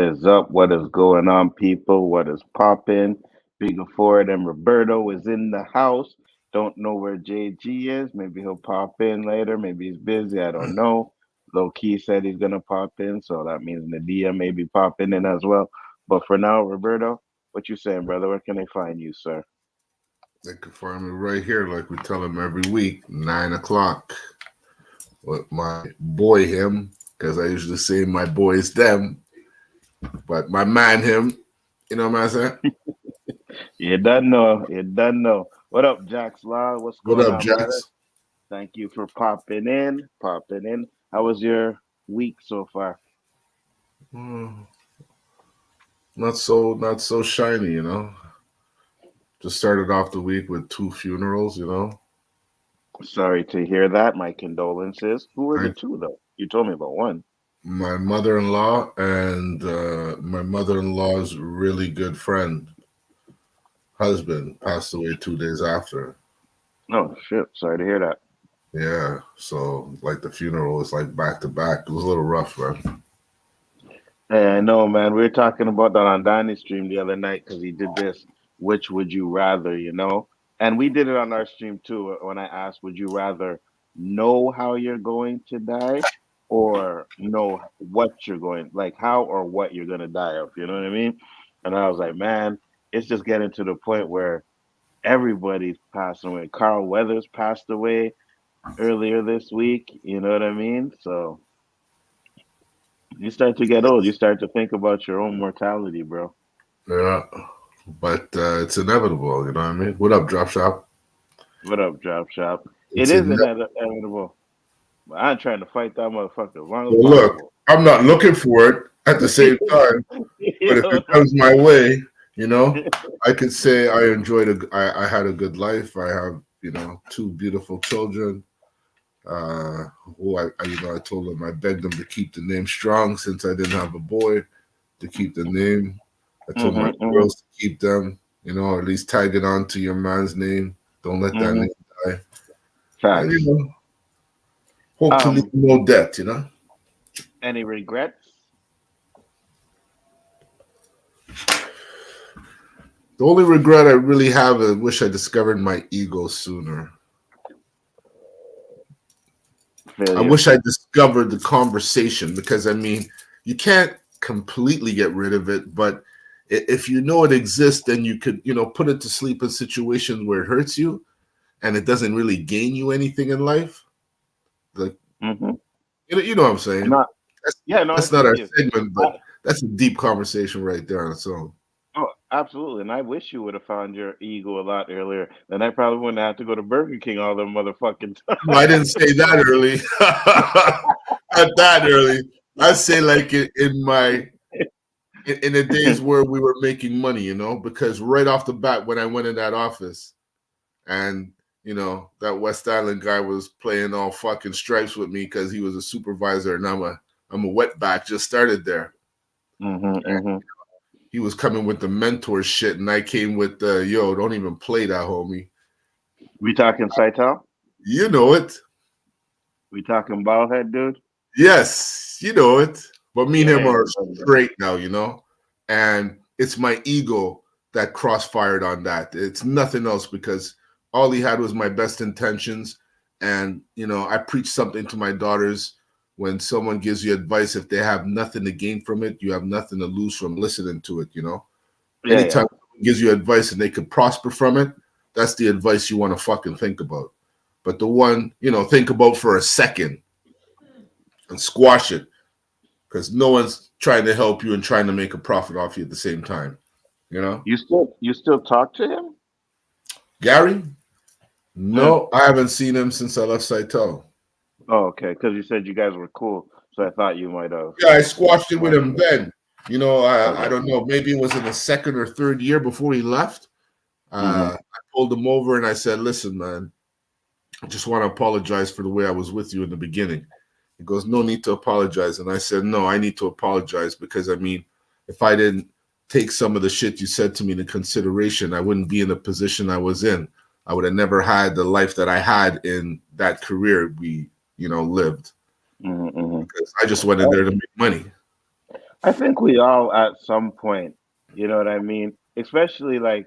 is up? What is going on, people? What is popping? Bigger Ford and Roberto is in the house. Don't know where JG is. Maybe he'll pop in later. Maybe he's busy. I don't know. LowKey said he's gonna pop in, so that means Nadia may be popping in as well. But for now, Roberto, what you saying, brother? Where can they find you, sir? They can find me right here, like we tell them every week, 9 o'clock. With my boy him, because I usually say my boys them, but my man him. You know what I'm saying? You done know. You done know. What up, Jax Law? What's What going up, on, brother? Jax? Thank you for popping in. Popping in. How was your week so far? Hmm, not so shiny, you know. Just started off the week with 2 funerals, you know. Sorry to hear that. My condolences. Who were the I, two, though? You told me about one. my mother-in-law and my mother-in-law's really good friend, husband, passed away 2 days after. Oh, shit. Sorry to hear that. Yeah, so like the funeral was like back to back. It was a little rough, man. Hey, I know, man. We were talking about that on Danny's stream the other night because he did this. Which would you rather, you know? And we did it on our stream too when I asked, would you rather know how you're going to die or know what you're going, like how or what you're going to die of? You know what I mean? And I was like, man, it's just getting to the point where everybody's passing away. Carl Weathers passed away earlier this week. You know what I mean? So you start to get old. You start to think about your own mortality, bro. Yeah, but it's inevitable. You know what I mean? What up, Drop Shop? What up, Drop Shop? It It's is inevitable. inevitable. But I'm trying to fight that motherfucker as long as Well, look, possible. I'm not looking for it at the same time, You but if know it what I'm comes my saying? way, you know, I could say I enjoyed I had a good life. I have, 2 beautiful children. Who I told them I begged them to keep the name strong since I didn't have a boy to keep the name. I told my Hmm. girls to keep them, or at least tag it on to your man's name. Don't let that Hmm. name die. And Facts. hopefully Um, no debt. any regrets? The only regret I really have is I wish I discovered my ego sooner. I Failure. wish I discovered the conversation because you can't completely get rid of it, but if you know it exists, then you could, put it to sleep in situations where it hurts you and it doesn't really gain you anything in life. Like, Hmm. you know what I'm saying? Not. That's Yeah, no, I that's not feel our you. segment, but I, that's a deep conversation right there on its own. oh, absolutely. And I wish you would have found your ego a lot earlier. Then I probably wouldn't have to go to Burger King all the motherfucking No, I didn't say that early. Not that early. I say like in my in the days time. where we were making money, because right off the bat when I went in that office and that West Island guy was playing all fucking stripes with me because he was a supervisor and I'm a wetback, just started there. Hmm. Hmm. He was coming with the mentor shit and I came with the yo, don't even play that, homie. We talking Saitel? You know it. We talking bald head, dude? Yes, you know it. But me and Yeah, him yeah, are brother. straight now. And it's my ego that crossfired on that. It's nothing else because all he had was my best intentions. And, I preach something to my daughters. When someone gives you advice, if they have nothing to gain from it, you have nothing to lose from listening to it. Yeah, yeah. Anytime someone gives you advice and they could prosper from it, that's the advice you want to fucking think about. But the one, think about for a second and squash it because no one's trying to help you and trying to make a profit off you at the same time. You know, You still talk to him? Gary? Yeah. No, I haven't seen him since I left Saito. Oh, okay. Because you said you guys were cool, so I thought you might have Yeah, I squashed it with squashed him it. then. I Okay. don't know. Maybe it was in the second or third year before he left. Hmm. I pulled him over and I said, "Listen, man, I just want to apologize for the way I was with you in the beginning." He goes, "No need to apologize." And I said, "No, I need to apologize because if I didn't take some of the shit you said to me into consideration, I wouldn't be in the position I was in. I would have never had the life that I had in that career we, lived Hmm. Hmm. because I just went in there to make money." I think we all at some point, you know what I mean? Especially like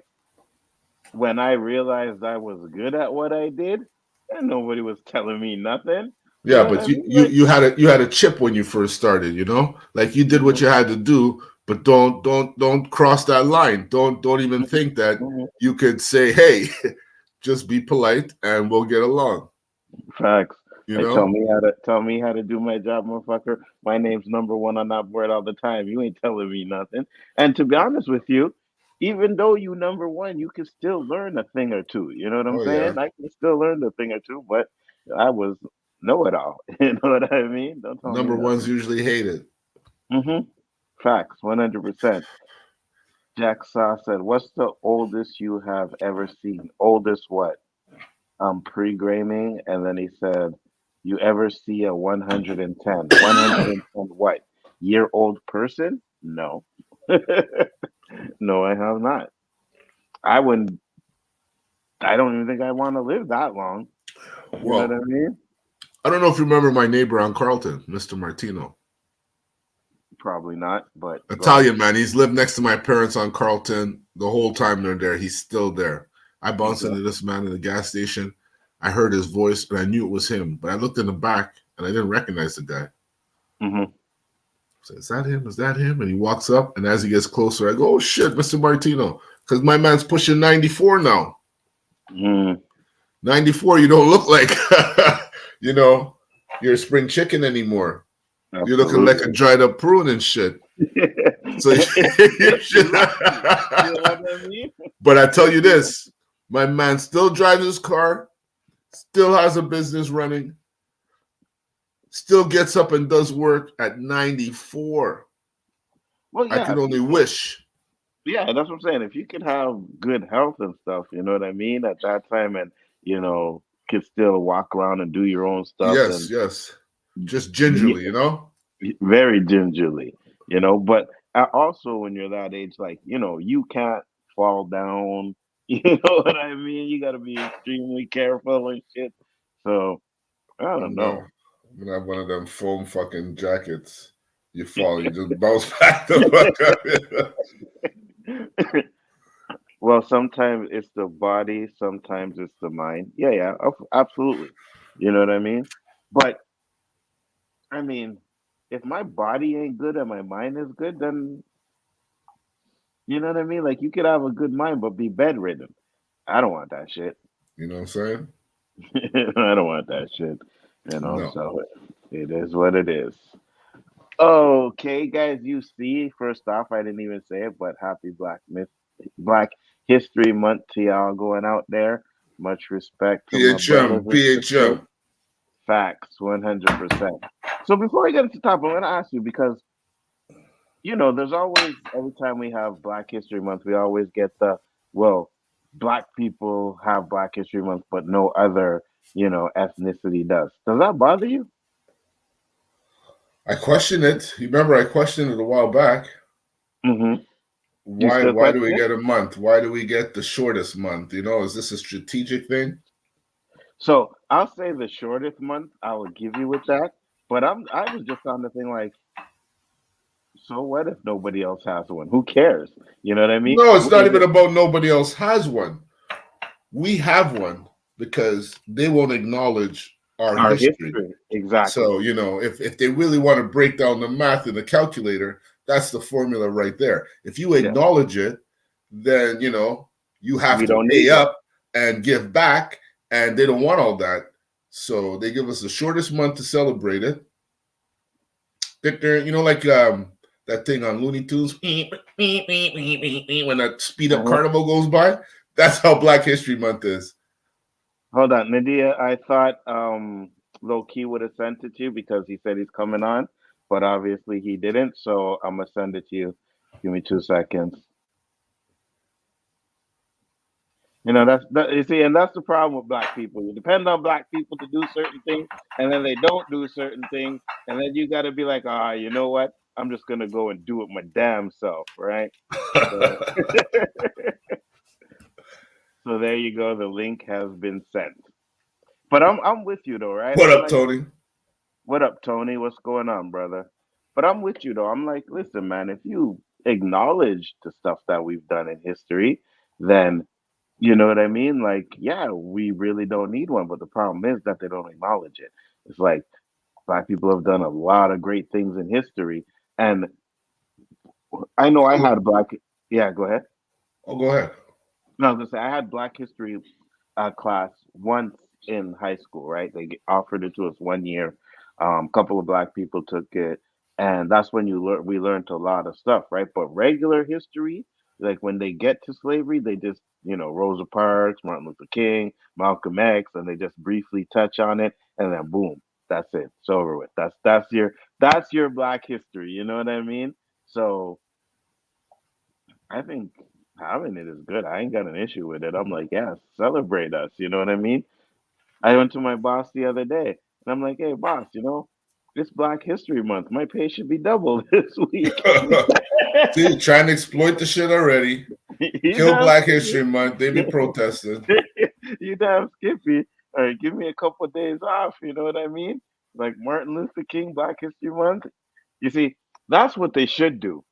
when I realized I was good at what I did, and nobody was telling me nothing. You Yeah, know what but I you mean? you Like, you had a chip when you first started, you know? Like you did what mhm, you had to do, but don't cross that line. Don't even mhm, think that mhm. you could say, "Hey, just be polite and we'll get along." Facts. You Like know? tell me how to do my job, motherfucker. My name's number one on that board all the time. You ain't telling me nothing. And to be honest with you, even though you number one, you can still learn a thing or two. You know what I'm Oh yeah. saying? I can still learn a thing or two, but I was know it all. You know what I mean? Don't tell me Number ones nothing. usually hate it. Facts, 100%. Jack Saw said, "What's the oldest you have ever seen? Oldest what? Pre-gaming." And then he said, "You ever see a 110? 110 what? Year old person? No, no, I have not. I wouldn't. I don't even think I want to live that long. You know what Well, I mean? I don't know if you remember my neighbor on Carlton, Mr. Martino. Probably not. But go ahead. Italian man. He's lived next to my parents on Carlton the whole time they're there. He's still there. I bounced Okay. into this man in the gas station. I heard his voice and I knew it was him, but I looked in the back and I didn't recognize the guy. Hmm. I said, "Is that him? Is that him?" And he walks up, and as he gets closer, I go, "Oh shit, Mr. Martino," because my man's pushing 94 now. Mm, 94, you don't look like, you know, you're a spring chicken anymore. You're looking like a absolutely. dried up prune and shit. So you If you're should. lucky, you know what I mean? But I tell If you you're this, my man still drives his car, still has a business running, still gets up and does work at 94. well, I yeah. could If only you can, wish. yeah, that's what I'm saying. If you could have good health and stuff, you know what I mean, at that time, and you know, could still walk around and do your own stuff, Yes, and yes. Just be gingerly, you know? very gingerly, you know. But also, when you're that age, like you know, you can't fall down. You know what I mean? You got to be extremely careful and shit. So I don't know. I'm gonna have one of them foam fucking jackets. You fall, you just bounce back the fuck up. Well, sometimes it's the body, sometimes it's the mind. Yeah, yeah, absolutely. You know what I mean? But I mean, if my body ain't good and my mind is good, then you know what I mean? Like you could have a good mind but be bedridden. I don't want that shit. You know what I'm saying? I don't want that shit. You know, No. so it is what it is. Okay, guys, you see, first off, I didn't even say it, but happy Black History Month to y'all going out there. Much respect to my brothers PHM, and sisters. PHM. Facts, 100%. So before we get into the topic, I'm going to ask you because, you know, there's always, every time we have Black History Month, we always get well, Black people have Black History Month, but no other, you know, ethnicity does. Does that bother you? I question it. You remember I questioned it a while back. Hmm. You Why still why do question we it? get a month? Why do we get the shortest month? You know, is this a strategic thing? So I'll say the shortest month I will give you with that. But I was just on the thing like, so what if nobody else has one? Who cares? You know what I mean? No, it's not Is even it about nobody else has one. We have one because they won't acknowledge our our history. history? Exactly. So, you know, if they really want to break down the math in the calculator, that's the formula right there. If you Yeah. acknowledge it, then, you know, you have We to don't pay need one. up and give back, and they don't want all that. So they give us the shortest month to celebrate it. You know, like that thing on Looney Tunes, when that speed up Uh-huh. carnival goes by. That's how Black History Month is. Hold on, Nadia. I thought LowKey would have sent it to you because he said he's coming on, but obviously he didn't. So I'm gonna send it to you. Give me 2 seconds. You know, you see, and that's the problem with black people. You depend on black people to do certain things, and then they don't do certain things, and then you got to be like, ah, you know what? I'm just gonna go and do it my damn self, right? So, so there you go. The link has been sent. But I'm with you though, right? What I'm up, like, Tony? what up, Tony? What's going on, brother? But I'm with you though. I'm like, listen, man, if you acknowledge the stuff that we've done in history, then you know what I mean? Like, yeah, we really don't need one. But the problem is that they don't acknowledge it. It's like black people have done a lot of great things in history. And I know I had black, yeah, go ahead. Oh, go ahead. No, I was gonna say I had Black History class once in high school. Right, they offered it to us 1 year. A couple of black people took it, and that's when you learn. We learned a lot of stuff, right? But regular history, like when they get to slavery, they just Rosa Parks, Martin Luther King, Malcolm X, and they just briefly touch on it, and then boom, that's it. It's over with. That's your Black history. You know what I mean? So I think having it is good. I ain't got an issue with it. I'm like, yeah, celebrate us. You know what I mean? I went to my boss the other day and I'm like, hey, boss, it's Black History Month. My pay should be double this week. See, trying to exploit the shit already. You Kill damn Black Skippy. History Month. They be protesting. You damn Skippy. All right, give me a couple of days off. You know what I mean? Like Martin Luther King, Black History Month. You see, that's what they should do.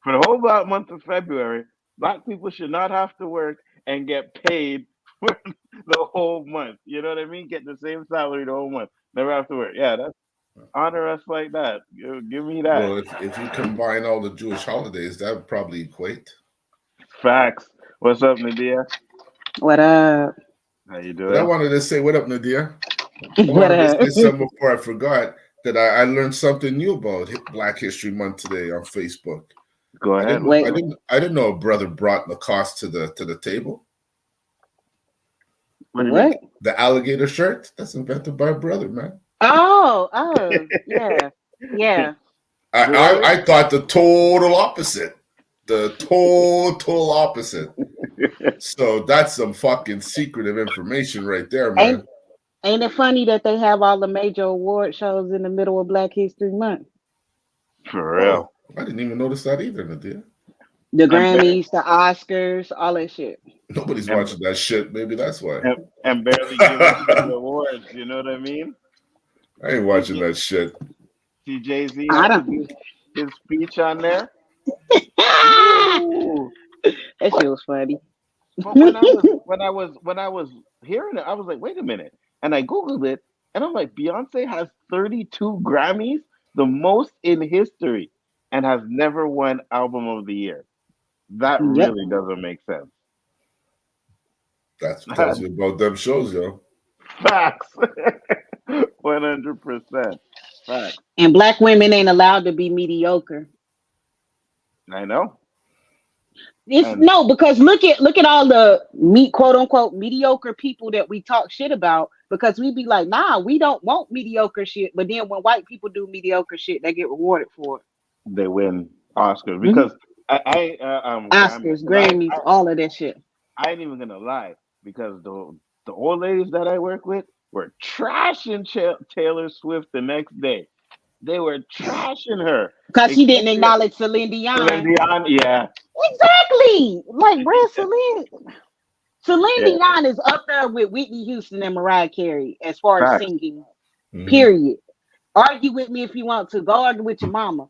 For the whole black month of February, black people should not have to work and get paid for the whole month. You know what I mean? Get the same salary the whole month. Never have to work. Yeah, that's honor us like that. Give me that. Well, if you combine all the Jewish holidays, that would probably equate. Facts. What's up, Nadia? What up? How you But I doing? wanted to say, what up, Nadia? I What wanted to up? say something before I forgot that I learned something new about Black History Month today on Facebook. Go I ahead. didn't What's Wait. I up? didn't I didn't know a brother brought Lacoste to the table. What do you mean? What? The alligator shirt that's invented by a brother, man. Yeah, yeah. Really? I thought the total opposite. The total opposite. So that's some fucking secretive information right there, Ain't man. ain't it funny that they have all the major award shows in the middle of Black History Month? For Oh, real. I didn't even notice that either, Nadia. The And barely, Grammys, the Oscars, all that shit. Nobody's and, watching that shit. Maybe that's why. and barely giving any awards. You know what I mean? I ain't See, watching that shit. see Jay-Z I had to don't. do his speech on there. that Ooh. shit was funny. But when I was hearing it, I was like, wait a minute. And I Googled it and I'm like, Beyonce has 32 Grammys, the most in history, and has never won album of the year. That Yep. really doesn't make sense. That tells you about them shows, yo. Facts. 100%. Facts. And black women ain't allowed to be mediocre. I know. It's And no, because look at all the quote unquote mediocre people that we talk shit about, because we be like, nah, we don't want mediocre shit. But then when white people do mediocre shit, they get rewarded for they win Oscars it. because Grammys. Oscars, Because Grammys, all of that shit. I ain't even gonna lie because the old ladies that I work with were trashing Taylor Swift the next day. They were trashing her, Because she didn't especially acknowledge Celine Celine Dion. Dion. Yeah, Exactly. Like, bruh, Celine yeah, Dion is up there with Whitney Houston and Mariah Carey as far as facts. singing. Hmm. Period. Argue with me if you want to. Go argue with your mama.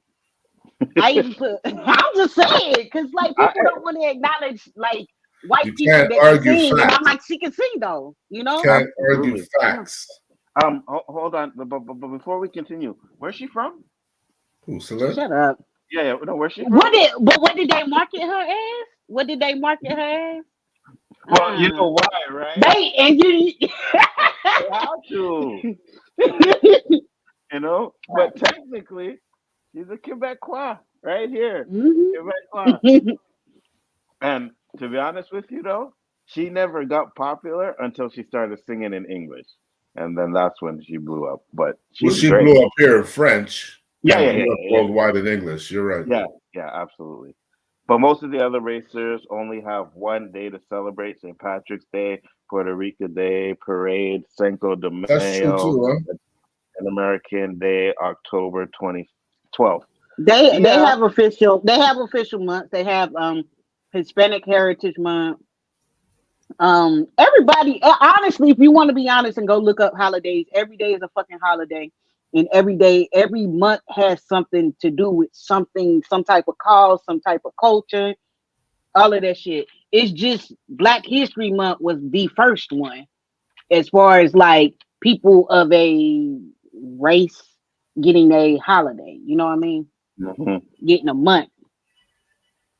I even put. I'm just saying, because like I, people don't want to acknowledge like white You people can't that can argue sing, and I'm facts. like, she can sing though, you You know. can't argue absolutely. facts. Hold on, but before we continue, where's she from? Who, Celine? Shut up. Yeah, yeah. No, where's she What from? did? But what did they market her as? What did they market her as? Well, you know why, right? They and you. They have to, But technically, she's a Quebecois right here, Quebecois. Mhm. And to be honest with you, though, she never got popular until she started singing in English, and then that's when she blew up. But Well, she's she great. blew up here in French Yeah, and yeah, yeah, blew up yeah, worldwide in English. You're right. yeah, yeah, absolutely. But most of the other racers only have one day to celebrate: St. Patrick's Day, Puerto Rico Day, Parade, Cinco de That's true Mayo, too, huh? and American Day, October 2012. They Yeah, have official months. They have Hispanic Heritage Month. Everybody honestly, if you want to be honest and go look up holidays, every day is a fucking holiday. And every day, every month has something to do with something, some type of cause, some type of culture, all of that shit. It's just Black History Month was the first one as far as like people of a race getting a holiday. You know what I mean? Mhm. Getting a month.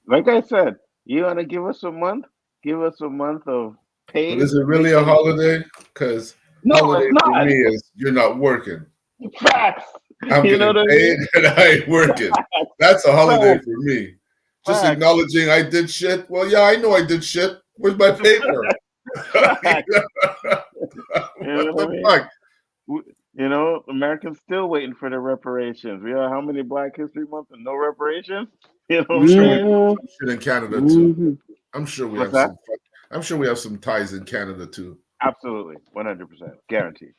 Like I said, you want to give us a month? Give us a month of But paid is it really a vacation. holiday? Because No, holiday it's for not. me is you're not working. Facts. I'm You know getting what I paid mean? and I ain't working. That's a holiday Facts. for me. Just Facts. acknowledging I did shit. Well, yeah, I know I did shit. Where's my paper? Facts. You know What what I the mean? fuck? You know, Americans still waiting for the reparations. We have how many Black History Month and no reparations? You know what I'm I'm sure we saying? Hmm. have some shit in Canada too. Hmm. I'm sure we What's have that? some. I'm sure we have some ties in Canada too. Absolutely, 100%, guaranteed,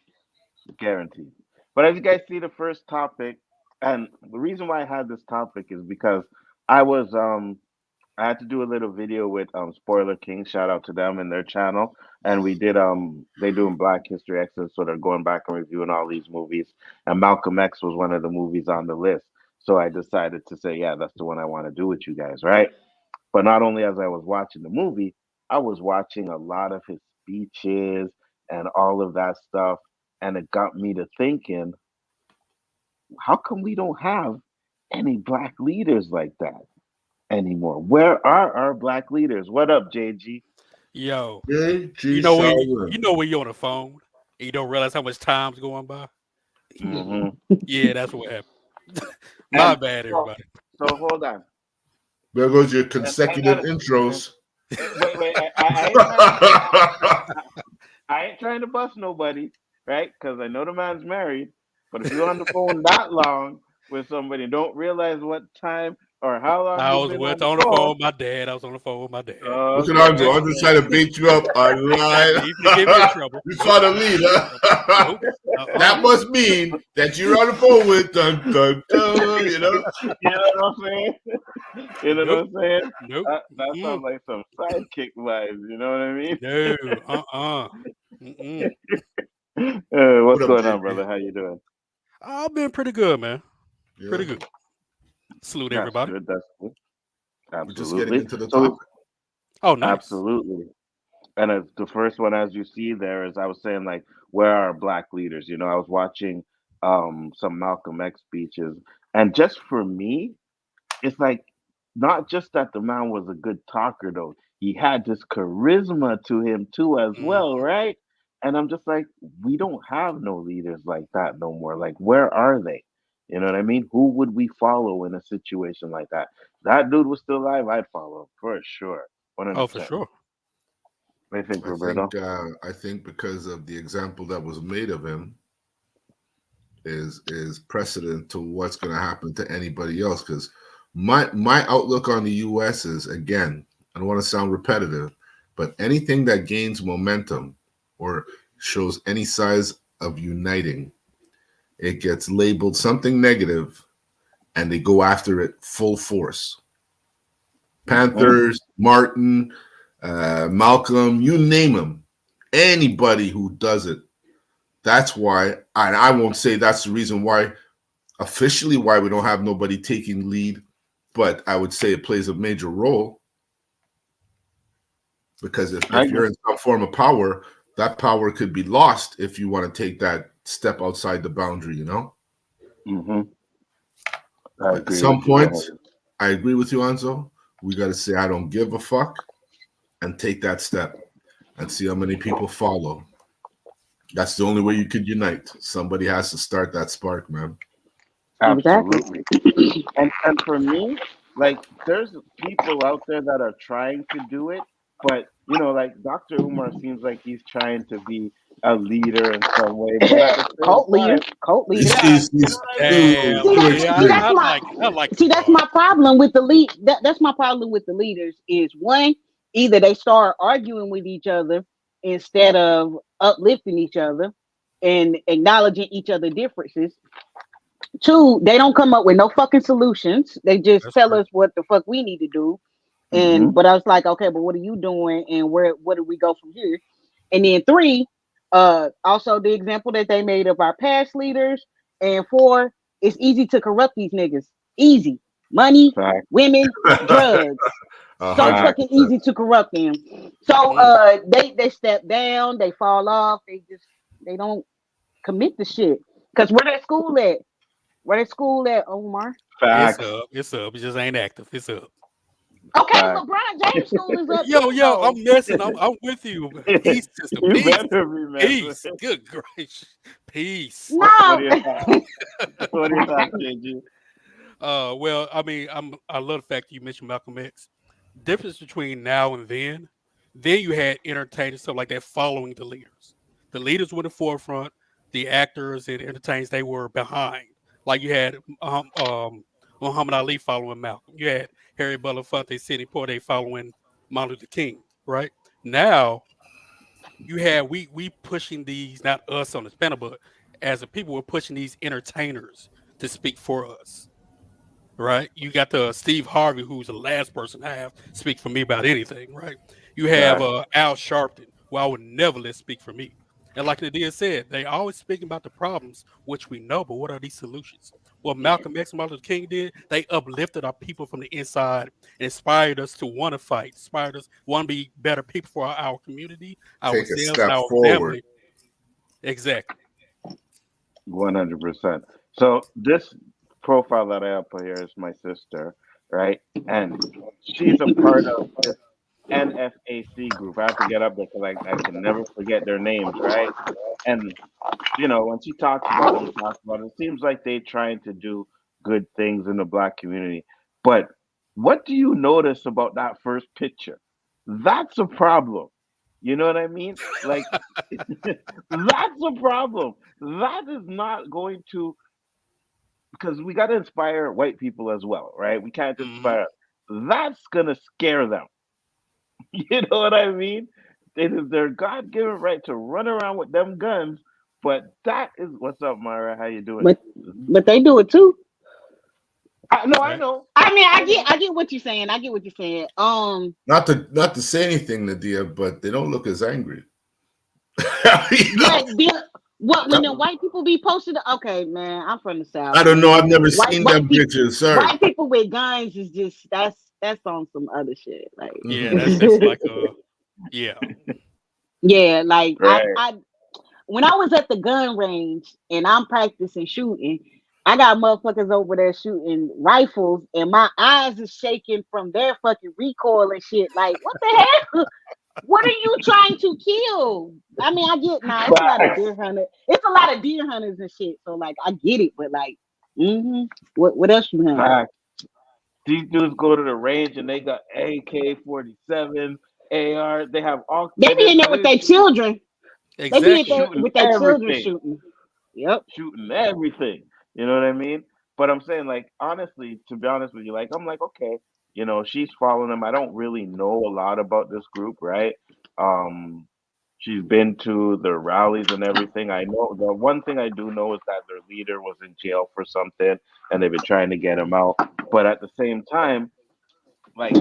guaranteed. But as you guys see, the first topic, and the reason why I had this topic is because I was I had to do a little video with Spoiler King. Shout out to them and their channel. And we did they doing Black History X, so they're going back and reviewing all these movies. And Malcolm X was one of the movies on the list. So I decided to say, yeah, that's the one I want to do with you guys, right? But not only as I was watching the movie, I was watching a lot of his speeches and all of that stuff. And it got me to thinking, how come we don't have any black leaders like that anymore? Where are our black leaders? What up, JG? Yo, J. you G. know when Shaolin. you know when you're on the phone and you don't realize how much time's going by. Hmm. Yeah, that's what happened. My And bad, so, everybody. so hold on. There goes your And, consecutive intros. wait, I ain't trying to, I ain't trying to bust nobody, right? Because I know the man's married. But if you're on the phone that long with somebody, and don't realize what time or how long I you've was been on with the on the phone phone. with my dad. I was on the phone with my dad. Look at Okay, Andre. Andre trying to bait you up. I lied. He finna get me in trouble. You Nope, trying to he finna lead, get me in trouble. huh? Nope. That must mean that you're on the phone with dun dun dun. You know. you know what I'm saying? You know what Nope. I'm saying? Nope. That Mm-mm. sounds like some sidekick vibes. You know what I mean? No. Mm-mm. What What's up, going on, JP? brother? How you doing? I've been pretty good, man. Yeah, Pretty good. Salute That's everybody. good. That's good. we're just getting Absolutely. into the So, topic. Oh, nice. absolutely. And the first one, as you see there, is I was saying like, where are black leaders? You know, I was watching some Malcolm X speeches, and just for me, it's like not just that the man was a good talker though. He had this charisma to him too as well, Mm-hmm. right? And I'm just like, we don't have no leaders like that no more. Like, where are they? You know what I mean? Who would we follow in a situation like that? That dude was still alive, I'd follow him for sure. Oh, for 100%. sure. What do you think, Roberto? I think because of the example that was made of him is precedent to what's going to happen to anybody else. Because my outlook on the U.S. is, again, I don't want to sound repetitive, but anything that gains momentum or shows any size of uniting, it gets labeled something negative, and they go after it full force. Hmm. Panthers, Martin, Malcolm, you name them. Anybody who does it. That's why, and I won't say that's the reason why, officially, why we don't have nobody taking lead, but I would say it plays a major role because I if agree. you're in some form of power, that power could be lost if you want to take that step outside the boundary, you know? Hmm. I But at agree some with you point, 100. I agree with you, Anzo. We got to say, I don't give a fuck and take that step and see how many people follow. That's the only way you could unite. Somebody has to start that spark, man. Exactly. Absolutely. And for me, like there's people out there that are trying to do it, but you know, like Dr. Umar seems like he's trying to be a leader in some way, but at the same Cult leader. time, Cult leader. yeah, you know He's what I mean? too, Damn. See too that? Yeah, See extreme. that's my. I like See you, that's Mar. my problem with the lead. That's my problem with the leaders. Is one, either they start arguing with each other instead of uplifting each other and acknowledging each other differences. Two, they don't come up with no fucking solutions. They just That's tell true. us what the fuck we need to do. Hmm. And but I was like, okay, but what are you doing and where do we go from here? And then three, also the example that they made of our past leaders, And 4, it's easy to corrupt these niggas. Easy. Money, Fact. women, drugs. So 100%. fucking easy to corrupt them. So Mm. they step down, they fall off, they don't commit the shit. Cause where that school at? Where that school at, Omar? It's Facts. up. It's up. It just ain't active. It's up. Okay, Fact. LeBron James school is up Yo, too, yo, though. I'm messing. I'm with you. Peace, sister. You Peace. better be messing. Peace. Good gracious. Peace. What No. are your thoughts? What are your thoughts, KG? Well, I mean, I love the fact you mentioned Malcolm X. Difference between now and then you had entertainers, stuff like that, following the leaders. The leaders were the forefront. The actors and entertainers, they were behind. Like you had Muhammad Ali following Malcolm. You had Harry Belafonte, Sidney Poitier following Martin Luther King. Right now, you had we pushing these, not us on this panel, but as a people, we're pushing these entertainers to speak for us. Right? You got the Steve Harvey, who's the last person to have speak for me about anything, right? You have Fact. Al Sharpton, who I would never let speak for me. And like Nadia said, they always speaking about the problems, which we know, but what are these solutions? What Malcolm X and Martin Luther King did, they uplifted our people from the inside and inspired us to want to fight, inspired us want to be better people for our community, Take a ourselves, step our forward. family. Exactly. 100%. So this profile that I have put here is my sister, right? And she's a part of this NFAC group. I have to get up there because I can never forget their names, right? And when she talks about them, it seems like they trying to do good things in the black community. But what do you notice about that first picture? That's a problem. You know what I mean? Like that's a problem. That is not going to, because we got to inspire white people as well, right? We can't just Hmm. inspire. That's gonna scare them. You know what I mean? It is their God given right to run around with them guns, but that is what's up, Myra. How you doing? but but they do it too. No, I Right. know, I mean, I know. I get what you're saying. I get what you're saying. Not to say anything, Nadia, but they don't look as angry. You know? But then what when the white people be posted? Okay, man, I'm from the South, I don't know. I've man. never White seen white them people pictures, sir. white people with guns is just that's on some other shit. Like Yeah, Hmm that's like yeah. yeah, like Right. I when I was at the gun range and I'm practicing shooting, I got motherfuckers over there shooting rifles, and my eyes is shaking from their fucking recoil and shit. Like, what the hell? What are you trying to kill? I mean, I get now. It's a lot of Facts. deer hunters. It's a lot of deer hunters and shit. So like, I get it, but like, what else you hunt? Facts. These dudes go to the range and they got AK-47, AR. They have all, They and be in there with they're their children. They be in there Exactly. shooting with their children everything. shooting. Yep. Shooting everything. You know what I mean? But I'm saying, like, honestly, to be honest with you, like, I'm like, okay, she's following them. I don't really know a lot about this group, right? Um, she's been to the rallies and everything. I know the one thing I do know is that their leader was in jail for something, and they've been trying to get him out. But at the same time, like,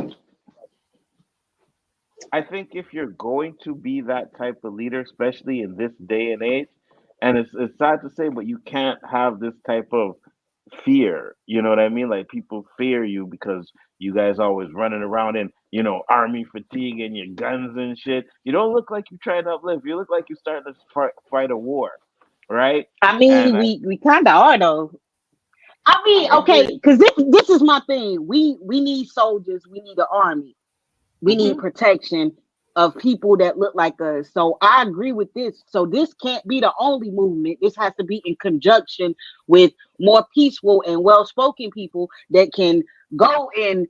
I think if you're going to be that type of leader, especially in this day and age, and it's sad to say, but you can't have this type of fear. You know what I mean? Like people fear you because you guys always running around in, army fatigue and your guns and shit. You don't look like you're trying to uplift. You look like you're starting to fight a war, right? I And mean, I, we kind of are though. I mean, I okay, agree. because this is my thing. We need soldiers. We need an army. We need Hmm. protection of people that look like us. So I agree with this. So this can't be the only movement. This has to be in conjunction with more peaceful and well-spoken people that can go and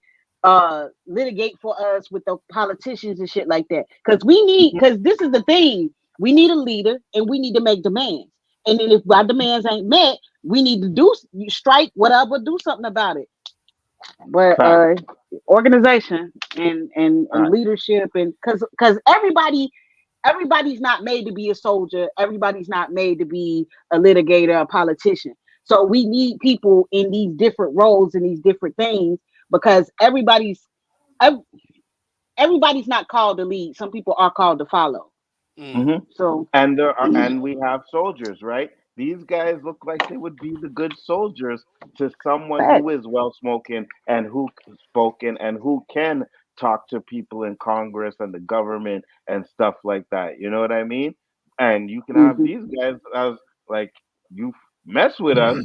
litigate for us with the politicians and shit like that. Because this is the thing. We need a leader and we need to make demands. And then if our demands ain't met, we need to strike whatever, do something about it. But Fact. organization and Fact. leadership, and because everybody's not made to be a soldier, everybody's not made to be a litigator, a politician. So we need people in these different roles and these different things, because ev- everybody's not called to lead. Some people are called to follow. Mm. Hmm. So And there are, and we have soldiers, right? These guys look like they would be the good soldiers to someone Fact. who is well spoken and who can talk to people in Congress and the government and stuff like that. You know what I mean? And you can have Mhm. these guys as like you mess with us.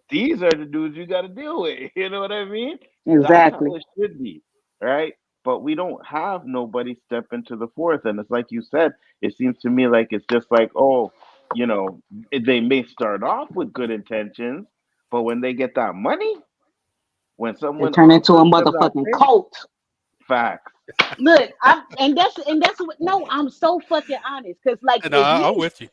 These are the dudes you got to deal with. You know what I mean? That's how Exactly. it should be, right? But we don't have nobody step into the fourth, and it's like you said. It seems to me like it's just like, oh, you know, they may start off with good intentions, but when they get that money, when It someone turned into a offers them that motherfucking thing, cult. facts. Look, and that's what. No, I'm so fucking honest, because like And as I'm many with you.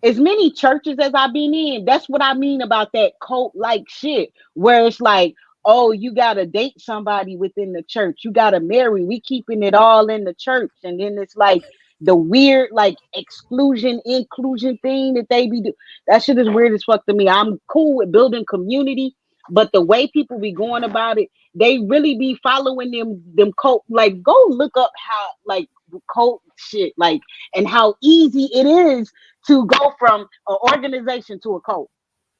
as many churches as I've been in, that's what I mean about that cult like shit, where it's like, oh, you gotta date somebody within the church, you gotta marry, we keeping it all in the church, and then it's like the weird like exclusion inclusion thing that they be do. That shit is weird as fuck to me. I'm cool with building community, but the way people be going about it, they really be following them cult. Like, go look up how like cult shit like and how easy it is to go from an organization to a cult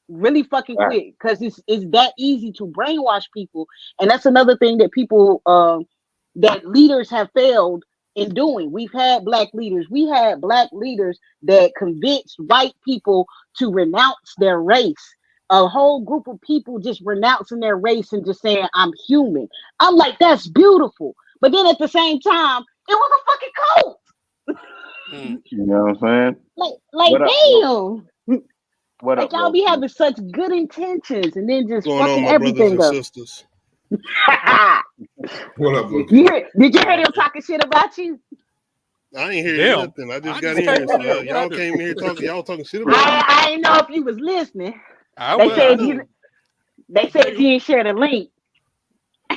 really fucking Facts. quick, because it's that easy to brainwash people. And that's another thing that people that leaders have failed in doing. We had black leaders that convinced white people to renounce their race. A whole group of people just renouncing their race and just saying I'm human. I'm like, that's beautiful, but then at the same time it was a fucking cult. Mm. You know what I'm saying? Like What up? damn. What Like up, y'all be LowKey? having such good intentions and then just Going on, fucking my brothers everything and up. sisters? What up, you Loki? did you hear them Uh, talking shit about you? I ain't hear Damn. nothing. I I just got just in came here, so in here. What I y'all do? came in here talking. Y'all talking shit about me. I ain't know if you was listening. I They was. I said you know. they said you didn't share the link.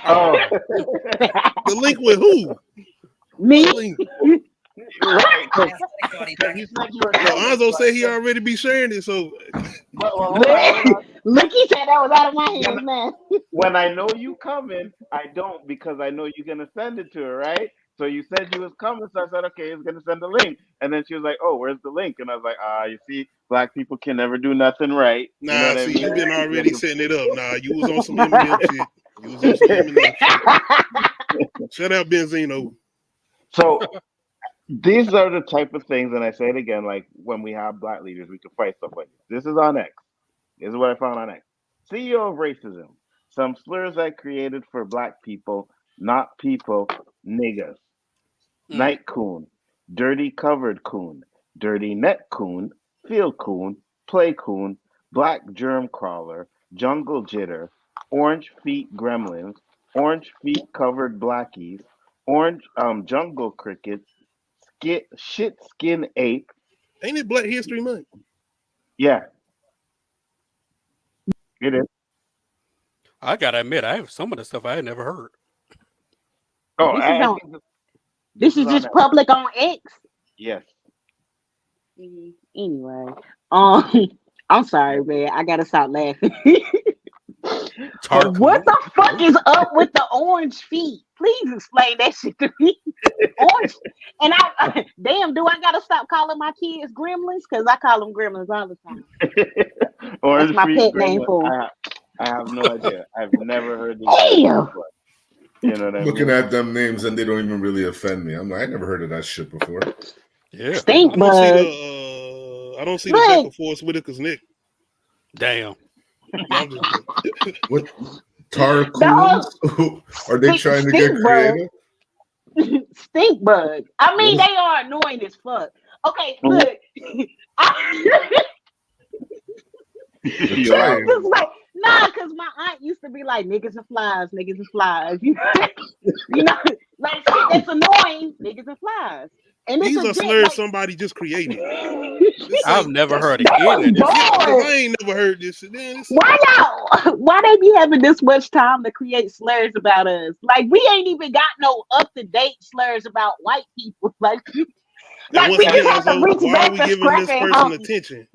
Oh, Oh, The link with who? Me? What link? right. Because you said you were Well, coming, Anzo so I said he said, already be sharing it. So well, hold on, hold on. Look, he said that was out of my When hands, man. when I know you coming, I don't because I know you're gonna send it to her, right? So you said you was coming, so I said, okay, he's gonna send the link, and then she was like, oh, where's the link? And I was like, you see, black people can never do nothing right. You know nah, what I see, you mean? been You already gotta- setting it up. Nah, you was on some Eminem shit. You was on some Eminem shit. Shut up, Benzino. So these are the type of things, and I say it again, like when we have black leaders, we can fight stuff like this. This is on X. This is what I found on X. CEO of racism. Some slurs I created for black people, not people, niggas. mm. Night coon, dirty covered coon, dirty net coon, field coon, play coon, black germ crawler, jungle jitter, orange feet gremlins, orange feet covered blackies, orange jungle crickets, shit skin ape. Ain't it Black History Month? Yeah, it is. I gotta admit, I have some of the stuff I had never heard. Oh, This is I on think this this is is on just X. public on X. Yes. Anyway, um, I'm sorry, man. I gotta stop laughing. What Tarcoon. the fuck Okay. is up with the orange feet? Please explain that shit to me. Orange, and damn, do I gotta stop calling my kids gremlins? Because I call them gremlins all the time. That's Orange my feet pet name gremlin. for I have no idea. I've never heard these them. names Damn, before. You know what I Looking mean? at them names and they don't even really offend me. I'm like, I never heard of that shit before. Yeah. stink I don't see bug. the I don't see the back Look, of Forrest Whitaker's neck. Damn. No, I'm just What dog, Tarcoons? Are they trying to get stink bug, creative? stink bug. I What mean, is they are annoying as fuck. Okay, Mhm. look, I, they're You I was are. trying? just like, nah, because my aunt used to be like, niggas and flies, niggas and flies. You know, like shit that's annoying, niggas and flies. And it's these a are jet slurs like somebody just created. they This I've ain't never this. heard of any of was this shit. Yeah, because bored. I ain't never heard this shit. Man, this Why y'all? Why they be having this much time to create slurs about us? Like we ain't even got no up to date slurs about white people. and Like once we again, just have to Anzo, reach why are back we to giving scratch this and person hump. attention?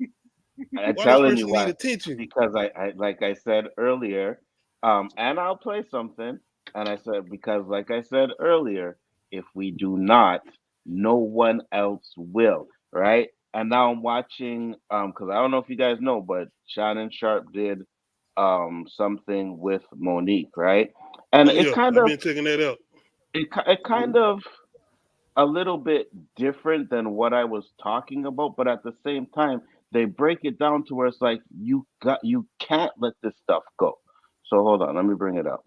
I'm Why this telling you person need why. attention? Because I like I said earlier, and I'll play something. And I said because like I said earlier, if we do not, no one else will. Right? and now I'm watching because I don't know if you guys know, but Shannon Sharp did something with Monique, right? And Oh yeah, I've been checking that out. it kind of a little bit different than what I was talking about, but at the same time, they break it down to where it's like you can't let this stuff go. So hold on, let me bring it up.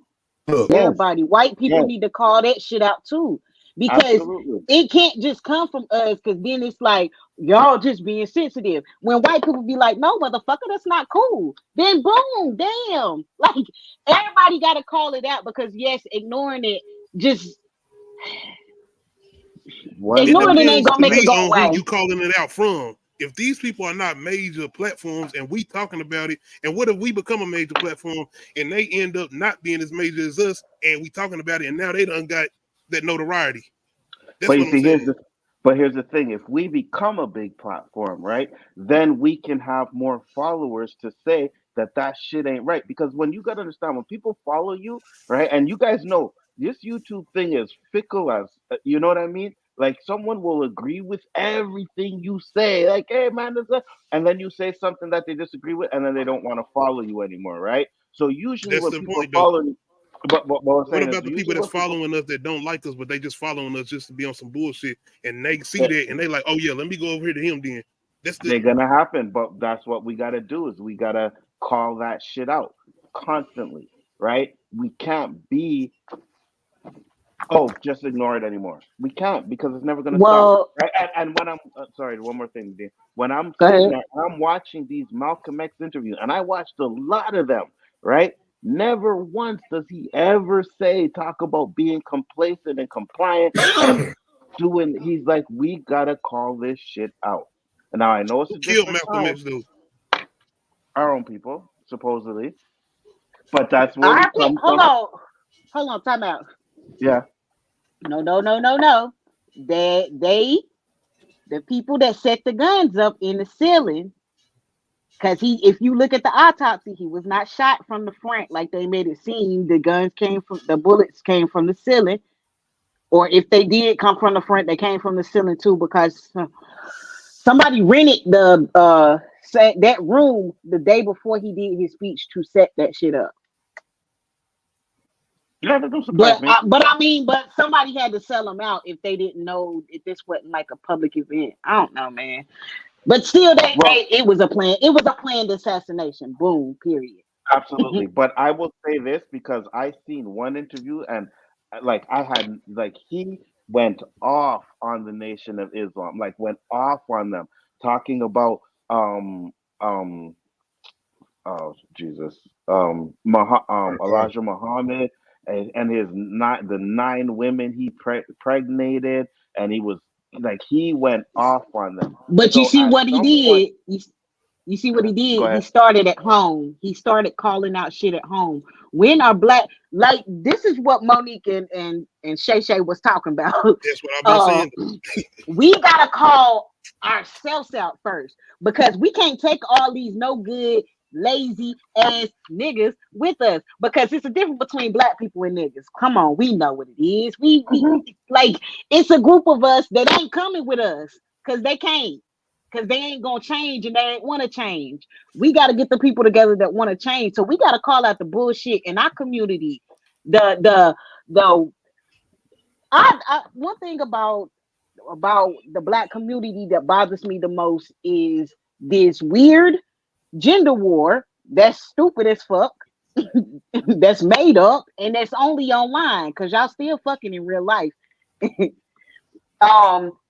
Look, Yes, Everybody, white people yes, need to call that shit out too, because absolutely. it can't just come from us. Because then it's like y'all just being sensitive. When white people be like, "No, motherfucker, that's not cool," then boom, damn, like everybody got to call it out because yes, ignoring it just One It ignoring it thing, ain't depends gonna to make it me go on who away. you calling it out from. If these people are not major platforms and we talking about it, and what if we become a major platform and they end up not being as major as us and we talking about it and now they done got that notoriety? That's but you what I'm see, saying. here's the thing: if we become a big platform, right, then we can have more followers to say that that shit ain't right. Because when you gotta understand, when people follow you, right, and you guys know this YouTube thing is fickle as you know what I mean. Like someone will agree with everything you say, like, "Hey, man," and then you say something that they disagree with, and then they don't want to follow you anymore, right? So usually That's when the people point though. follow you, but what I'm What saying is about the people usually that's when people following us that don't like us, but they just following us just to be on some bullshit and they see that and they like, oh yeah, let me go over here to him then. That's the they're gonna happen, but that's what we gotta do is we gotta call that shit out constantly, right? We can't be just ignore it anymore. We can't because it's never gonna stop, Well, right? And when I'm sorry, one more thing, Dean. When I'm go sitting ahead. there, I'm watching these Malcolm X interviews, and I watched a lot of them, right? Never once does he ever talk about being complacent and compliant and doing. He's like, we gotta call this shit out. And now I know it's who a killed different Malcolm time, X though. our own people, supposedly. But that's where we Our come hold from. on, hold on, time out. Yeah. No, no, no, no, no. They the people that set the guns up in the ceiling. Because if you look at the autopsy, he was not shot from the front like they made it seem. The bullets came from the ceiling, or if they did come from the front, they came from the ceiling too. Because somebody rented that room the day before he did his speech to set that shit up. Yeah, that don't surprise me. But somebody had to sell them out if they didn't know if this wasn't like a public event. I don't know, man. But still, Well, it was a plan. It was a planned assassination. Boom. Period. absolutely. But I will say this because I seen one interview and like I had like he went off on the Nation of Islam, like went off on them, talking about um oh Jesus, uh, Elijah Muhammad and his the nine women he pregnated, and he was like he went off on them. But you So see at what he some point, did. You see what he go did. He ahead. started at home. He started calling out shit at home. When our black like this is what Monique and Shay Shay was talking about. That's what I've been Uh, saying. we gotta call ourselves out first because we can't take all these no good, lazy ass niggas with us because it's a difference between black people and niggas. Come on, we know what it is. Mhm. Like it's a group of us that ain't coming with us because they can't. Because they ain't gonna change and they ain't want to change. We got to get the people together that want to change. So we got to call out the bullshit in our community. The one thing about the black community that bothers me the most is this weird gender war that's stupid as fuck, that's made up, and that's only online because y'all still fucking in real life.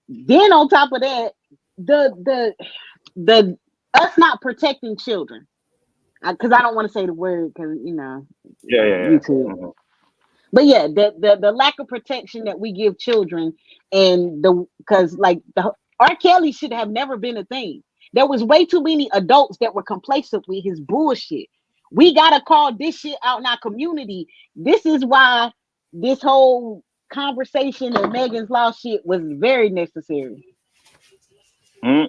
Then on top of that, the us not protecting children because I don't want to say the word because Yeah, yeah, yeah. YouTube. Mhm. But yeah, the lack of protection that we give children and the because like the R. Kelly should have never been a thing. There was way too many adults that were complacent with his bullshit. We gotta call this shit out in our community. This is why this whole conversation and Megan's Law shit was very necessary. Mm.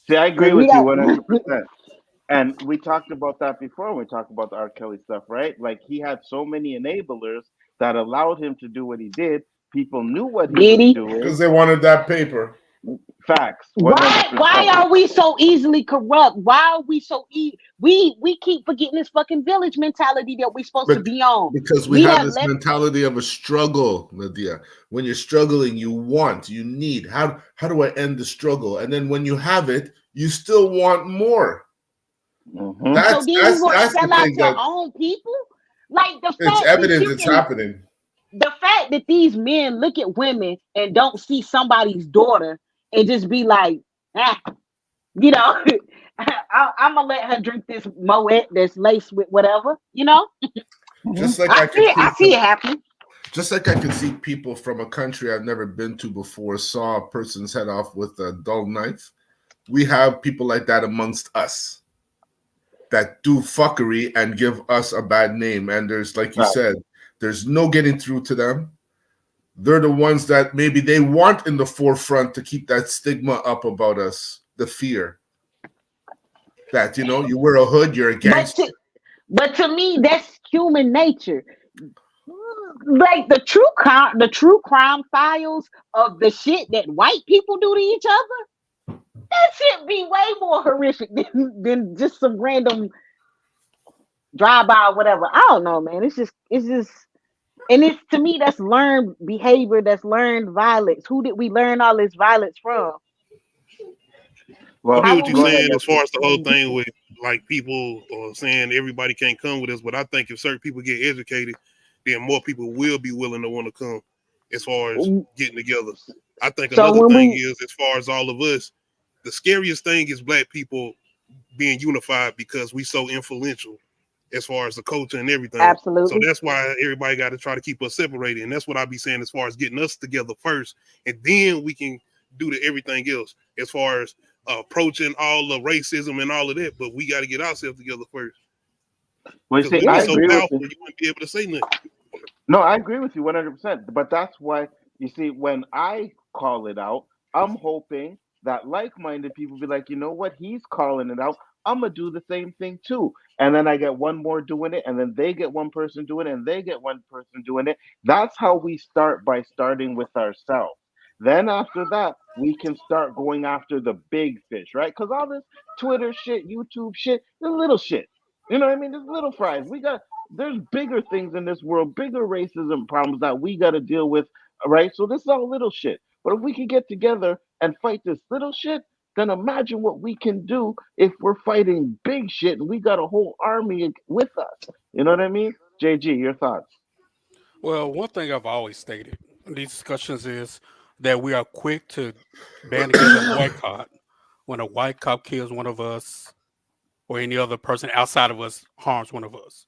See, I agree Cause we with you got 100%. And we talked about that before when we talked about the R. Kelly stuff, right? Like he had so many enablers that allowed him to do what he did. People knew what he did was he? doing. because they wanted that paper. Facts. Why 100%. are we so easily corrupt? Why are we so we keep forgetting this fucking village mentality that we're supposed to But be on. because we We have have this left. mentality of a struggle, Nadia. When you're struggling, you want, you need. How do I end the struggle? And then when you have it, you still want more. Mm-hmm. So That's then you that's want to that's the sell out thing your that own people? Like it's evident it's happening. the fact that these men look at women and don't see somebody's daughter and just be like, ah, you know, I'm gonna let her drink this Moet that's laced with whatever, you know. Mm-hmm. Just like I can I see see it happening. just like I can see people from a country I've never been to before saw a person's head off with a dull knife. We have people like that amongst us that do fuckery and give us a bad name. And there's, like you Right. said, there's no getting through to them. They're the ones that maybe they want in the forefront to keep that stigma up about us, the fear that, you wear a hood, you're a But gangster. to, but to me, that's human nature. Like the true crime files of the shit that white people do to each other, that shit be way more horrific than just some random drive by or whatever. I don't know, man. It's just and it's to me that's learned behavior, that's learned violence. Who did we learn all this violence from? I Well, get How what are you're go we? ahead, saying as LowKey. far as the whole thing with like people saying everybody can't come with us, but I think if certain people get educated, then more people will be willing to want to come as far as getting together. I think So another when thing we is, as far as all of us, the scariest thing is black people being unified because we so influential as far as the culture and everything. So absolutely. that's why everybody got to try to keep us separated. And that's what I be saying as far as getting us together first. And then we can do the everything else as far as approaching all the racism and all of that. But we got to get ourselves together first. Well, you Because see, we be I Yeah. so agree with powerful, you. you wouldn't be able to say nothing. No, I agree with you 100%. But that's why, you see, when I call it out, I'm hoping that like minded people be like, you know what? He's calling it out. I'm going to do the same thing too. And then I get one more doing it, and then they get one person doing it, and they get one person doing it. That's how we start, by starting with ourselves. Then after that, we can start going after the big fish, right? Because all this Twitter shit, YouTube shit, is little shit. You know what I mean? There's little fries. There's bigger things in this world, bigger racism problems that we got to deal with, right? So this is all little shit. But if we can get together and fight this little shit, then imagine what we can do if we're fighting big shit and we got a whole army with us. You know what I mean? JG, your thoughts? Well, one thing I've always stated in these discussions is that we are quick to band together and boycott when a white cop kills one of us or any other person outside of us harms one of us.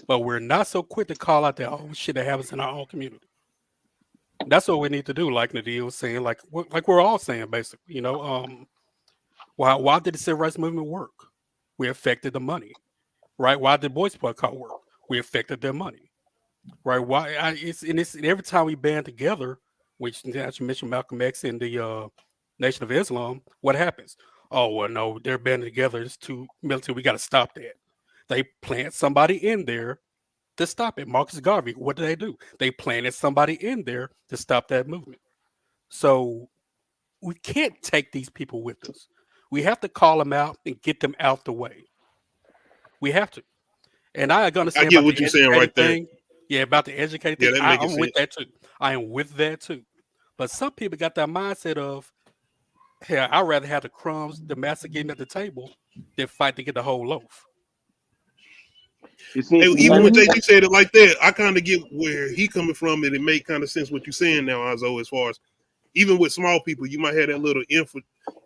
But we're not so quick to call out the own shit that happens in our own community. That's what we need to do, like Nadia was saying, like we're all saying, basically. Why did the civil rights movement work? We affected the money, right? Why did Boys Boycott work? We affected their money, right? It's every time we band together, which as you mentioned Malcolm X and the Nation of Islam, what happens? Oh well, no, they're banding together. It's too militant. We got to stop that. They plant somebody in there to stop it. Marcus Garvey, what did they do? They planted somebody in there to stop that movement. So we can't take these people with us. We have to call them out and get them out the way. We have to. And I I understand get about what the you're saying educated right there. thing. Yeah, about the educated Yeah, thing. that making I'm with sense. that too. I am with that too. But some people got that mindset of, hey, I'd rather have the crumbs, the master getting at the table, than fight to get the whole loaf. You see, Hey, even and when Mhm. JG said it like that, I kind of get where he coming from, and it made kind of sense what you're saying now, Azo, as far as even with small people, you might have that little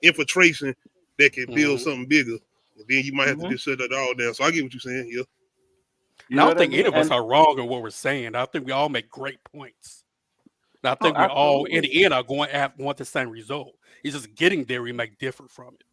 infiltration that can build Mhm. something bigger. And then you might have to mhm, just shut that all down. So I get what you're saying. Yeah. you And I know don't what I think any mean? of us And are wrong in what we're saying. I think we all make great points. And I oh, think we all, in absolutely. the end, are going to want the same result. It's just getting there we make different from it.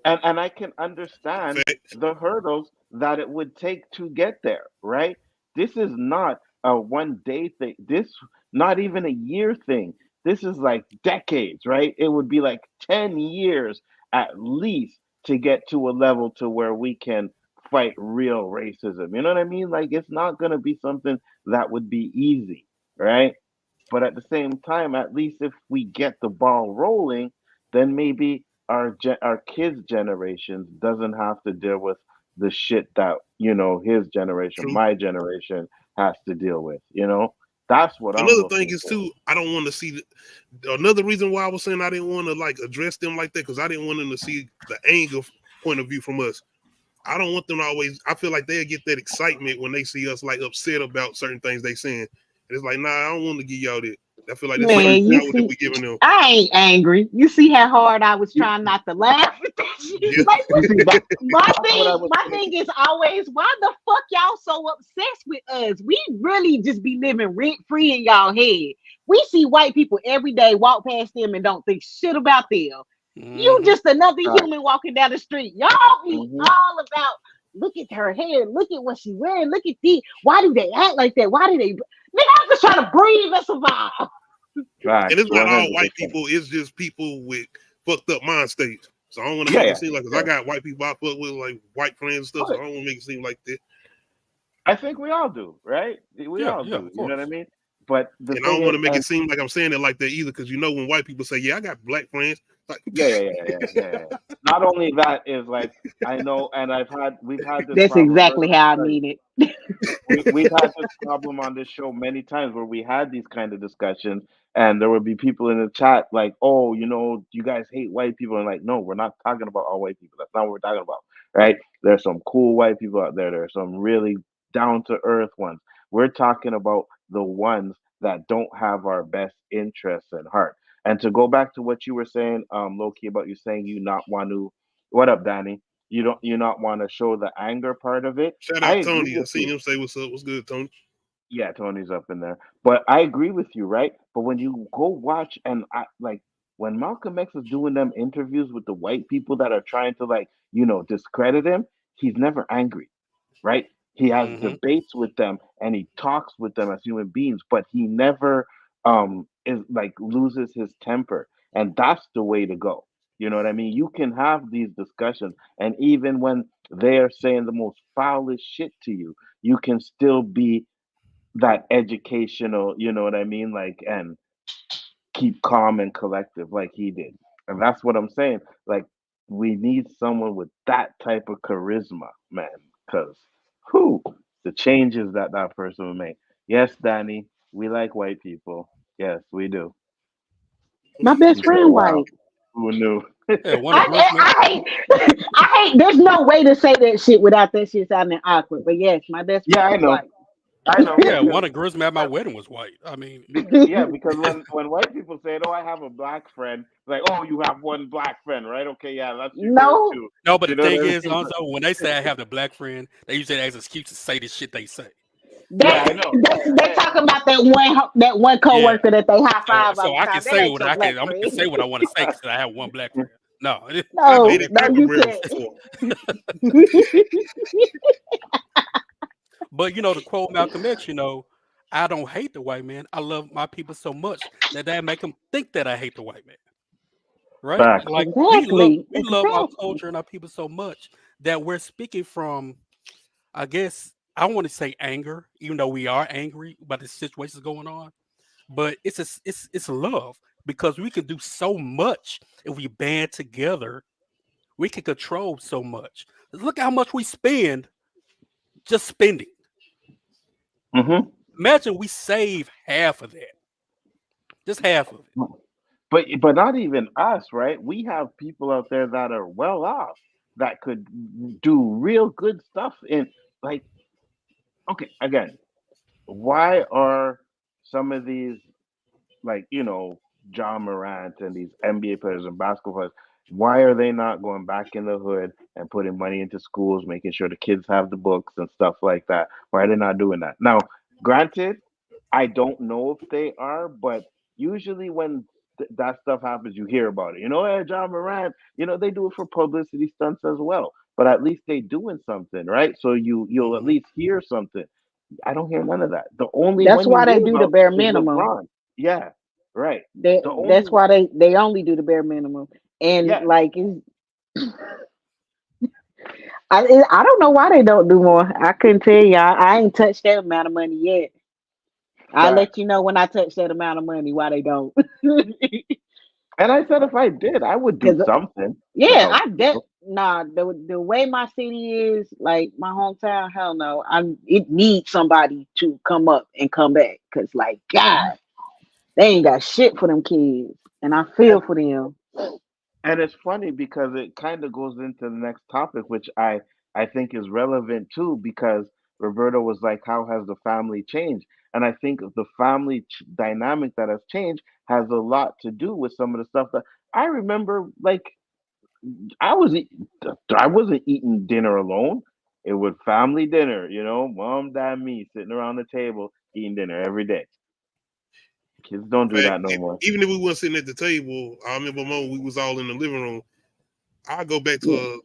And I can understand Facts. the hurdles that it would take to get there, right? This is not a 1 day thing. This not even a year thing. This is like decades, right? It would be like 10 years at least to get to a level to where we can fight real racism. You know what I mean? Like it's not going to be something that would be easy, right? But at the same time, at least if we get the ball rolling, then maybe our kids' generations doesn't have to deal with the shit that his generation, True. my generation, has to deal with. That's what I'm Another thing looking is for. too, I don't want to see. Another reason why I was saying I didn't want to like address them like that because I didn't want them to see the anger point of view from us. I don't want them to always. I feel like they'll get that excitement when they see us like upset about certain things they saying. And it's like, nah, I don't want to give y'all that. I feel like that's But certain Man, you power that see, we giving them. I ain't angry. You see how hard I was you, trying not to laugh at that Yeah. shit. Like, you see, that's what I was my saying. thing is always, why the fuck y'all so obsessed with us? We really just be living rent free in y'all head. We see white people every day, walk past them and don't think shit about them. You Mm-hmm. just another Right. human walking down the street. Y'all be Hmm. all about. Look at her hair. Look at what she wearing. Look at these. Why do they act like that? Why do they? Nigga, I'm just trying to breathe and survive. And Facts, it's not all white 100%. people. It's just people with fucked up mind states. So I don't want to Yeah, make it yeah, seem like because I yeah. got white people I fuck with like white friends and stuff. So I But don't want to make it seem like that. I think we all do, right? We Yeah, all yeah, do. of You know what I course. mean? But the And I thing don't want is, to make it and seem like I'm saying it like that either, because when white people say, "Yeah, I got black friends," like, yeah. Not only that is like I know, and we've had this That's problem. Let exactly me how I tell you. mean it. We've had this problem on this show many times where we had these kind of discussions, and there would be people in the chat like, "Oh, you guys hate white people," and like, no, we're not talking about all white people. That's not what we're talking about, right? There's some cool white people out there. There's some really down to earth ones. We're talking about the ones that don't have our best interests at heart. And to go back to what you were saying, Loki, about you saying you not want to, what up, Danny? You not want to show the anger part of it. shout I out agree Tony. I with seen you. him say, "What's up? What's good, Tony?" Yeah, Tony's up in there. But I agree with you, right? But when you go watch and like when Malcolm X is doing them interviews with the white people that are trying to like, discredit him, he's never angry, right? He has Mm-hmm. debates with them and he talks with them as human beings, but he never is like loses his temper. And that's the way to go. You know what I mean? You can have these discussions and even when they are saying the most foulest shit to you, you can still be that educational, you know what I mean? Like, and keep calm and collective like he did. And that's what I'm saying. Like, we need someone with that type of charisma, man, because who the changes that that person will make. Yes, Danny, we like white people. Yes, we do. My best You say, friend wow, white. who knew? Yeah, one of Gross Man. I hate I hate there's no way to say that shit without that shit sounding awkward. But yes, my best Yeah, friend I is know. white. I know. Yeah, Because one of Gross Man at my wedding was white. I mean, Yeah, because when white people say, "Oh, I have a black friend," it's like, "Oh, you have one black friend, right? Okay, yeah, that's your No, go-to." no, but the You know what thing I is, mean? Lonzo, when they say I have the black friend, they use it as an excuse to say the shit they say. Yeah, that's I know. that's they talking about that one Yeah. coworker that they high So, five all so the I can time. That say ain't what your I black can. I'm gonna friend. say what I want to say because I have one black friend. No, I've No, dated no, cracker you barrels can't. before. but to quote Malcolm X, I don't hate the white man. I love my people so much that make them think that I hate the white man. Right? Facts. Like Exactly, we love our exactly. culture and our people so much that we're speaking from, I guess I want to say anger, even though we are angry about the situations going on. But it's love because we can do so much if we band together. We can control so much. Look how much we spend just spending. Hmm. Imagine we save half of that, just half of it. But not even us, right? We have people out there that are well off that could do real good stuff in like. Okay, again, why are some of these like John Morant and these NBA players and basketball players, why are they not going back in the hood and putting money into schools, making sure the kids have the books and stuff like that? Why are they not doing that? Now, granted, I don't know if they are, but usually when that stuff happens, you hear about it. Hey, John Morant, they do it for publicity stunts as well. But at least they doing something, right? So you'll at Hmm. least hear something. I don't hear none of that. The only That's one you why they hear do the about bare is minimum. LeBron. Yeah, right. The That's only why they only do the bare minimum. And yeah, like I don't know why they don't do more. I couldn't tell you. I ain't touched that amount of money yet. I'll let you know when I touch that amount of money why they don't. And I said if I did, I would do Cause something to yeah, help people. the way my city is, like my hometown, hell no. It needs somebody to come up and come back. Cause like God, they ain't got shit for them kids. And I feel And for them. and it's funny because it kind of goes into the next topic, which I think is relevant too, because Roberto was like, "How has the family changed?" And I think the family dynamic that has changed has a lot to do with some of the stuff that I remember. Like I was, I wasn't eating dinner alone. It was family dinner, mom, dad, me sitting around the table eating dinner every day. Kids don't do fact, that no more. even if we weren't sitting at the table, I remember when we was all in the living room. I go back Yeah. to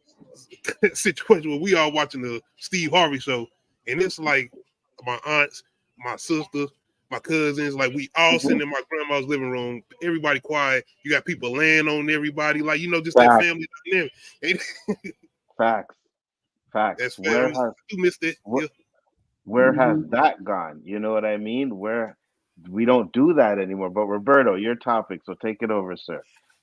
a situation where we all watching the Steve Harvey show, and it's like my aunts, my sister, my cousins, like we all Hmm. sitting in my grandma's living room. Everybody quiet. You got people laying on everybody, like just that Facts, family dynamic. And facts, facts. that's fair. I do miss that. Where, Yeah. where has that gone? You know what I mean? Where we don't do that anymore. But Roberto, your topic, so take it over, sir.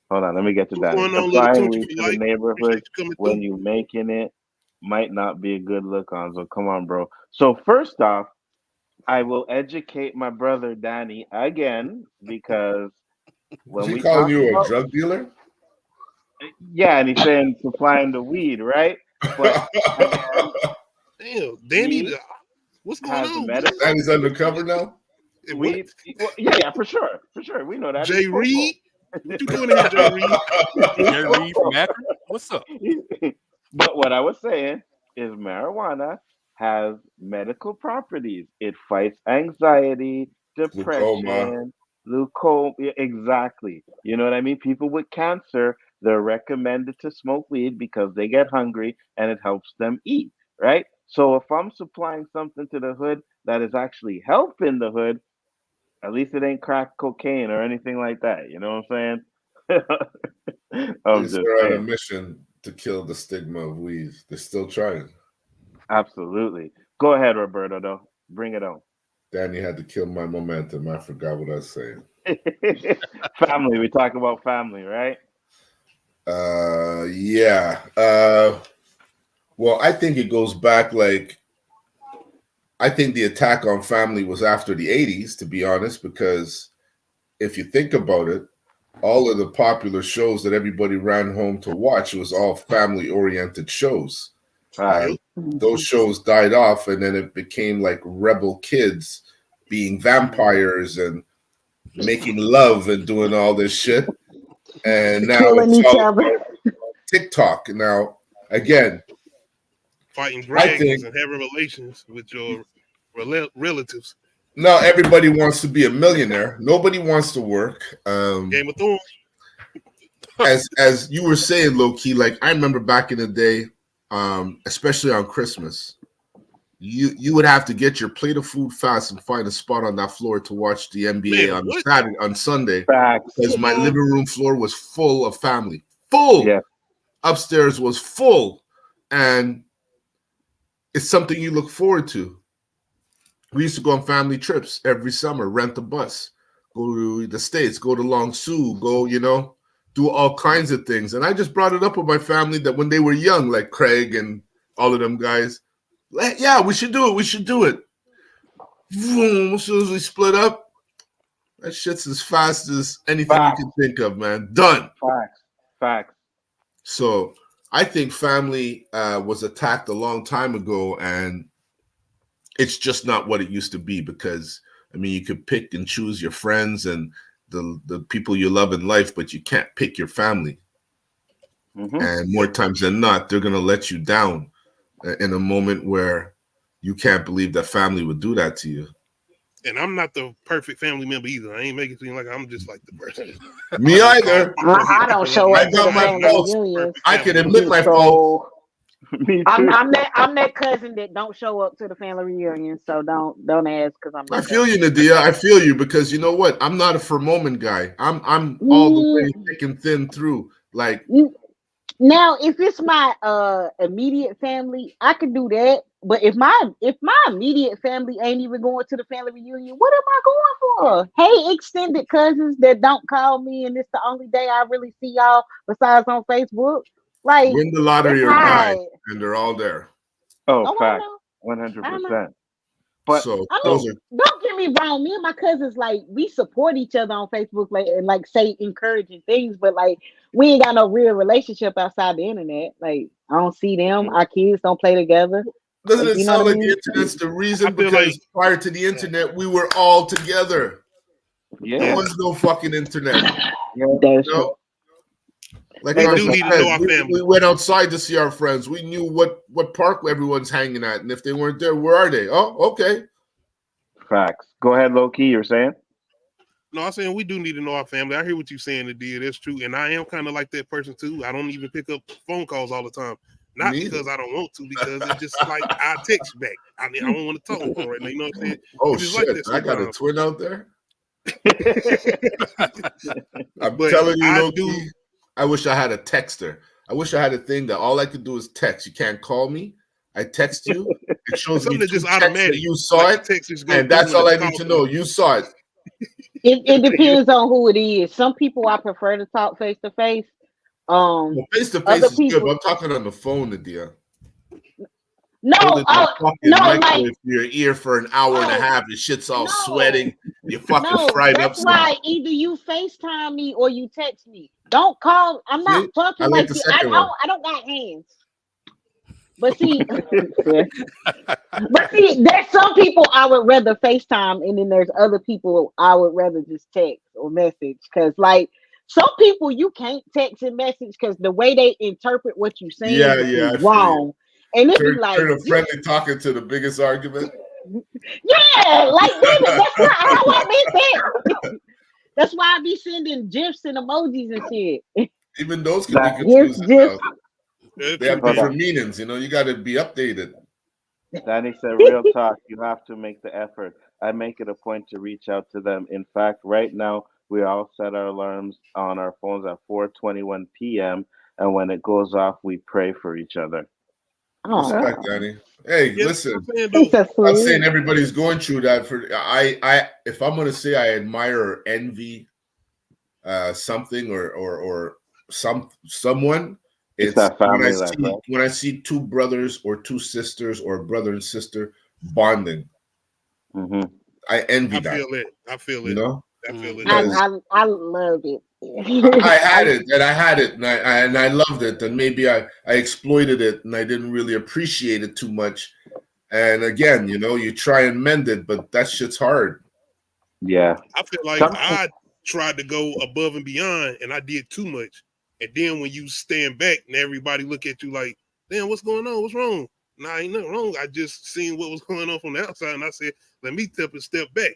Hold on, let me get to What's Danny. going on, little Supplying Tunchi weed for to the life? Appreciate neighborhood you coming through. when you making it might not be a good look on. So come on, bro. So first off, I will educate my brother Danny again because Is when he we calling talk you a about, drug dealer? yeah, and he's saying supplying the weed, right? But again, Damn, Danny, weed what's going has on? medical. And he's undercover now? What? Weed, well, yeah, for sure, for sure. We know that he's Jay football. Reed? What you doing in here, Jay Reed? He's Jerry Reed from football. Akron. What's up? But what I was saying is marijuana has medical properties. It fights anxiety, Glaucoma. depression, leukemia. Exactly. You know what I mean? People with cancer, they're recommended to smoke weed because they get hungry and it helps them eat, right? So if I'm supplying something to the hood that is actually helping the hood, at least it ain't crack cocaine or anything like that. You know what I'm saying? At I'm least just they're on a saying. mission to kill the stigma of weed. They're still trying. Absolutely. Go ahead, Roberto, though. Bring it on. Danny had to kill my momentum. I forgot what I was saying. Family. We talk about family, right? Yeah. Well, I think it goes back I think the attack on family was after the 80s, to be honest, because if you think about it, all of the popular shows that everybody ran home to watch was all family-oriented shows. Right. Yep. Those shows died off, and then it became like rebel kids being vampires and making love and doing all this shit. And now Killing it's each all other. about TikTok. Now, again, Fighting I dragons think and having relations with your relatives. now everybody wants to be a millionaire. Nobody wants to work. Game of Thrones. As you were saying, low key, like I remember back in the day, especially on Christmas, you would have to get your plate of food fast and find a spot on that floor to watch the NBA Man, on what? Saturday, on Sunday, Facts. because my Football? living room floor was full of family. Full. Yeah. Upstairs was full. And it's something you look forward to. We used to go on family trips every summer, rent a bus, go to the States, go to Long Su, go, do all kinds of things. And I just brought it up with my family that when they were young, like Craig and all of them guys, yeah, we should do it. We should do it. Boom, as soon as we split up, that shit's as fast as anything you Facts. can think of, man. Done. Facts. Facts. So I think family was attacked a long time ago, and it's just not what it used to be because, I mean, you could pick and choose your friends and the people you love in life, but you can't pick your family. Mm-hmm. And more times than not, they're going to let you down in a moment where you can't believe that family would do that to you. And I'm not the perfect family member either. I ain't making it seem like I'm just like the person. Me either. I don't show I up to got the my family faults. reunions. I can admit my faults. So, me too. I'm that cousin that don't show up to the family reunion. So don't ask because I'm I that feel you, cousin. Nadia. I feel you because you know what? I'm not a for moment guy. I'm all the way thick and thin through. Like Now, if it's my immediate family, I can do that. But if my immediate family ain't even going to the family reunion, what am I going for? Hey, extended cousins that don't call me, and it's the only day I really see y'all besides on Facebook. Like, Win the it's lottery or die, hard. and they're all there. Oh, Oh, I fact, know. I know. 100%. But So I those mean, are don't get me wrong. Me and my cousins, like, we support each other on Facebook, like, and like say encouraging things, but like, we ain't got no real relationship outside the internet. Like, I don't see them. Our kids don't play together. doesn't Like, it you know sound what I like the mean? internet's the I reason? feel like Because prior to the internet, we were all together. There yeah, was no fucking internet. yeah. That's You true. know? Like Hey, we do Marshall need to said, know our we family. went outside to see our friends. We knew what park everyone's hanging at, and if they weren't there, where are they? Oh, okay. Facts. Go ahead, Low-Key, you're saying? No, I'm saying we do need to know our family. I hear what you're saying, Nadia. That's true. And I am kind of like that person too. I don't even pick up phone calls all the time. Not Me either. because I don't want to, because it's just like I text back. I mean, I don't want to talk on the phone right now. You know what I'm saying? Oh It's just shit! like that I got a sometimes. twin out there. I'm But telling you, I Loki. do. I wish I had a texter. I wish I had a thing that all I could do is text. You can't call me. I text you. It shows me Something that's two just texts that automatic. you saw Like it, the text just go and through that's when all the I call need to comes. know. You saw it. It depends on who it is. Some people I prefer to talk face to face. Well, face to face Other is good, people, but I'm talking on the phone, Nadia. no, Holding that no, fucking like, microwave to your ear for an hour and a no, half, your shit's all no, sweating. You fucking no. fried up That's some. why either you FaceTime me or you text me. Don't call. I'm not See, I talking like like the you. second one. I don't got hands. But see, but see, there's some people I would rather FaceTime, and then there's other people I would rather just text or message. Cause like some people you can't text and message because the way they interpret what you're saying Yeah, is I feel you. wrong. And it be like, Turn a friendly talking to the biggest argument. yeah, like damn it, that's not how I meant that. That's why I be sending gifs and emojis and shit. Even those can be That, Gifs, confusing now. gifs. They have hold different on. meanings. You know, you got to be updated. Danny said, real talk, you have to make the effort. I make it a point to reach out to them. In fact, right now, we all set our alarms on our phones at 4:21 p.m. And when it goes off, we pray for each other. Oh, Respect, Danny. Hey, Yeah, that's what listen. I'm saying he's though. so I'm not saying sweet. everybody's going through that. If I'm gonna say I admire or envy something or someone, It's it's that family life, right? when I see two brothers or two sisters or a brother and sister bonding. Hmm. I envy I that. feel it. I feel You it. know, I feel it. I, because I love it. I had it and I had it and I loved it, and maybe I exploited it and I didn't really appreciate it too much. And again, you know, you try and mend it, but that shit's hard. Yeah. I feel like Some, I tried to go above and beyond, and I did too much. And then when you stand back, and everybody look at you like, "Damn, what's going on? What's wrong?" Nah, ain't nothing wrong. I just seen what was going on from the outside, and I said, "Let me take a step back.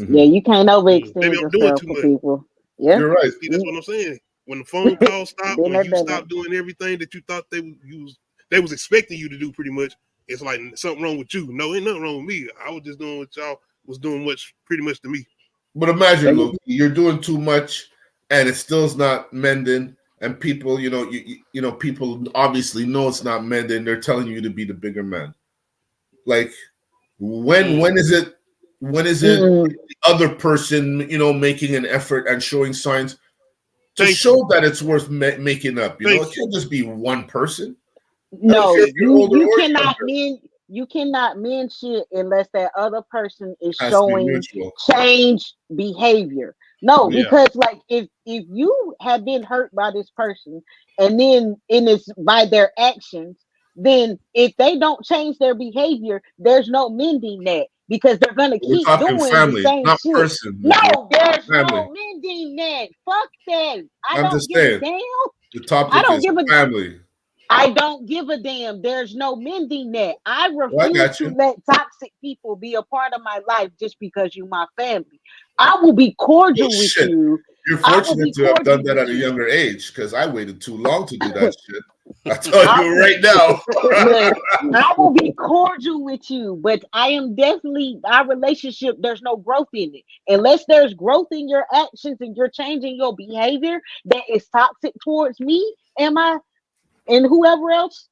Yeah, you can't Maybe overextend I'm doing yourself too for much." people. Yeah, You're right. See, that's what I'm saying. When the phone call stopped, been when there, you done that. stopped doing everything that you thought they was expecting you to do, pretty much, it's like something wrong with you. No, ain't nothing wrong with me. I was just doing what y'all was doing, pretty much to me. But imagine, look, you're doing too much, and it still's not mending. And people, you know, you know, people obviously know it's not mending. They're telling you to be the bigger man. Like, when is it? When is it? Mm-mm. The other person, you know, making an effort and showing signs to Thank show you. that it's worth making up. You know, Thank it you. can't just be one person. I don't No, care if you're older you or cannot younger. mend. You cannot mend shit unless that other person is It has to be showing mutual. change behavior. No, Yeah. because like if you have been hurt by this person and then in it's by their actions, then if they don't change their behavior, there's no mending that because they're gonna We're keep talking doing the family, same not shit. person. Nadia. No, there's Family. no mending that. Fuck that. I I'm don't just give a saying. damn. The I topic don't is give a family. I don't give a damn. There's no mending that. I Well, I refuse got to you. let toxic people be a part of my life just because you my family. I will be Well, cordial with shit. you. You're I will fortunate be to have done cordial that with at a you. younger age because I waited too long to do that shit. I tell I, you right now. look, I will be cordial with you, but I am definitely our relationship. There's no growth in it unless there's growth in your actions and you're changing your behavior that is toxic towards me and my and whoever else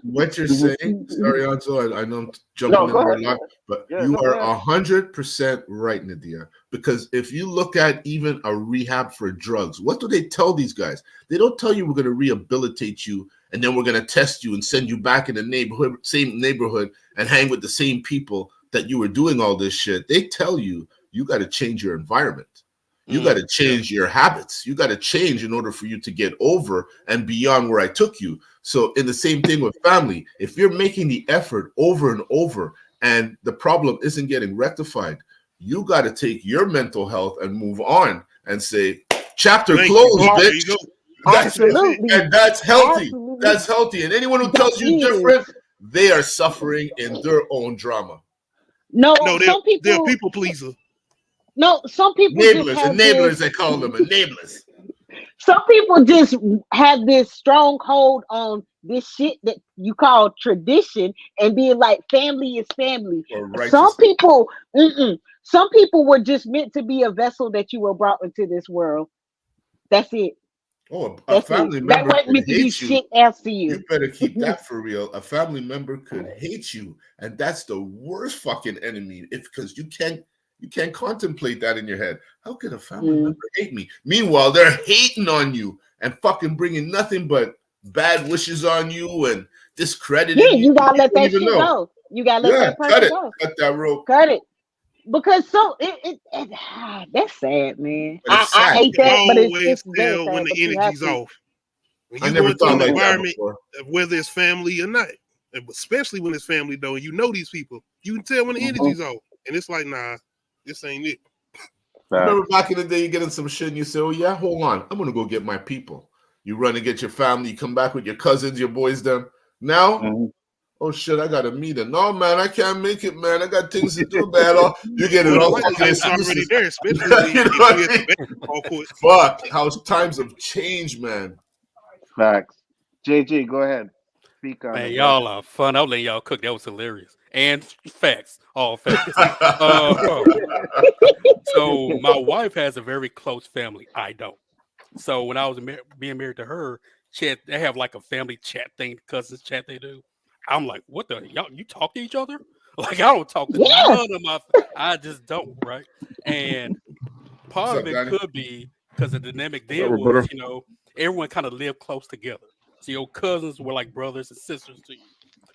What you're saying, sorry, Nzo, I know I'm jumping No, in go there a ahead. lot, but Yeah, you no, go are ahead. 100% right, Nadia. Because if you look at even a rehab for drugs, what do they tell these guys? They don't tell you we're going to rehabilitate you and then we're going to test you and send you back in the neighborhood, same neighborhood, and hang with the same people that you were doing all this shit. They tell you you got to change your environment. You got to change your habits. You got to change in order for you to get over and beyond where I took you. So in the same thing with family, if you're making the effort over and over and the problem isn't getting rectified, you got to take your mental health and move on and say, chapter Thank you. closed, There bitch. you go. That's it. Absolutely. And that's healthy. Absolutely. That's healthy. And anyone who That tells you is. different, they are suffering in their own drama. No, No, some they're people. people pleaser. No, some people just Enablers, have enablers, this. they call them enablers. Some people just have this stronghold on this shit that you call tradition and being like family is family. Or Some righteous. people, some people were just meant to be a vessel that you were brought into this world. That's it. Oh, a That's it. family That member wasn't could meant to be hate you. shit else to You you. better keep that for real. A family member could hate you, and that's the worst fucking enemy. If because you can't contemplate that in your head. How could a family member hate me? Meanwhile, they're hating on you and fucking bringing nothing but bad wishes on you and discrediting Yeah, you. you gotta You let don't that even shit know. go. You gotta let Yeah, that person go. cut that rope. Cut it. Because so that's sad, man. But it's I sad. hate You can that, but always it's very tell when sad. the But you have energy's to. off. When I you go never into thought an like that environment, before. whether it's family or not, especially when it's family though, and you know these people, you can tell when the energy's off. And it's like, nah, this ain't it. Remember back in the day, you get in some shit and you say, oh, yeah, hold on. I'm going to go get my people. You run and get your family. You come back with your cousins, your boys, them. Now, oh, shit, I got a meeting. No, man, I can't make it, man. I got things to do, man. You get it Well, the all fucking likelihood's already excuses. there, especially You know if what we I at mean? the basketball court. Fuck, how times have changed, man. Facts. JG, go ahead. Speak on Man, it, bro. y'all are fun. I'll let y'all cook. That was hilarious. And facts, all facts. So my wife has a very close family. I don't. So when I was being married to her, they have like a family chat thing, cousins chat they do. I'm like, what the y'all? You talk to each other? Like I don't talk to Yeah. none of my. I just don't, right? And What's part up, of it Danny? could be because the dynamic then Whatever, was, brother. everyone kind of lived close together. So your cousins were like brothers and sisters to you,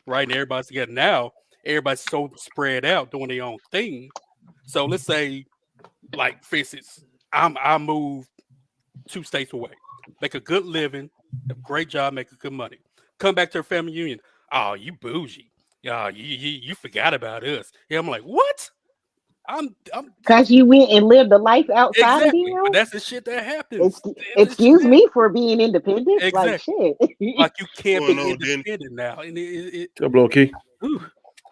right? And everybody's together. Now everybody's so spread out doing their own thing. So let's say, like for instance, I moved 2 states away, make a good living, a great job, making good money. Come back to a family union. Oh, you bougie. Yeah, you forgot about us. Yeah, I'm like, what? I'm Because you went and lived a life outside of exactly, but them. that's the shit that happens. It's shit Excuse that me for being independent. Like exactly. shit. Like you can't Going be on, then independent now, and What's up, LowKey? whew.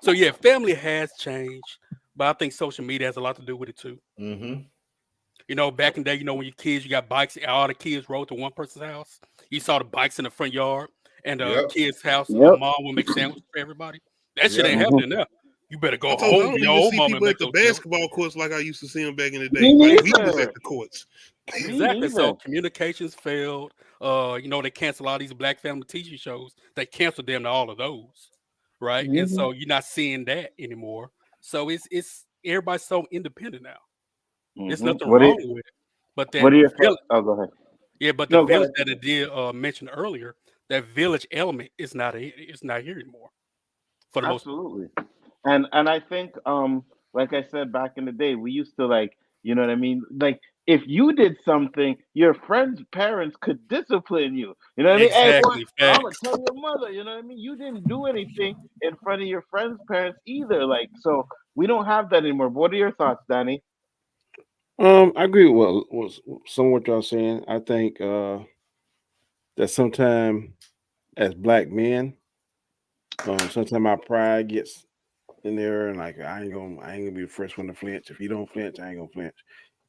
So yeah, family has changed, but I think social media has a lot to do with it too. Mm-hmm. Back in the day, when your kids, you got bikes, and all the kids rode to one person's house. You saw the bikes in the front yard, and the Yep. kid's house, Yep. mom would make sandwiches for everybody. That shit Yep. ain't happening now. You better I go told you I home to don't your even own see mom and people at make the those sandwiches. basketball courts like I used to see them back in the day. Me Like we was neither. at the courts. Me Exactly. So neither. communications failed. They canceled all these black family TV shows. They canceled them to all of those, right? And so you're not seeing that anymore. So it's everybody's so independent now. There's nothing What are wrong with it. But what that are your thoughts? village, Oh, go ahead. yeah, but the No, go village ahead. that I did mention earlier, that village element is it's not here anymore for the most part. Absolutely. And I think like I said back in the day, we used to like, you know what I mean? Like if you did something, your friends' parents could discipline you. You know what I mean? Hey boy, Exactly. I'm gonna Facts. tell your mother, you know what I mean? You didn't do anything in front of your friends' parents either. Like so we don't have that anymore. What are your thoughts, Danny? I agree with some of what y'all saying. I think that sometimes as black men, sometimes our pride gets in there, and like I ain't gonna be the first one to flinch. If you don't flinch, I ain't gonna flinch.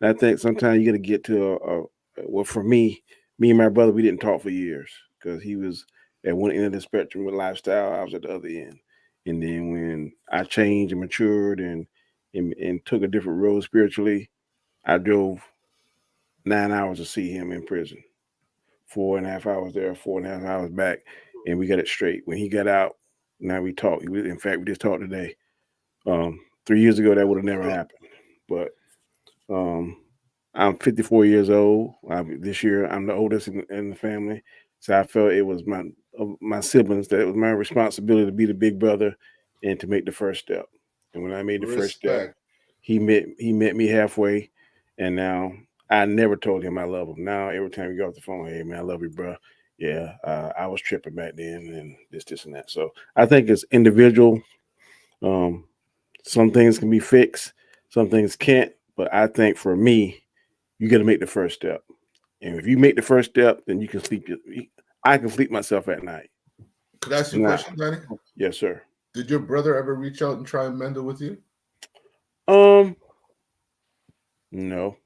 And I think sometimes you got to get to well, for me and my brother, we didn't talk for years because he was at one end of the spectrum with lifestyle. I was at the other end, and then when I changed and matured and took a different road spiritually, I drove 9 hours to see him in prison. 4.5 hours there, 4.5 hours back. and we got it straight. When he got out, now we talk. In fact, we just talked today. 3 years ago, that would have never happened. But I'm 54 years old. This year, I'm the oldest in the family, so I felt it was my siblings that it was my responsibility to be the big brother and to make the first step. And when I made the first step, Respect. he met me halfway, and now I never told him I love him. Now every time we get off the phone, hey man, I love you, bro. Yeah, I was tripping back then, and this, and that. So I think it's individual. Some things can be fixed, some things can't. But I think for me, you got to make the first step. And if you make the first step, then you can sleep. I can sleep myself at night. Could I ask you a Now, question, Danny? yes, sir. Did your brother ever reach out and try and mend it with you? No.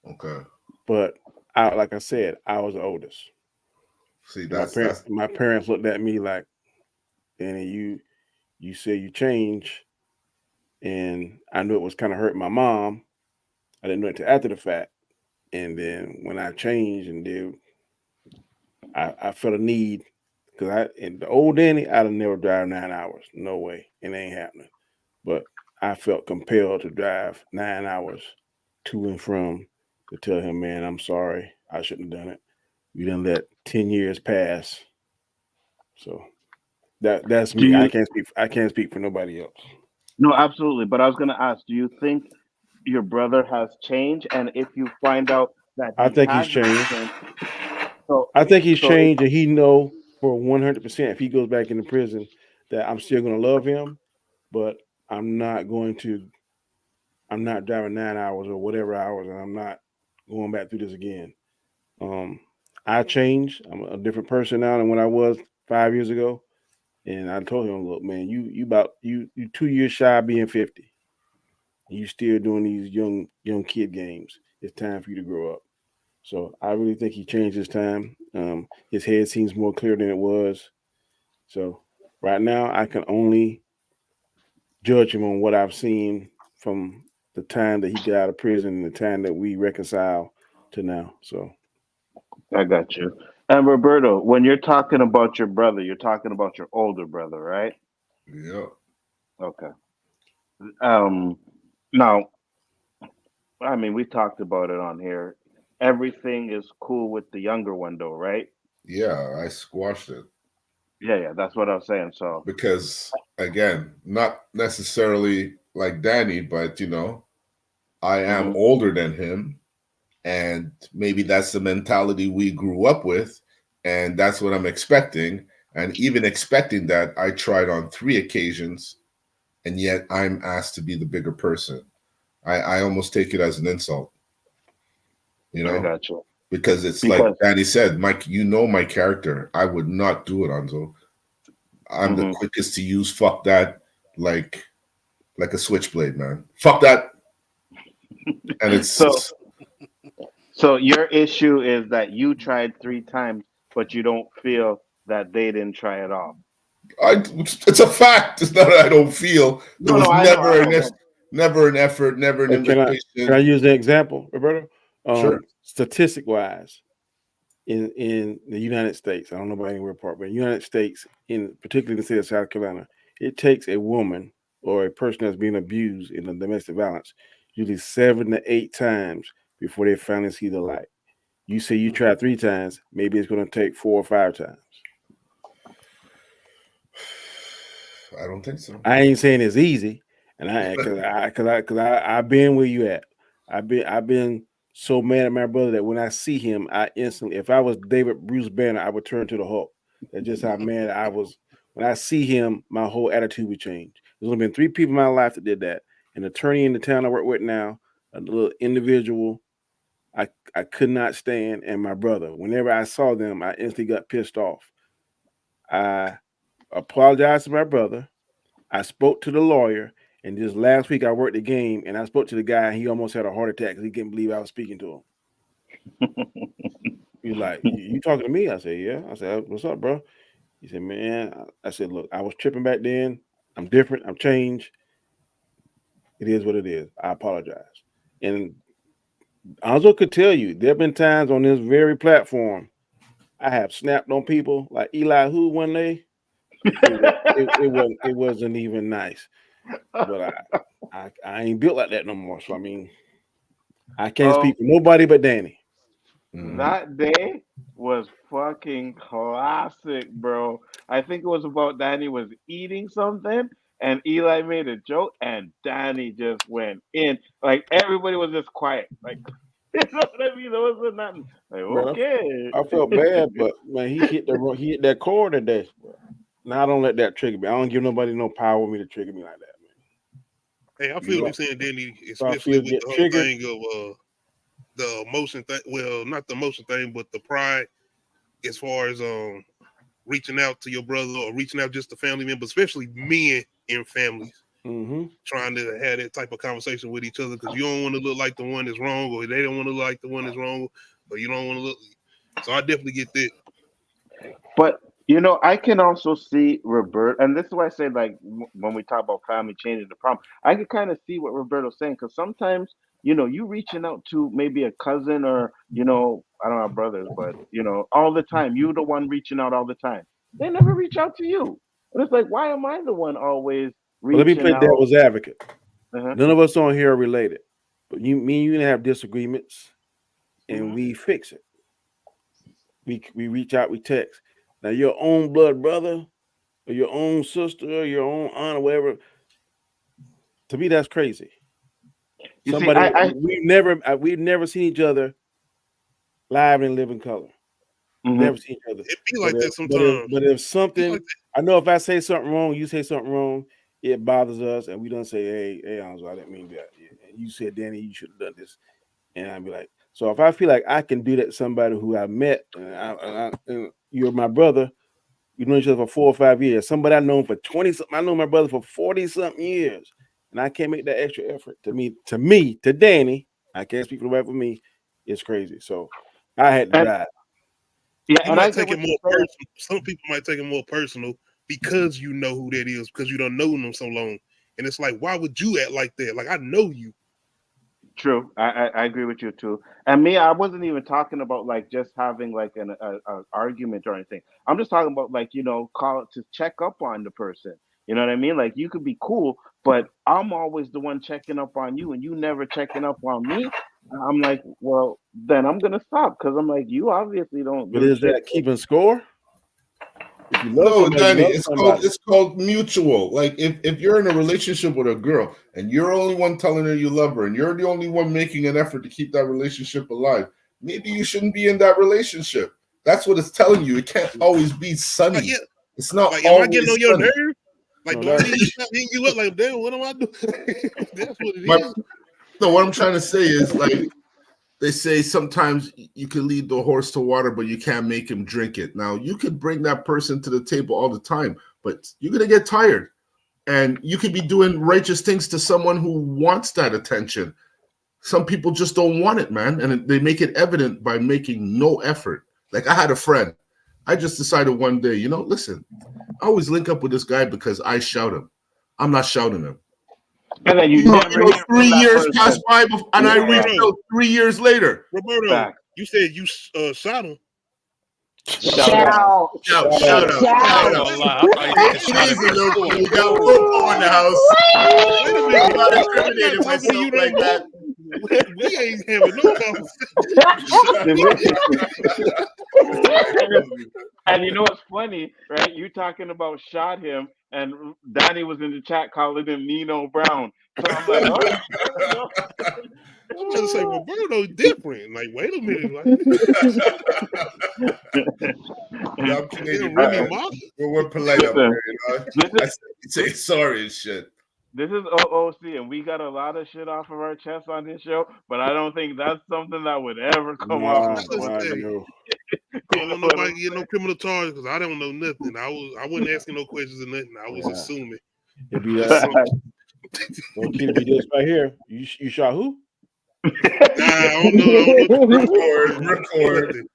Okay. But like I said, I was the oldest. See, My parents looked at me like, Danny, you say you change, and I knew it was kind of hurting my mom. I didn't know it until after the fact. And then when I changed and did, I felt a need because in the old Danny, I'd have never drive 9 hours. No way. It ain't happening. But I felt compelled to drive 9 hours to and from to tell him, man, I'm sorry. I shouldn't have done it. We done let 10 years pass. So that's Do me. you? I can't speak for nobody else. No, absolutely. But I was going to ask, do you think your brother has changed? And if you find out that I he think he's hasn't changed. changed, so I think he's so changed, and he know for 100% if he goes back into prison that I'm still going to love him, but I'm not going to. I'm not driving 9 hours or whatever hours, and I'm not going back through this again. I changed. I'm a different person now than when I was 5 years ago. And I told him, look, man, you 2 years shy of being 50. You still doing these young kid games. It's time for you to grow up. So I really think he changed his time. His head seems more clear than it was. So right now I can only judge him on what I've seen from the time that he got out of prison and the time that we reconcile to now. So I got you. And Roberto, when you're talking about your brother, you're talking about your older brother, right? yeah. Okay. Um, Now, I mean, we talked about it on here. Everything is cool with the younger one, though, right? Yeah, I squashed it Yeah, yeah, that's what I was saying. So, because again, not necessarily like Danny, but I am hmm older than him, and maybe that's the mentality we grew up with, and that's what I'm expecting. And even expecting that, I tried on 3 occasions, and yet I'm asked to be the bigger person. I almost take it as an insult, you I know, got you. because it's like Because, Danny said, Mike, my character. I would not do it, Anzo. I'm the hmm quickest to use fuck that, like a switchblade, man. Fuck that. And so, it's so your issue is that you tried 3 times, but you don't feel that they didn't try at all. it's a fact. It's not that I don't feel. There No, no, was I know, but never an effort, never an but can I invitation. use an example, Roberto? Sure. Statistic wise, in the United States, I don't know about anywhere apart, but in the United States, in particularly the state of South Carolina, it takes a woman or a person that's being abused in a domestic violence usually 7 to 8 times before they finally see the light. You say you try 3 times, maybe it's going to take 4 or 5 times. I don't think so. I ain't saying it's easy, and I've been where you at. I've been so mad at my brother that when I see him, I instantly, if I was David Bruce Banner, I would turn to the Hulk. That's just how mad I was. When I see him, my whole attitude would change. There's only been 3 people in my life that did that: an attorney in the town I work with now, a little individual I could not stand, and my brother. Whenever I saw them, I instantly got pissed off. I apologized to my brother. I spoke to the lawyer, and just last week I worked the game, and I spoke to the guy, and he almost had a heart attack because he couldn't believe I was speaking to him. He was like, "You talking to me?" I said, "Yeah." I said, "What's up, bro?" He said, "Man," I said, "Look, I was tripping back then. I'm different. I'm changed. It is what it is. I apologize." And Anzo could tell you there have been times on this very platform I have snapped on people like Elihu-Who one day. It wasn't even nice. But I ain't built like that no more. So I mean, I can't speak for nobody but Danny. That day was fucking classic, bro. I think it was about Danny was eating something and Eli made a joke and Danny just went in. Like everybody was just quiet. Like you know what I mean? There wasn't nothing. Like, Man, okay. I felt bad, but man, he hit that chord today. Now I don't let that trigger me. I don't give nobody no power with me to trigger me like that, man. Hey, I feel what you're saying, Danny, So I especially feel with get the whole triggered. thing of the emotion thing. Well, not the emotion thing, but the pride as far as reaching out to your brother or reaching out just to family members, especially men in families, trying to have that type of conversation with each other because you don't want to look like the one that's wrong, or they don't want to look like the one that's wrong, or you don't want to look. So I definitely get that. But you know, I can also see Robert, and this is why I say like when we talk about family changing the problem, I can kind of see what Roberto's saying because sometimes you know you reaching out to maybe a cousin or you know I don't have brothers, but you know all the time you the one reaching out all the time. They never reach out to you, and it's like why am I the one always But let me reaching play out? devil's advocate. Uh-huh. None of us on here are related, but me and you have disagreements, and we fix it. We reach out, we text. Now your own blood brother, or your own sister, or your own aunt, or whatever. To me, that's crazy. You see, Somebody we've never seen each other live and live in color. Never seen each other. It be like that sometimes. But if something, I know if I say something wrong, you say something wrong, it bothers us, and we don't say, "Hey, Nzo, I didn't mean that." And you said, "Danny, you should have done this," and I'd be like, "So if I feel like I can do that to somebody who I met, and you're my brother, we know each other for 4 or 5 years. Somebody I known for 20 something, I know my brother for 40 something years, and I can't make that extra effort. To Danny, I can't speak for the right for me. It's crazy. So I had to drive." Yeah, you might take it more personal. Some people might take it more personal because you know who that is, because you don't know them so long. And it's like, why would you act like that? Like, I know you. True, I agree with you too. And me, I wasn't even talking about like just having like a argument or anything. I'm just talking about like you know call to check up on the person. You know what I mean? Like you could be cool, but I'm always the one checking up on you, and you never checking up on me. I'm like, well, then I'm gonna stop because I'm like, you obviously don't But do is shit. that keeping score? If you love No, somebody, Danny, you love somebody. it's called mutual. Like if you're in a relationship with a girl and you're the only one telling her you love her and you're the only one making an effort to keep that relationship alive, maybe you shouldn't be in that relationship. That's what it's telling you. It can't always be sunny. Like, yeah. It's not like, always am I getting on your sunny. nerve? Like, do I need to stop hitting you up? Like, damn, what am I doing? That's what it is. No, what I'm trying to say is like they say sometimes you can lead the horse to water, but you can't make him drink it. Now, you could bring that person to the table all the time, but you're going to get tired. And you could be doing righteous things to someone who wants that attention. Some people just don't want it, man. And they make it evident by making no effort. Like I had a friend. I just decided one day, you know, listen, I always link up with this guy because I shout him. I'm not shouting him. And then You know, 3 years passed by, and I reached out 3 years later. Roberto, you said you shot him. Shout out. Shout out. It is a little. We got football in the house. Wait a minute. I'm not incriminating myself like that. We ain't having no conversation. And you know what's funny, right? You talking about shot him, and Danny was in the chat calling him Nino Brown. So I'm like, oh. I'm trying to say Roberto's different. Like, wait a minute. No, I'm Canadian. We're polite up here, you know. I say sorry and shit. This is O.O.C. and we got a lot of shit off of our chest on this show, but I don't think that's something that would ever come off. I don't know nobody get no criminal charge because I don't know nothing. I wasn't asking no questions or nothing. I was assuming. It'd be it'd be this right here. You shot who? Nah, I don't know. Record.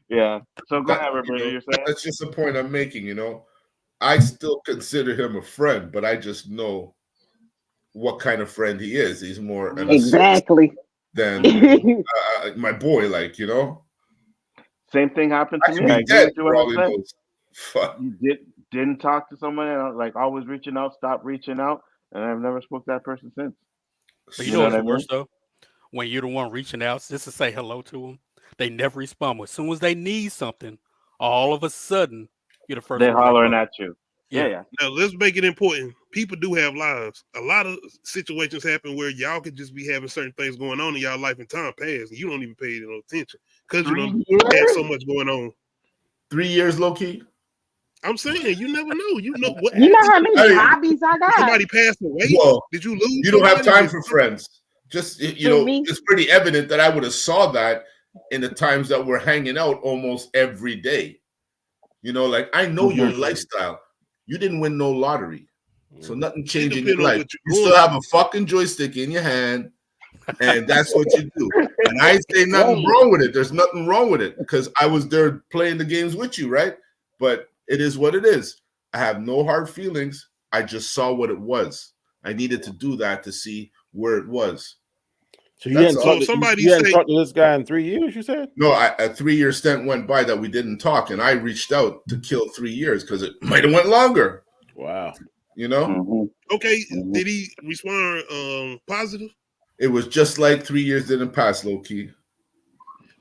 Yeah. So go ahead, Roberto. You're saying that's just the point I'm making. You know, I still consider him a friend, but I just know what kind of friend he is. He's more exactly than my boy. Like, you know, Same thing happened I to could me. I be agree dead with you for all he 100%. knows. Fuck. You didn't talk to someone and like always reaching out, stop reaching out, and I've never spoke to that person since. But you You know know what's what I the mean? worst though? When you're the one reaching out just to say hello to them, they never respond. As soon as they need something, all of a sudden, you're the first They one they hollering call. at you. Yeah, Yeah. yeah. Now let's make it important. People do have lives. A lot of situations happen where y'all could just be having certain things going on in y'all life and time pass, and you don't even pay no attention because you don't 3 have years. so much going on. 3 years, LowKey. I'm saying you never know. You know what You know happened. how many Hey, hobbies I got? Somebody passed away. Well, Did you lose you don't have somebody? time Did for somebody- friends. Just Who, me? it's pretty evident that I would have saw that in the times that we're hanging out almost every day. Like I know your Mhm. lifestyle. You didn't win no lottery, so nothing changed in your depend on life. what you're You going still have a through. fucking joystick in your hand, and that's what you do. And I ain't say nothing Wait. wrong with it. There's nothing wrong with it because I was there playing the games with you, right? But it is what it is. I have no hard feelings. I just saw what it was. I needed to do that to see where it was. So you That's hadn't all. talked to, somebody you hadn't say- talked to this guy in 3 years, you said? No, a 3-year stint went by that we didn't talk, and I reached out to kill 3 years because it might have went longer. Wow. Mhm. Okay, Mhm. did he respond positive? It was just like 3 years didn't pass, LowKey.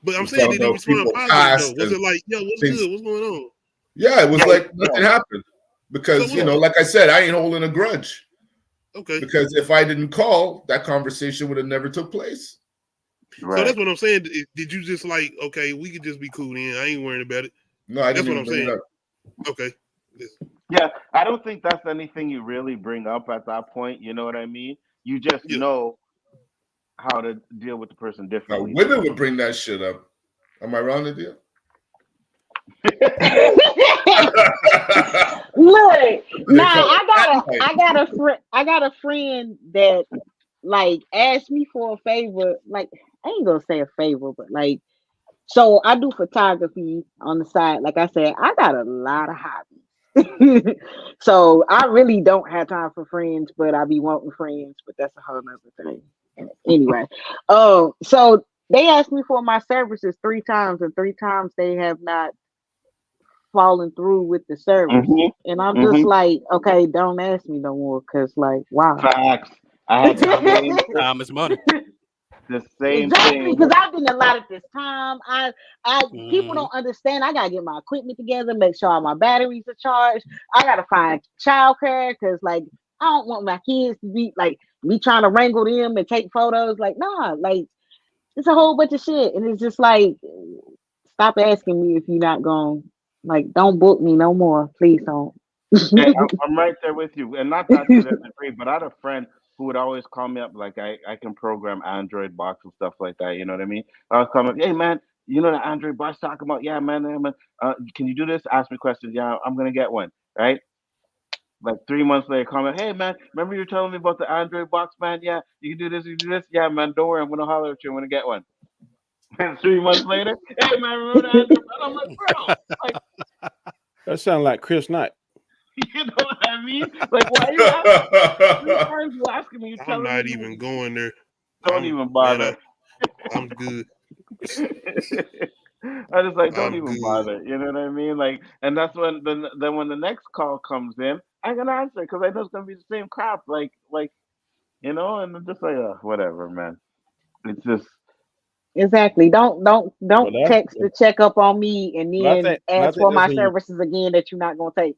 But I'm We saying, found did he out respond people positive passed though? Was and it like, yo, what's things. good? What's going on? Yeah, it was Yeah, like nothing happened because So like I said, I ain't holding a grudge. Okay. Because if I didn't call, that conversation would have never took place. So Right. that's what I'm saying. Did you just like, okay, we could just be cool then. I ain't worrying about it. No, I That's didn't what even I'm bring it saying. up. Okay. Yeah, I don't think that's anything you really bring up at that point. You know what I mean? You just Yeah. know how to deal with the person Now, differently. women would bring that shit up. Am I wrong, Nadia? Look, They call it I got a friend that like asked me for a favor. Like, I ain't gonna say a favor, but like, so I do photography on the side. Like I said, I got a lot of hobbies. So I really don't have time for friends, but I be wanting friends, but that's a whole nother thing. Anyway, so they asked me for my services 3 times, and 3 times they have not fallen through with the service. Mhm. And I'm just Mhm. like, okay, don't ask me no more, cause like, wow. Facts. I had Time is money. the same Exactly, thing. because I've been allotted this time. People Mhm. don't understand. I gotta get my equipment together, make sure all my batteries are charged. I gotta find childcare because, like, I don't want my kids to be like me trying to wrangle them and take photos. Like, nah, like it's a whole bunch of shit, and it's just like, stop asking me if you're not going. Like, don't book me no more, please don't. Hey, I'm right there with you, and not that to that degree, but I had a friend who would always call me up like I can program Android box and stuff like that. You know what I mean? I was calling, hey man, you know the Android box talking about? Yeah, man, man. Can you do this? Ask me questions. Yeah, I'm gonna get one. Right? Like 3 months later, comment, hey man, remember you were telling me about the Android box, man? Yeah, you can do this, you can do this. Yeah, man, don't worry, I'm gonna holler at you. I'm gonna get one. And 3 months later, hey man, remember the Android? And I'm like, bro, like, That sounds like Chris Knight. you know what I mean? Like, why are you asking? 3 times you asking me, you I'm telling not me, even going there. don't even bother. I'm good. I just like don't I'm even good. bother. You know what I mean? Like, and that's when then when the next call comes in, I can answer because I know it's gonna be the same crap. Like and I'm just like whatever, man. It's just Exactly. Don't But that's text to check up on me and then but I ask think for that's my when services again that you're not gonna take.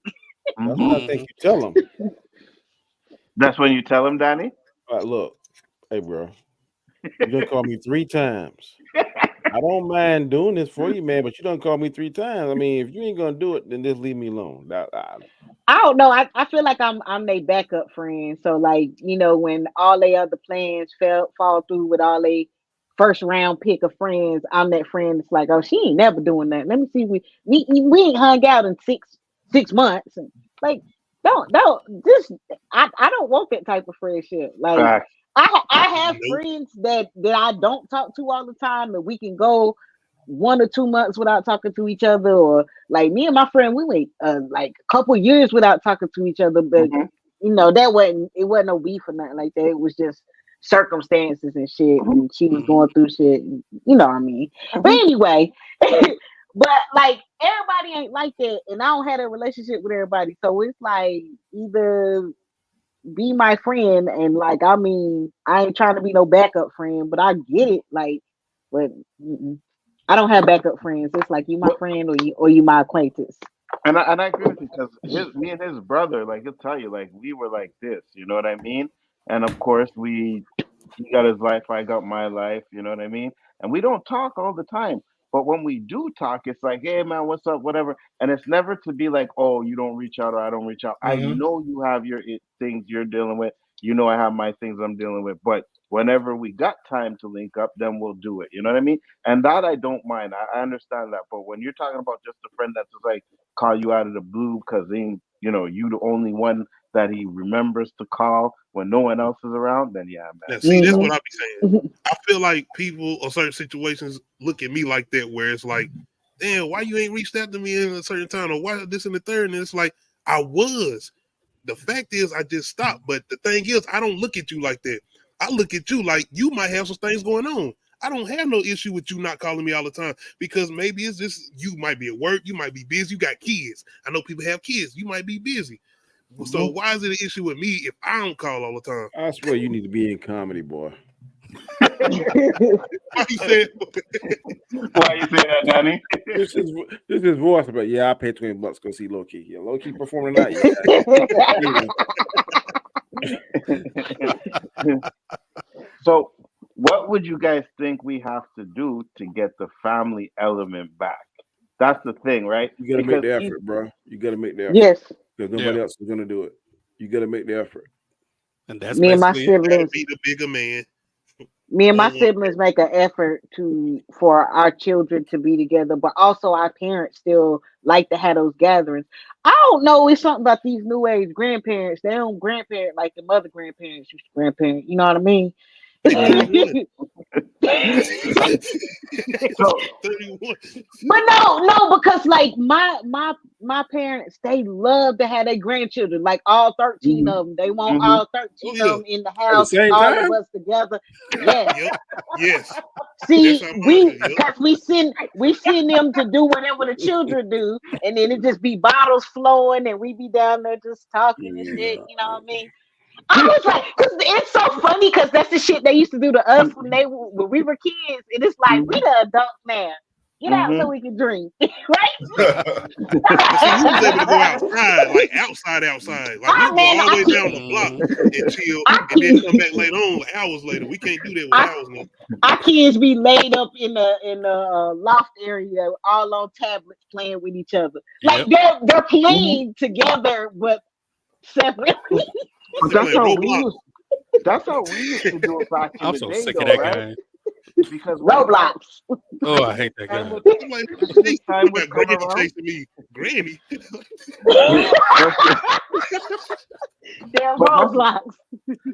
that's when I mhm. think you tell them. That's when you tell him, Danny. Look, hey bro, you done call me 3 times. I don't mind doing this for you, man, but you don't call me 3 times. I mean, if you ain't gonna do it, then just leave me alone. I don't know. I feel like I'm their backup friend. So like, when all they other plans fall through with all they first round pick of friends, I'm that friend that's like, oh, she ain't never doing that. Let me see, we ain't hung out in six months. And like, don't just I don't want that type of friendship. Like Facts. I have Nope. friends that I don't talk to all the time, and we can go 1 or 2 months without talking to each other, or like me and my friend, we went like a couple years without talking to each other, but Mhm. that wasn't no beef or nothing like that. It was just circumstances and shit, and she was Mhm. going through shit, and, you know what I mean. But anyway, But like everybody ain't like that, and I don't have a relationship with everybody, so it's like either be my friend, and like I mean, I ain't trying to be no backup friend, but I get it, like, but I don't have backup friends. It's like you my But friend or you my acquaintance. and I agree with you because me and his brother, like he'll tell you, like we were like this, you know what I mean? And of course, he got his life, I got my life, you know what I mean? And we don't talk all the time, but when we do talk, it's like, hey man, what's up, whatever. And it's never to be like, oh, you don't reach out or I don't reach out. I Hmm. know you have your things you're dealing with, you know I have my things I'm dealing with, but whenever we got time to link up, then we'll do it. You know what I mean? And that I don't mind. I understand that. But when you're talking about just a friend that's just like call you out of the blue because you the only one that he remembers to call when no one else is around, then yeah, Now, man. see, that's Hmm what I be saying. I feel like people or certain situations look at me like that, where it's like, damn, why you ain't reached out to me in a certain time, or why this and the third? And it's like, I was. The fact is, I just stopped. But the thing is, I don't look at you like that. I look at you like you might have some things going on. I don't have no issue with you not calling me all the time because maybe it's just you might be at work, you might be busy, you got kids. I know people have kids, you might be busy. So Hmm. why is it an issue with me if I don't call all the time? I swear you need to be in comedy, boy. Why you saying? Why you say that, Danny? This is voice, but yeah, I paid $20 to go see LowKey. Yeah, LowKey performing tonight. Yeah. So, what would you guys think we have to do to get the family element back? That's the thing, right? You gotta make Because the effort, bro. You gotta make the effort Yes, because Yeah, nobody else is gonna do it. You gotta make the effort. and that's me and my basically it. Gotta siblings, be the bigger man. me and I my don't want siblings make an effort for our children to be together, but also our parents still like to have those gatherings. I don't know, it's something about these new age grandparents. They don't grandparent like the mother grandparents used to grandparent. You know what I mean? they Mhm. 31. So, 31. But no, because like my parents, they love to have their grandchildren, like all 13 mhm, of them. They want mhm. all Oh 13 of yeah. them in the At the house, same all of time, us together. Yes. Yep. Yes. That's See, how mine we is. Yep. because we send them to do whatever the children do, and then it just be bottles flowing, and we be down there just talking and shit. yeah. You know what I mean? I was like, because it's so funny because that's the shit they used to do to us when we were kids, and it's like we Mhm, the adults now. Get out so mhm. we can drink, right? But see, we was able to go outside, like outside. Like we Ah would go man, all the our way down kids, the block Hmm. and chill, our and then kids, come back later on, like hours later. We can't do that with our, ours now. our kids be laid up in the loft area, all on tablets, playing with each other. Like Yep. they're Mhm. playing together, but separate. But They playing Roblox. that's how we used to do it back in I'm the so day, sick of though, that right? game. Because Roblox. Oh, I hate that time game. would I'm like, Christmas time would about come Granny around. chasing me. Granny. But Damn but Roblox.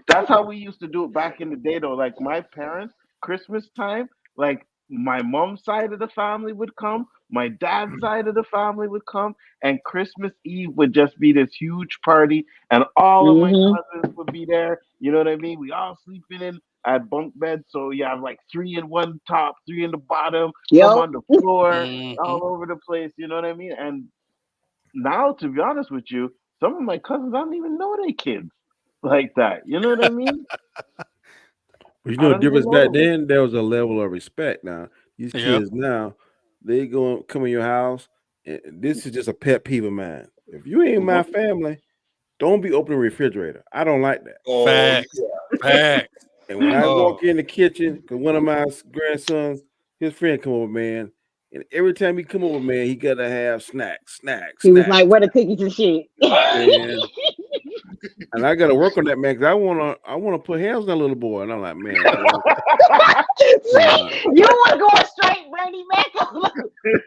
that's how we used to do it back in the day, though. Like my parents, Christmas time, like my mom's side of the family would come, my dad's side of the family would come, and Christmas Eve would just be this huge party, and all of my Hmm cousins would be there. You know what I mean? We all sleeping in at bunk beds, so you have like three in one top, three in the bottom, some Yep. on the floor, Hmm. all over the place. You know what I mean? And now, to be honest with you, some of my cousins I don't even know their kids like that. You know what I mean? But you I know the don't even difference know back them. then, there was a level of respect. Now these Yep. kids now, they go come in your house, and this is just a pet peeve of mine. If you ain't my Mhm. family, don't be opening the refrigerator. I don't like that. Oh Facts. Facts. And when I Oh. walk in the kitchen, because one of my grandsons, his friend come over, man, and every time he come over, man, he gotta have snacks, snacks, He was like, snacks, "Where the cookies and shit?" man. And I gotta work on that, man, because I wanna put hands on that little boy, and I'm like, man, boy, come on, You want to go straight, Bernie Mac?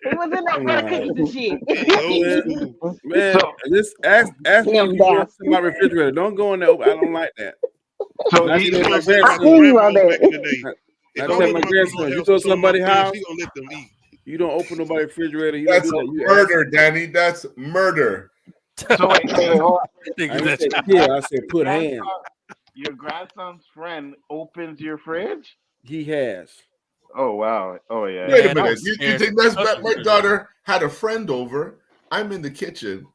He was in there come where the on, cookies and shit. Hey, old man, school. man. So, Just ask me if Him you down. want to my refrigerator. Don't go in there. I don't like that. so And I he, tell That's what my I'm saying I about the feel grandson, you on grandmas back in that. the day. I If I so tell go to my he, my grandma's grandson, you house go with to some of my somebody's friends, house, she gonna let them eat. you don't open nobody's refrigerator. You don't do That's that. You ask. murder, Danny. That's murder. so wait, hold on. Nigga I ain't said say Your kill. grand, I said your put grandson, hands. your grandson's friend opens your fridge. He has. Oh wow. Oh yeah. Wait a Man, I minute. was You scared think to that's touch bad? the My refrigerator. daughter had a friend over. I'm in the kitchen.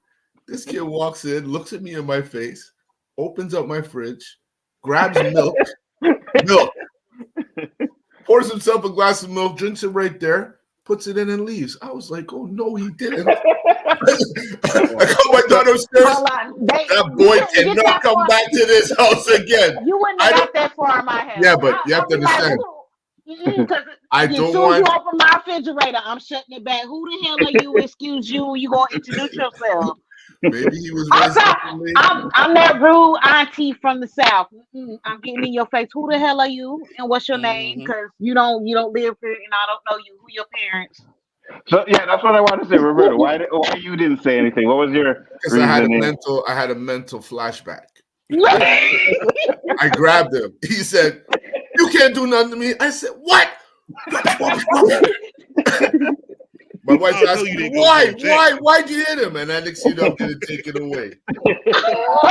This kid walks in, looks at me in my face, opens up my fridge, grabs milk, pours himself a glass of milk, drinks it right there, puts it in and leaves. I was like, oh no, he didn't. I called my daughter upstairs. Hold on. That You boy couldn't get cannot that come far. back to this house again. You wouldn't I have don't- got that far in my house. Yeah, but you have I'll to be like, understand. because I as don't soon as you want. open my refrigerator, I'm shutting it back. Who the hell are you? Excuse you. You gonna introduce yourself? Maybe he was I'm raised sorry. differently. I'm that rude auntie from the south. I'm getting in your face. Who the hell are you? And what's your name? Mhm. Because you don't live here, and I don't know you. Who your parents? So yeah, that's what I wanted to say, Roberto. Why you didn't say anything? What was your Because I had a reasoning? mental flashback. I grabbed him. He said, "You can't do nothing to me." I said, "What?" My wife I know asked you me, didn't go "Why? for Jack. Why'd you hit him?" And I next thing you know, I'm gonna take it away.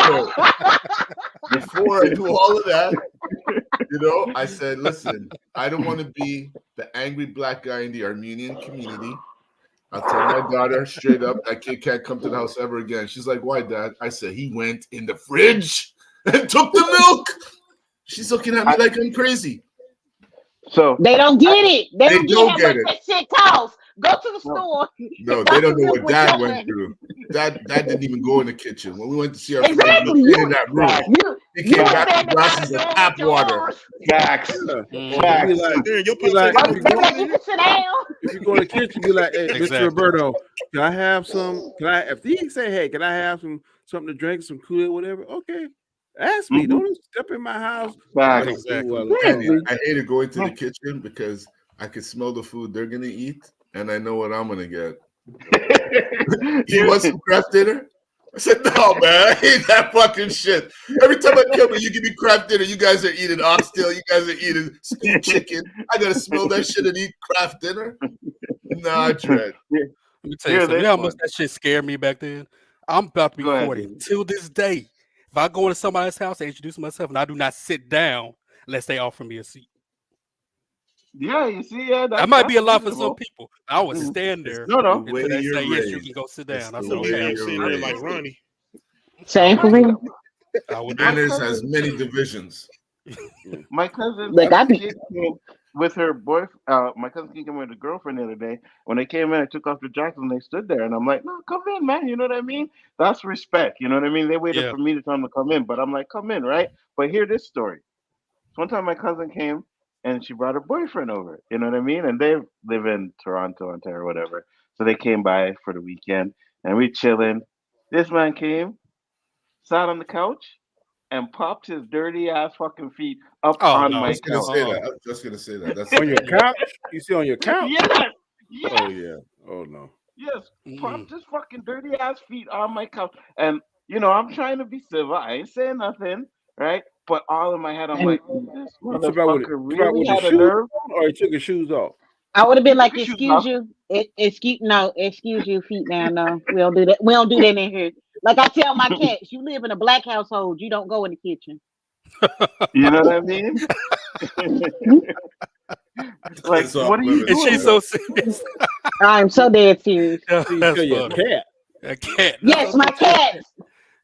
So before I do all of that, I said, "Listen, I don't want to be the angry black guy in the Armenian community." I told my daughter straight up, that kid can't come to the house ever again. She's like, "Why, Dad?" I said, "He went in the fridge and took the milk." She's looking at me like I'm crazy. So They don't get it. They They don't get don't how get much it. that shit costs. Go to the no, store. No, Buy they don't some know milk what with Dad your went money. through. Dad didn't even go in the kitchen. When we went to see our friends, Exactly. we stayed in that room. facts, He You came were back with standing by the glasses of door tap with water. yours. facts, Yeah. Mhm. Be facts. like, Darren, your be pops ain't like, got if no you They be go, food like, in you here. can sit down. if you go in the kitchen, be like, hey, Mr. Exactly. Roberto, can I have some? Can I? If he say, hey, can I have something to drink, some Kool-Aid, whatever? Okay, ask me. Mhm. Don't step in my house. Facts. No, Exactly. well, Exactly. I hated going to the kitchen because I could smell the food they're gonna eat, and I know what I'm gonna get. You want some craft dinner? I said, "No, man, I hate that fucking shit. Every time I come here, you give me craft dinner. You guys are eating oxtail. You guys are eating stewed chicken. I gotta smell that shit and eat craft dinner. Nah, Dread. Here- Let me tell you Hear something. You this know how much one. that shit scared me back then? I'm about to be Go ahead, 40. David. Till this day, if I go into somebody's house and introduce myself and I do not sit down unless they offer me a seat. Yeah, you see, yeah, That that's might be a lot for some reasonable. people. I would Mhm. stand It's there No, the no. way until they you're say, yes, you raised. can go sit It's down. I the said, I'm here way okay, not you're sitting there like raised. Ronnie. Same for me. I would do My it. Manners has cousin, many divisions. my cousin's Look, I be kid came with her boy. My cousin came with a girlfriend the other day. When they came in, I took off the jackets and they stood there, and I'm like, "No, come in, man." You know what I mean? That's respect. You know what I mean? They waited Yeah. for me to tell them to come in, but I'm like, "Come in, right?" But hear this story. One time my cousin came and she brought her boyfriend over. You know what I mean? And they live in Toronto, Ontario, whatever. So they came by for the weekend and we chilling. This man came, sat on the couch, and popped his dirty ass fucking feet up Oh, on I no. my was gonna say couch. that. I was just gonna say that. That's on your nasty. couch. You see on your couch. Yes, Oh yes, yeah. Oh no. yes. Mm-mm. Popped his fucking dirty ass feet on my couch. And I'm trying to be civil. I ain't saying nothing, right? But all in my head, I'm and like, this You talk about motherfucker with really the had a shoes nerve. on, or he took his shoes off. I would have been He took like, his shoes excuse off. you. Excuse you, feet down. No, we don't do that. We don't do that in here. Like I tell my cats, you live in a black household, you don't go in the kitchen. You know what I mean? Like, Piss off what are you women. And doing? she's so serious. I'm so dead serious. Yeah, So you that's tell your funny. cat. A cat. That's Yes, what my I'm saying. cats.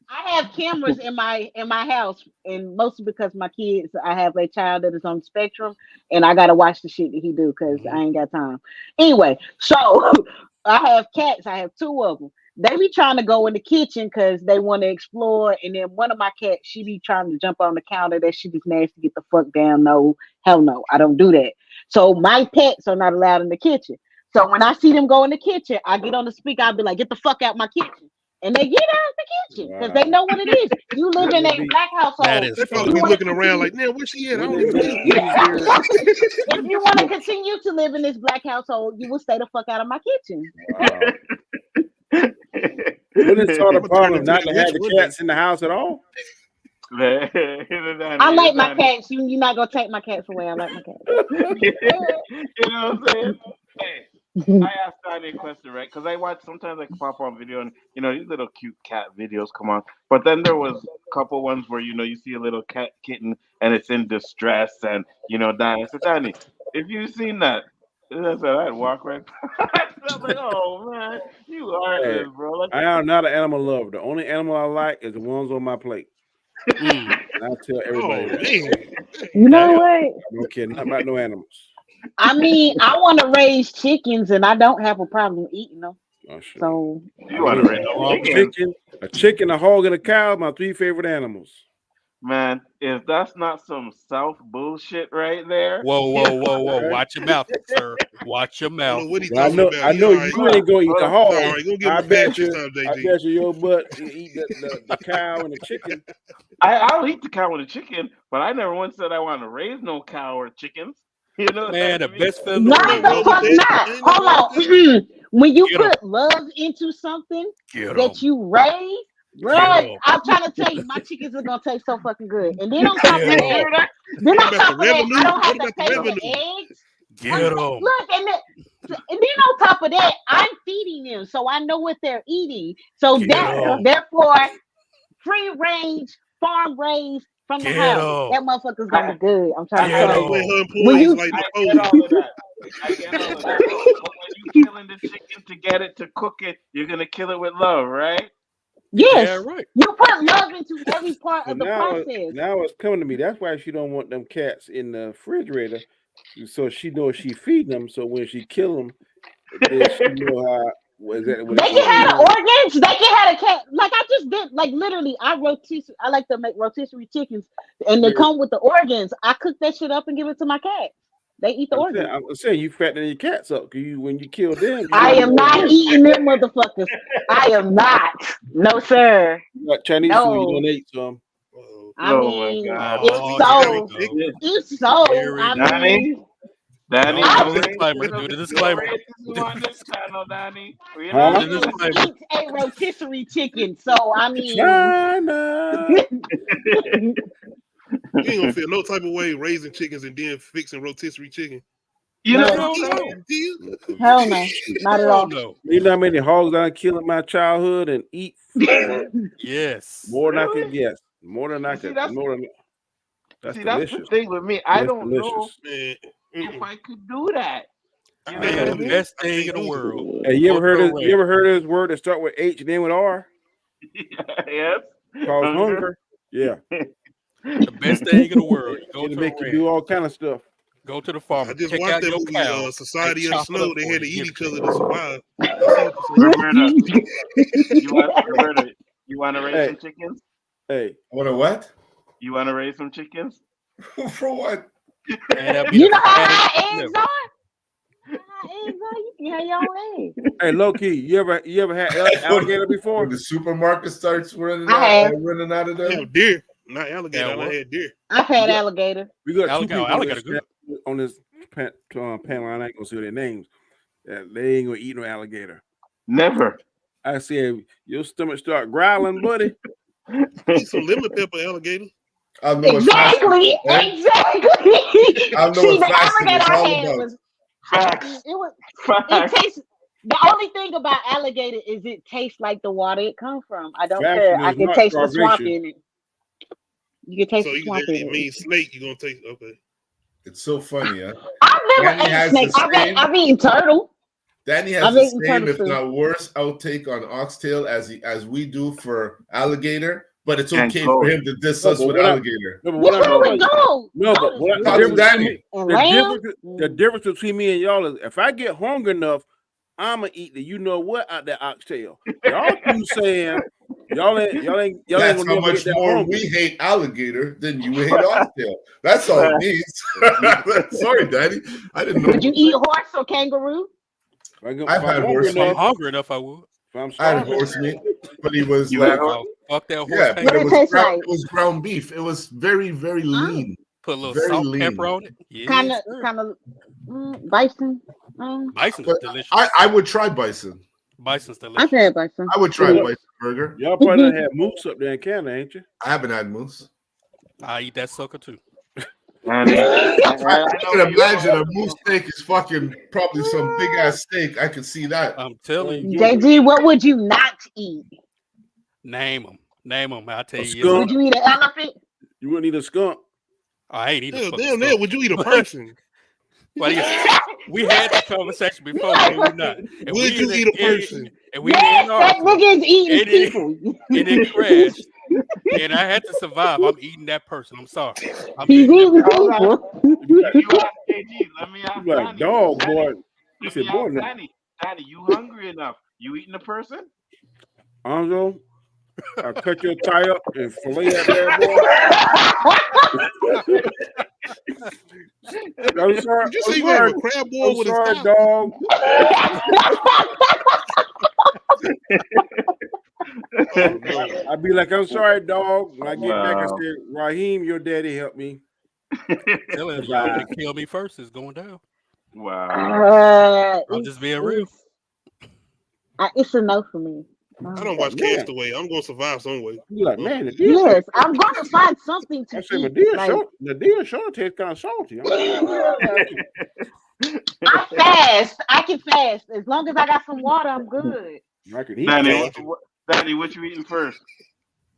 I have cameras in my house, and mostly because my kids. I have a child that is on the spectrum, and I gotta watch the shit that he do because Mhm. I ain't got time. Anyway, so I have cats. I have two of them. They be trying to go in the kitchen because they want to explore, and then one of my cats, she be trying to jump on the counter. That shit is nasty. Get the fuck down. No, hell no, I don't do that. So my pets are not allowed in the kitchen. So when I see them go in the kitchen, I get on the speaker. I'll be like, "Get the fuck out my kitchen." And they get out the kitchen because they Wow. know what it is. You live in Wouldn't it a be black That household. is They If probably you be funny. want to looking around continue, like, man, where she at? I wouldn't don't it even see be her. easier? if you want to continue to live in this black household, you will stay the fuck out of my kitchen. Wow. Wouldn't it solve I'm the gonna turn problem into not that to witch have the one day. cats in the house at all? I like my Danny. cats. You're not gonna take my cats away. I like my cats. You know what I'm saying? Hey, I asked Danny a question, right? Because I watch sometimes I pop on video and these little cute cat videos come on. But then there was a couple ones where you see a little cat kitten and it's in distress and dying. I said, Danny, If you've seen that, that's I'd walk right. I'm like, oh man, you heartless, bro. Like, I am not an animal lover. The only animal I like is the ones on my plate. Mm. And I tell everybody Oh that. man. You know Damn. what? I don't care nothing about no animals. I mean, I want to raise chickens, and I don't have a problem eating them. Oh, sure. So you want to raise Wrong. a A chicken, a hog, and a cow, my 3 favorite animals. Man, if that's not some South bullshit right there. Whoa. Watch your mouth, sir. Watch your I don't mouth. know what he's Well, talking about. I know you ain't gonna eat the hog. All right, go give him I a bet pass you. this time, I JG. bet you your butt eat the cow and the chicken. I'll eat the cow and the chicken, but I never once said I want to raise no cow or chickens. You know, Man, the what I mean? best feeling in the no, Ain't the wrong world. with fuck that. not. Ain't no Hold wrong on. with that. When you Get 'em. put love into something Get 'em. that you raise, bro, Get 'em. I'm trying to tell you, my chickens are gonna taste so fucking good. And then on top of Get 'em. that, then What on about top the of that, I revenue? don't What have to about the pay for revenue? eggs. Get 'em. Look, and then on top of that, I'm feeding them, so I know what they're eating. So Get that 'em. therefore, free range, farm raised from the Get house. 'em. That motherfucker's gonna be good. I'm trying to Get tell That's you. the way 'em. her When employees you like I get Napoleon. all of that. I get all of that. But when you killing the chicken to get it to cook it, you're gonna kill it with love, right? yes, Yeah, right. you put love into every part So of the process. now it's coming to me. That's why she don't want them cats in the refrigerator, so she knows she feeding them. So when she kill them, then she know how. Was that what They it can have the was? organs. They can have a cat. Like I just did. Like literally, I like to make rotisserie chickens, and they Yeah. come with the organs. I cook that shit up and give it to my cat. They eat the organs. I'm saying you fatten your cats up. When you kill them, I am not eating them motherfuckers. I am not. No, sir. Like Chinese food, you No. don't eat some. Uh-oh. I Oh my mean, God. it's Oh, Got here me so. we go. thinking. It's so. Here we I go. Danny, mean, Danny, Don't I- do the disclaimer. Do the disclaimer. racism on this channel, Danny. We're Huh? not Do the doing disclaimer. eats a rotisserie chicken. So I mean, China. You ain't gonna feel no type of way raising chickens and then fixing rotisserie chicken. You know No. what I'm Hell saying? no. hell no, not at Hell all. no. You know how many hogs I killed in my childhood and eat for Yes. more than I Really? could guess. More than I See, could. that's- That's See, that's delicious. the thing with me. I That's don't know delicious. Man, if I could do that. You know Man, what I the mean? best I thing can't in the do it. world. Hey, you ever heard Ultra of you ever heard of this word that start with H and then with R? Yes. Called Hunger. hunger. Yeah. The best thing in the world. You go It'll to make the you do ranch. all kind of stuff. Go to the I farmer. just Pick watched out that your movie, cow. Society and of the chop it Snow. up They for had to you. eat Give each it other to to survive. I see what you're saying. Roberta, you want to raise Hey. some chickens? Hey, What a what? You want to raise some chickens? For what? Man, that'd be You the know how fattest high chicken eggs ever. are? How eggs are? You can have your own eggs. hey, low-key, you ever had alligator before? When the supermarket starts running I have. out of there. Hell, deer, not alligator. Yeah, I what? done had deer. I've had alligator. We got two Alligator, people alligator good. on this panel. I ain't gonna say their names. They ain't gonna eat no alligator. Never. I said, your stomach start growling, buddy. Eat some lemon pepper alligator. I know what fasting Exactly. is, eh? Exactly. I know See, what the fasting alligator is I all had about. was Facts. it Facts. tastes. The only thing about alligator is it tastes like the water it comes from. I don't Fasting care. I is can not taste the swamp starvation. in it. You can taste So the you, swamp in it it. means snake. You gonna taste okay? It's so funny, huh? I've never Danny ate has snake. the same. I've eaten turtle. Danny has I've the eaten same, turtle if too. not worse, outtake on oxtail as we do for alligator. But it's And okay goat. for him to diss No, us but with what I- alligator. No, but What's what wrong I'm with gold? no, but Gold what is Talk good. to Danny. And the lamb? difference between me and y'all is if I get hungry enough, I'ma eat the you know what out that oxtail. Y'all two saying y'all ain't That's gonna how never much get that more hungry. we hate alligator than you hate oxtail. That's all it means. Sorry, Daddy. I didn't know. Would you eat horse or kangaroo? If I've I'm had hungry horse If I'm enough, hungry enough, I would. if I'm I had starving, horse meat, but he was You like, had horse- Oh, fuck that horse. yeah, tank. but What it it was taste ground, like? it was ground beef. It was very, very lean. Put a little Very salt, lean. pepper on it. Yeah, Kind sir. of bison. Bison's But delicious. I would try bison. Bison's I've delicious. had bison. I would try a bison burger. y'all probably done had moose up there in Canada, ain't you? I haven't had moose. I eat that sucker too. And I can imagine a moose steak is fucking probably some big ass steak. I can see that. I'm telling you. JG, what would you not eat? Name them. Name them. I'll tell A you. skunk. Would you eat an elephant? You wouldn't eat a skunk. I ain't eating a Hell, fucking damn, skunk. would you eat a person? Well, yeah, we had the conversation before, did we not? And Would you eat a person? And we Yes, that nigga is eating and it, people. and it crashed. And I had to survive. I'm eating that person. I'm sorry. I'm He's eating eating that person. people. You ask KG. Let me ask You like Danny. dog, Danny, boy. You let said, me boy, ask Danny. Danny, you hungry enough? You eating a person? Anzo, I cut your tie up and fillet that bad boy. I'm sorry. Did you say you have a crab boil with sorry, a dog. Oh, no. I'd be like, I'm sorry, dog. When I get back, I Wow. said, Raheem, your daddy helped me. Telling you, y'all can kill me first. It's going down. Wow. I'm just being real. It's a no for me. I don't watch Man. Castaway. I'm gonna survive some way. You like, man, the Yes, I'm gonna find something to I said, eat. the deer shoulder tastes kind of salty. I fast. I can fast as long as I got some water. I'm good. I could eat Danny, that. Danny, what you eating first?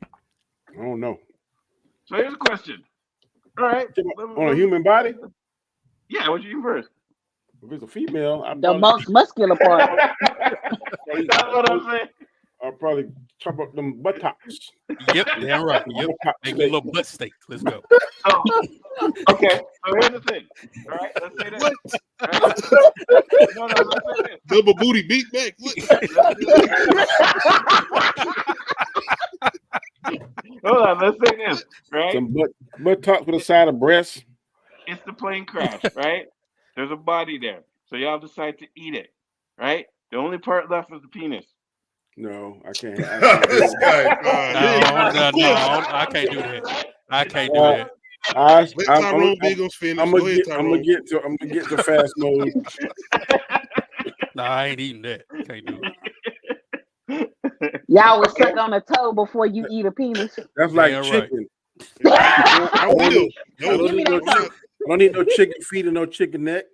I don't know. So here's a question. All right. On a human body? Yeah, what you eating first? If it's a female, The most muscular part. That's what I'm saying. I'll probably chop up them buttocks. Yep, damn right. Yep. Make a little butt steak. Let's go. So, okay, so here's the thing. All right, let's say this. Right? No, let's say this. Double booty beat back. Hold on, let's say this. Right? Some buttocks with a side of breast. It's the plane crash, right? There's a body there. So y'all decide to eat it, right? The only part left is the penis. No, I can't. This guy. No, I can't do that. I can't do that. Let Tyrone Biggums finish. I'm Go ahead, Tyrone. gonna get to fast mode. No, I ain't eating that. Can't do it. Y'all would suck on a toe before you eat a penis. That's like Damn chicken. I will. I don't need no chicken feet and no chicken neck.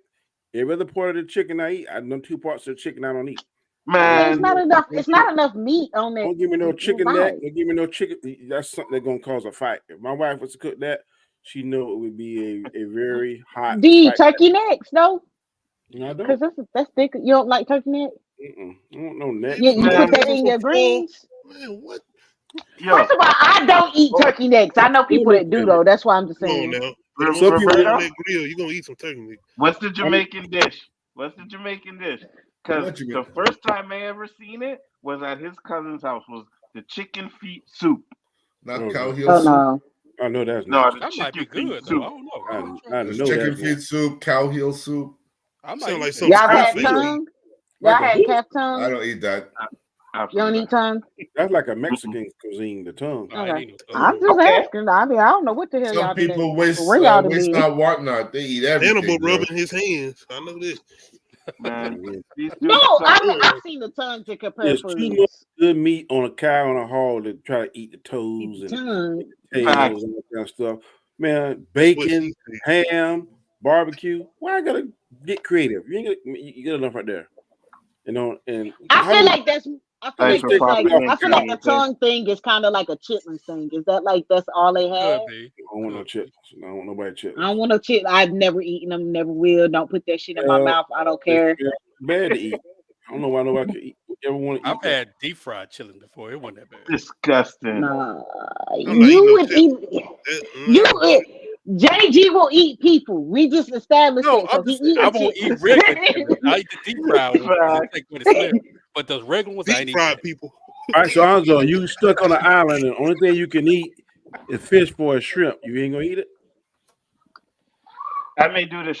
Every other part of the chicken I eat, I know 2 parts of the chicken I don't eat. Man, It's not enough. It's not enough meat on it. Don't give me no chicken neck. Don't give me no chicken. That's something that's gonna cause a fight. If my wife was to cook that, she know it would be a very hot. Do you turkey necks though? No, I don't. Because that's thick. You don't like turkey neck? I don't know neck. You put that in your greens. Man, what? yo, First of all, I don't eat turkey necks. I know people that do though. That's why I'm just Come on saying. now. Some people on Roberto, that grill, you're gonna eat some turkey meat. what's the Jamaican dish? Because the first time I ever seen it was at his cousin's house. Was the chicken feet soup? Not cow heel Oh soup. no. I know that's No, not. the That might be chicken feet good though. soup. I don't know. I There's know chicken that. feet soup, cow heel soup. I might Sound eat like that. some Y'all had stuff. tongue? Y'all had calf I tongue? don't eat that. You don't eat tongue? That's like a Mexican cuisine. The tongue. I ain't eating no I'm tongue. just asking. I mean, I don't know what the hell Some y'all people did. waste Where y'all waste been? not, want not. They eat everything. Hannibal bro. rubbing his hands. I know this. Man, these No, dudes suck. I've seen the tongue to compare There's for too much good meat on a cow and a hog to try to eat the toes and tongue. tails and that kind of stuff. Man, bacon, ham, barbecue. Why I gotta get creative? You ain't gonna, you get enough right there. You know, and I feel like that's. I feel Thanks like for that's like. popping in, I feel like the Canadian. tongue thing is kind of like a chitlins thing. Is that like that's all they have? Could be. I don't want no chips. I don't want nobody chips. I don't want no chip. I've never eaten them. Never will. Don't put that shit in my mouth. I don't care. It's bad to eat. I don't know why nobody could eat. Ever want to eat? I've had deep fried chilling before. It wasn't that bad. Disgusting. Nah, not you would eating eat. You. JG will eat people. We just established No, that. So I'm just, I won't eat regular chicken. I eat the deep fried ones. I take when it's left. But those regular ones, I ain't Deep eating. fried people. All right, so Anzo, you stuck on an island, and the only thing you can eat is fish for a shrimp. You ain't gonna eat it? I may do the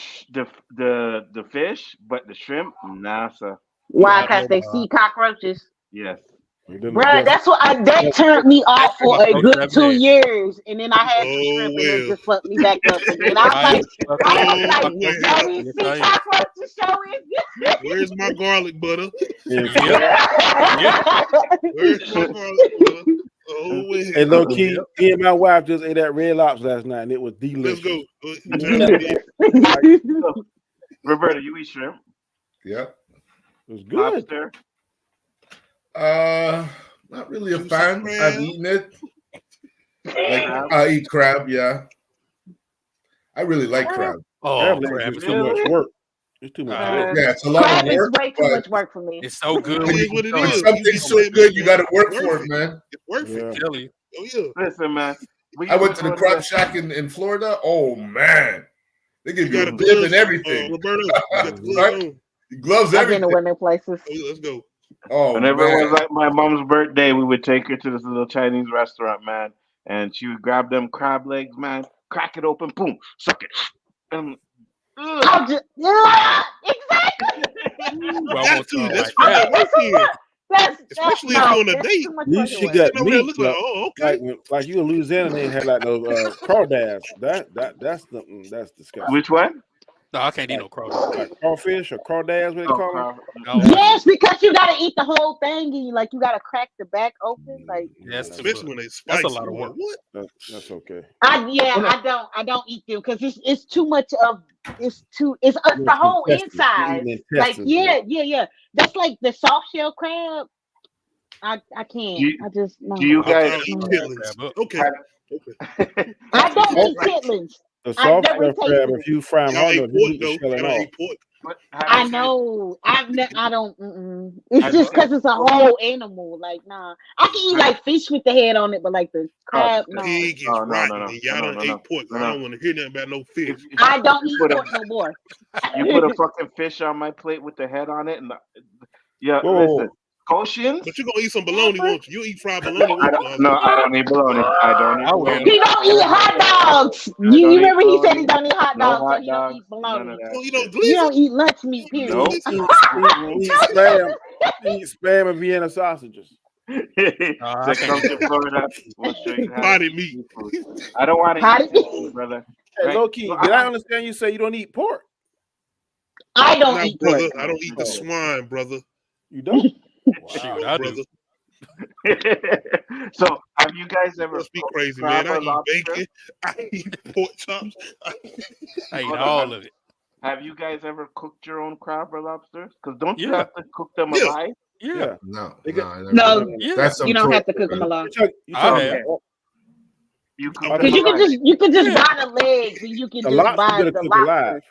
fish, but the shrimp, nah, sir. Why? Because they see cockroaches. Yes. Bruh, that's what that turned me off for a good 2 years, and then I had some shrimp, and it just fucked me back up. And then I was like, "Daddy, see cockroaches showing." Where's my garlic butter? Yeah. Where's my garlic butter? Oh, well. Hey, LowKey, me and my wife just ate that Red Lobster last night, and it was delicious. Let's go. Roberta, you eat shrimp? Yep. It was good. Lobster? Not really a fan. I've eaten it. Like I eat crab, yeah. I really like crab. Oh, Crab legs crab is is too so much good. work. It's too much work. Yeah, it's a lot Crab of is work, way too but much work for me. It's so good It when is you what it know when is. it's You something's just so said, good, you got to work it's for worth it, it. man. It's worth it. Yeah. Tell you. Oh yeah. Listen, man. We I used went to the go crab shack in Florida. Oh man, they give You you got a a dip gloves, and everything. Roberto. You got the gloves Right? on. Gloves, I've been to everything. women places. Oh yeah, let's go. Oh Whenever it was man, like my mom's birthday, we would take her to this little Chinese restaurant, man, and she would grab them crab legs, man, crack it open, boom, suck it. And, ugh. I'll just exactly. You I got want to. some That's like too that. much work here. That's Especially if no, you're on a it's date. too much You fucking should work. got Sitting over there meat looking like, oh, okay. like you in Louisiana, they had like those crawdads. That's disgusting. Which one? No, I can't eat no crawdad. Like crawfish or crawdads, what they Oh, call them. No, Yes, because you gotta eat the whole thing, and you gotta crack the back open. Like that's too Especially much. when they That's spicy. a lot of I'm like, work. what? That's okay. I don't eat them because it's too much of it's the whole inside. Like yeah. That's like the soft shell crab. I can't. Do you- I just no. do you guys- I'll eat no. chitlins. Okay. Okay. I don't eat chitlins. The I soft never shell crab, tasted if you fry them Y'all hard ate enough, you pork eat the though. shell and Y'all all. ate pork. I know. I don't. It's Have just you guys- because it's a whole animal. Like nah, I can eat like fish with the head on it, but like the crab, no. Pig is No, rotten. no. And y'all No, done no, ate no. pork. No, I no. don't want to hear nothing about no fish. If I don't you eat put a- pork no more. you put a fucking fish on my plate with the head on it, and yeah, Whoa. listen, Oceans. But you're gonna eat some bologna, won't you? You eat fried bologna, I won't you? don't, no, I don't eat bologna. I don't eat I will. bologna. He don't eat hot dogs. don't You eat remember he said bologna. he don't eat hot No dogs, so hot he don't dogs. eat None bologna. of that. You know, shit. You don't glizzy. eat lunch meat, period. Nope. Eat spam. Eat spam and Vienna sausages. I So come can't. to Florida. We'll show you how to Potted eat meat. seafood. I don't want to Potted eat meat. seafood, brother. Hey, Right? LowKey, So did I understand you say you don't eat pork? I don't Now, eat brother, pork. I don't eat the swine, brother. You don't? Shoot, Shoot, I do. brother. So have you guys ever Must be cooked crazy, crab man. I or eat lobster? bacon. I eat pork chops. I eat Hold on, all man. of it. Have you guys ever cooked your own crab or lobsters? Because don't you Yeah. have to cook them Yeah. alive? Yeah. no, They no, got- I never No, did. Yeah. That's some you don't have to torture, cook them man. alive. You I talking have. about You cook Okay. them Because you can just Yeah. buy the legs and you can the just lobster? buy You gotta the cook lobster. alive.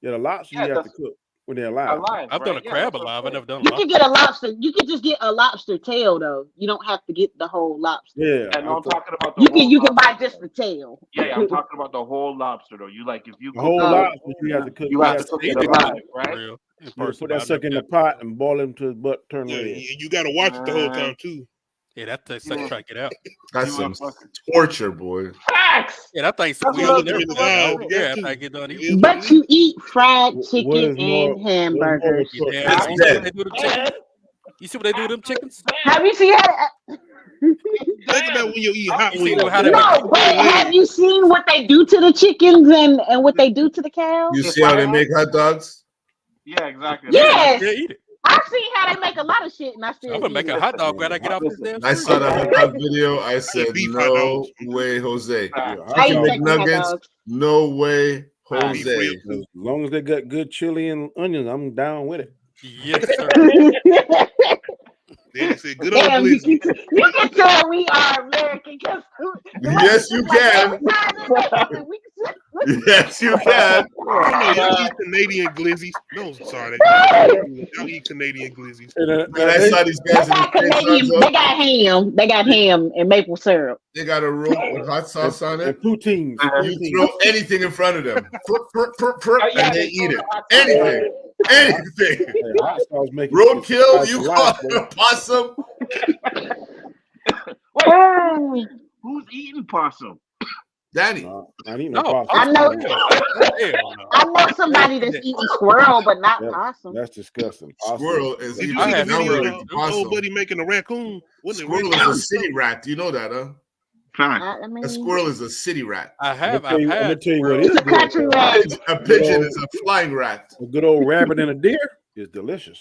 Yeah, the lobster Yeah, you have to that's cook when they're alive. alive. I've done a right? Yeah, crab that's what I'm alive. I saying. never done a You can lobster. get a lobster. You can just get a lobster tail though. You don't have to get the whole lobster. Yeah, And I'm talking about the You whole can buy lobster. just the tail. Yeah, I'm talking about the whole lobster though. You like if you the cook whole it, lobster you have to cook. you You have have to cook Seen it it alive, for right? real in to person. put but that I've sucker in never the done pot and boil him till his butt turn Yeah, red. you got to watch it the whole time too. it. Yeah, that tastes like try to get out. That's You some are fucking torture, boy. Facts. Yeah, that thing That's what squeals I'm and saying. everything. Yeah, I you don't got care after to. I get done It eating. is what But it you eat fried What chicken is more? and hamburgers. What is more Yeah, It's you see dead. what they do to them chickens? You see what they do to them chickens? Have you seen how? Think about when you eat hot You see wings. how they No, make but have you seen what they do to the chickens and what they do to the cows? You If see how I they had- make hot dogs? Yeah, exactly. Yes. Yeah, eat it. I've seen how they make a lot of shit, and I still I'm gonna eat make it. a hot dog when I get off this Listen, damn I street. saw the hot dog video. I said, beef hot no dogs. way, Jose. Facts. I eat Chicken Texas hot McNuggets, dogs. no way, Facts. Beef Jose. ribs. As long as they got good chili and onions, I'm down with it. Yes, sir. Then they said, good old Damn, you glizzy. can tell we are American because Yes, you can. Yes, you can. I know y'all eat Canadian glizzies. No, sorry. Y'all eat Canadian glizzies. Man, I saw these guys in the States, They got ham. They got ham and maple syrup. They got a rope with hot sauce on And it. poutines. You throw anything in front of them, and they eat it. Anything. Anything. Hey, hot sauce make it Roadkill, nice you and call light, it a possum. Who's eating possum? Danny. I need no No, possum. I know. hell no. I know somebody that's eating squirrel, but not That- possum. That's disgusting. Possum. Squirrel is Did even you see the have video number of than the old possum. buddy making a raccoon? Wasn't it Squirrel is a city rat. Do you know that, huh? Fact. I mean, A squirrel is a city rat. I I'm have. gonna I've tell you had. what squirrels. is it's a country rat. A pigeon is a flying rat. A good old rabbit and a deer is delicious.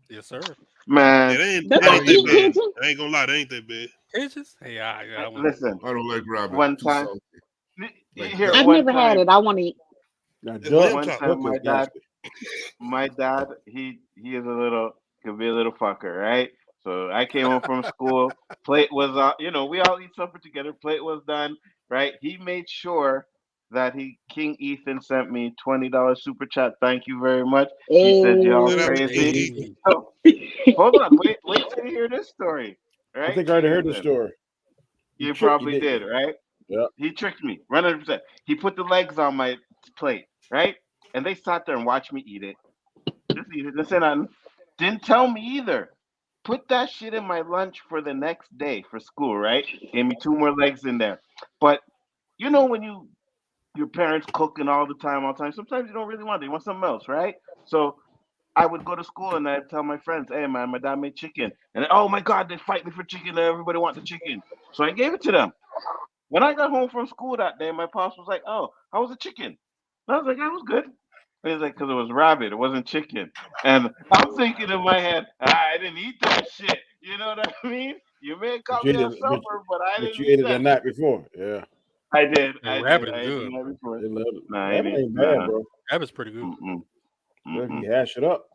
Yes, sir. Yeah, Man, that ain't That's that like ain't that eating bad. pigeon. I ain't gonna lie, that ain't that bad. Pigeons? Hey, I want listen. I don't like rabbit. One Too time- salty. Here, I've one never had time, it. I want to eat. Now, It's duck, lamb one chop. time, my is dad, nasty. he is could be a little fucker, right? So I came home from school. Plate was, we all eat supper together. Plate was done, right? He made sure that King Ethan sent me $20 super chat. Thank you very much. He said y'all Shout out to King crazy. Ethan. So, hold on, wait till you hear this story. I Right? think I already heard the Ethan, story. you tricked me, probably didn't did, right? you? He tricked me, 100%. He put the legs on my plate, right? And they sat there and watched me eat it. Just eat it. Didn't say nothing. Didn't tell me either. Put that shit in my lunch for the next day for school, right? Gave me two more legs in there. But you know when your parents cooking all the time, sometimes you don't really want it. You want something else, right? So I would go to school and I'd tell my friends, "Hey man, my dad made chicken," and oh my god, they fight me for chicken. Everybody want the chicken, so I gave it to them. When I got home from school that day, my pops was like, "Oh, how was the chicken?" And I was like, "That was good." And he's like, "Cause it was rabbit, it wasn't chicken." And I'm thinking in my head, I didn't eat that shit. You know what I mean? You may have But caught you me ate on it, supper, but I but didn't you eat ate it the that night shit. before. Yeah, I did, And I did, rabbit I is ate the good. night before. they love it. Nah, I Rabbit didn't. ain't bad, bro. Rabbit's pretty good. Mm-mm, If mm-mm. you hash it up.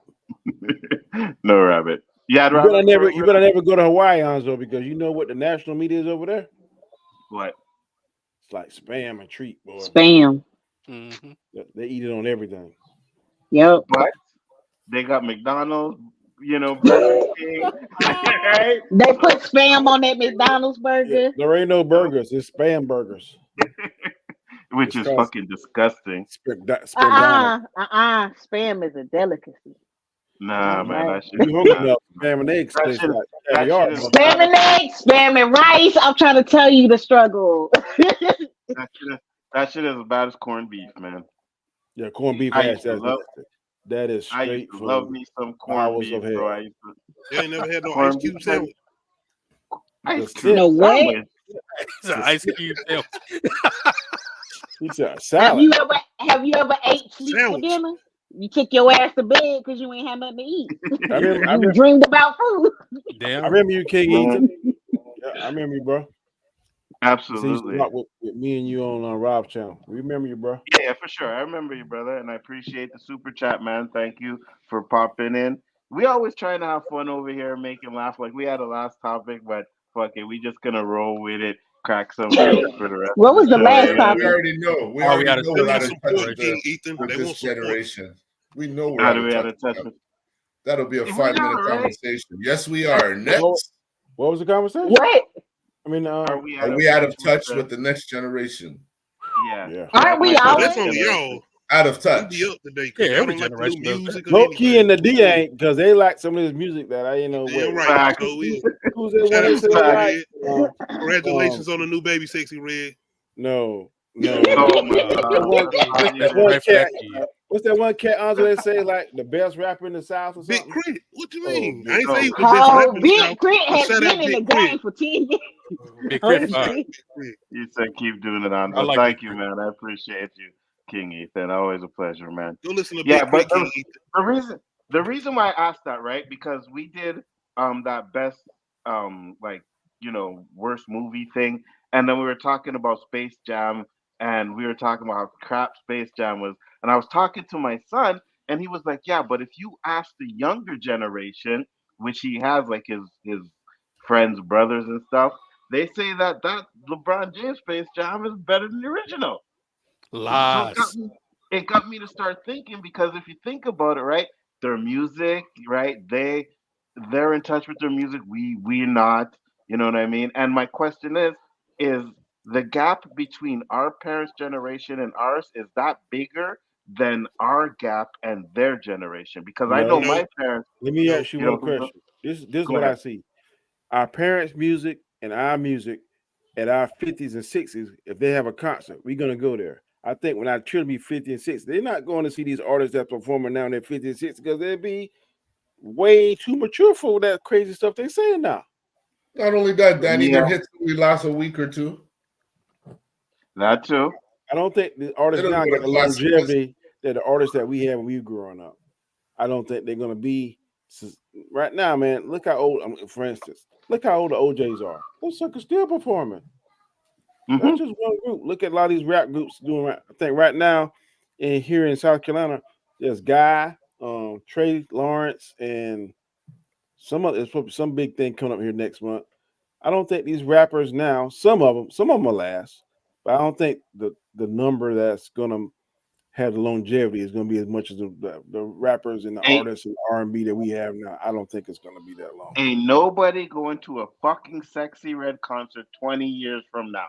No rabbit. Yeah, I'd You better rather never, for you better never go to Hawaii, Hanzo, because you know what the national media is over there. what? It's like spam and treat, boy. Spam. Mm-hmm. They eat it on everything. Yep. But they got McDonald's, Burger King, right? They So put spam on that McDonald's Yeah, burger. there ain't no burgers. It's spam burgers. which It's is called fucking disgusting. spam. Spam is a delicacy. Nah, man, Okay. that shit. You hungry Nah, enough? Spam and eggs that tastes shit. like That caviar. shit is Spam and eggs, spam and rice. I'm trying to tell you the struggle. that shit is that shit is as bad as corned beef, man. Yeah, corned beef I hash. used to That's love. nasty. That is I used straight to love from me some corned bowels beef, of bro. hell. I used to You ain't never had no ice corned beef cube sandwich. ice The cube No what? sandwich. It's an ice cube sandwich. It's a Have salad. you ever ate sleep for Sandwich. dinner? You took your ass to bed because you ain't had nothing to eat. I remember, I You remember, dreamed about food. Damn I right. remember you, King Man, Ethan. Yeah, I remember you, bro. You see, you used to absolutely. rock with me and you on Rob's channel. We remember you, bro. Yeah, for sure. I remember you, brother, and I appreciate the super chat, man. Thank you for popping in. We always trying to have fun over here, making laugh. Like we had a last topic, but fuck it, we just gonna roll with it, crack some jokes for the rest What of the was the show. last You know what I We topic? mean? already know. We Are we already out of know They we're want out touch of with touch support, with King generation? Ethan. They this want support. generation. We know we're How out do of we out touch of with touch them. with? That'll be a We 5-minute are, right? conversation. Yes, we are. What, Next, what was the conversation? What? I mean, Are we out are of we out touch of with touch the? with the next generation? Yeah, yeah. Aren't we like the Oh, next that's always? on generation. y'all. Out of We touch. be up today Yeah, because y'all every don't like the new generation does that. music or Low key anything. and the D ain't because they like some of this music that I ain't know Damn what. right. Facts. So is. Who's that one Shout that out said Sexy like? Red. Um, Congratulations on the new baby, Sexy Red. no. Oh my What's that god, one? that's What's funny, that Happy man. one wife for cat? that kid. What's that one cat? Andre that say like the best rapper in the South or Big something? Crit. What you Oh, mean? I ain't Oh say he my was the best god, rapper Oh, in the Big South, Crit but has shout been out in the Big Crit. game for 10 years. Big Oh Crit Shout out fire. shit. Big Crit. you said keep doing it on. I Well, like Big thank you, Crit. man. I appreciate you, King Ethan. Always a pleasure, man. Go listen to Yeah, Big but Crit, King Ethan. the reason why I asked that, right? Because we did that best like worst movie thing, and then we were talking about Space Jam, and we were talking about how crap Space Jam was, and I was talking to my son, and he was like, "Yeah, but if you ask the younger generation, which he has like his friends, brothers, and stuff, they say that LeBron James Space Jam is better than the original." So Lies. it got me to start thinking because if you think about it, right, their music, right, they're in touch with their music. We're not. You know what I mean? And my question is the gap between our parents' generation and ours is that bigger than our gap and their generation? Because I know no. No, my parents. Let me no. ask you You one know, question. This is go what I ahead. see. Our parents' music and our music at our 50s and 60s, if they have a concert, we're gonna go there. I think when our children be 50 and 60, they're not going to see these artists that performing now in their 50 and 60 because they'd be way too mature for that crazy stuff they saying now. Not only that, Danny, their Yeah, hits only last a week or two. that too. I don't think the They artists don't now know got what a the classic is. longevity that the artists that we had when we were growing up. I don't think they're gonna be right now, man. Look how old, for instance, look how old the OJs are. Those suckers still performing. Hmm. That's just one group. Look at a lot of these rap groups doing. I think right now, in here in South Carolina, there's Guy, Trey Lawrence, and there's probably some big thing coming up here next month. I don't think these rappers now. Some of them will last, but I don't think the number that's gonna have the longevity is gonna be as much as the rappers and the artists and R&B that we have now. I don't think it's gonna be that long. Ain't nobody going to a fucking Sexy Red concert 20 years from now.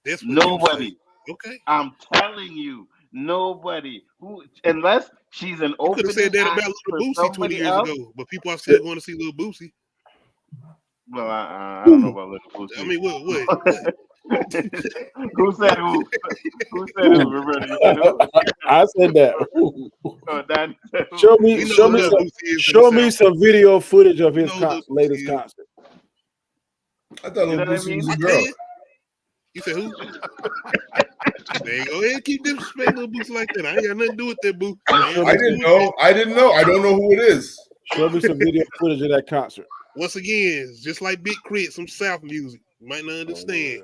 That's what Nobody. you say. Okay. I'm telling you, nobody. Who, unless she's an You could have said opening that act about for Lil Boosie 20 somebody years else. ago, but people are still going to see Lil Boosie. Well, I don't know about Lil Boosie. I mean, what? Who said who? Who said who? Roberta, you said who? I said that. Oh, Danny said who? Show me You know Lil Boosie is show in the me South. some video footage of his You know Lil latest Boosie is. concert. I thought You know Lil what I Boosie mean? was I a girl. did. You said who? There you go ahead, keep disrespecting Lil Boosie like that. I ain't got nothing to do with that, boo. I didn't know. I didn't know. I don't know who it is. Show me some video footage of that concert. Once again, it's just like Big Crit, some South music. You might not understand.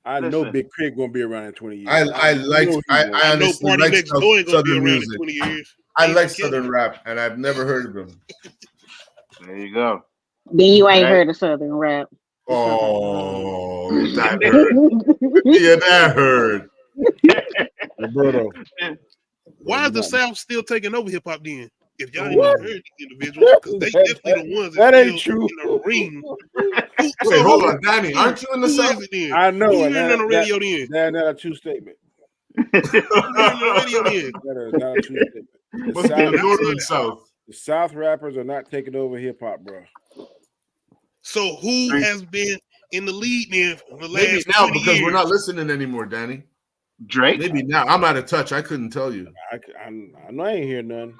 I know Listen. Big Crit gonna be around in 20 years. I I know honestly Party like Next Door ain't gonna be Southern around music. in 20 years. I Ain't like forget Southern it. rap, and I've never heard of them. There you go. Then you ain't Right. heard of Southern rap. Oh, that hurt. Yeah, that hurt. Roberto. Why is the South still taking over hip hop then? If y'all ain't never heard these individuals, because they definitely the ones That that ain't still true. in the ring. Wait, hold on, Danny. Aren't you in the Who South? is it then? I know. Who you And hearing on the radio then? That's a true statement. Who you hearing on the radio then? That is not a true statement. The Must be the Northern South. The South rappers are not taking over hip hop, bro. So who has been in the lead then for the last Maybe now 20 because we're years? not listening anymore, Danny. Drake? Maybe now. I'm out of touch. I couldn't tell you. I know I ain't hear none.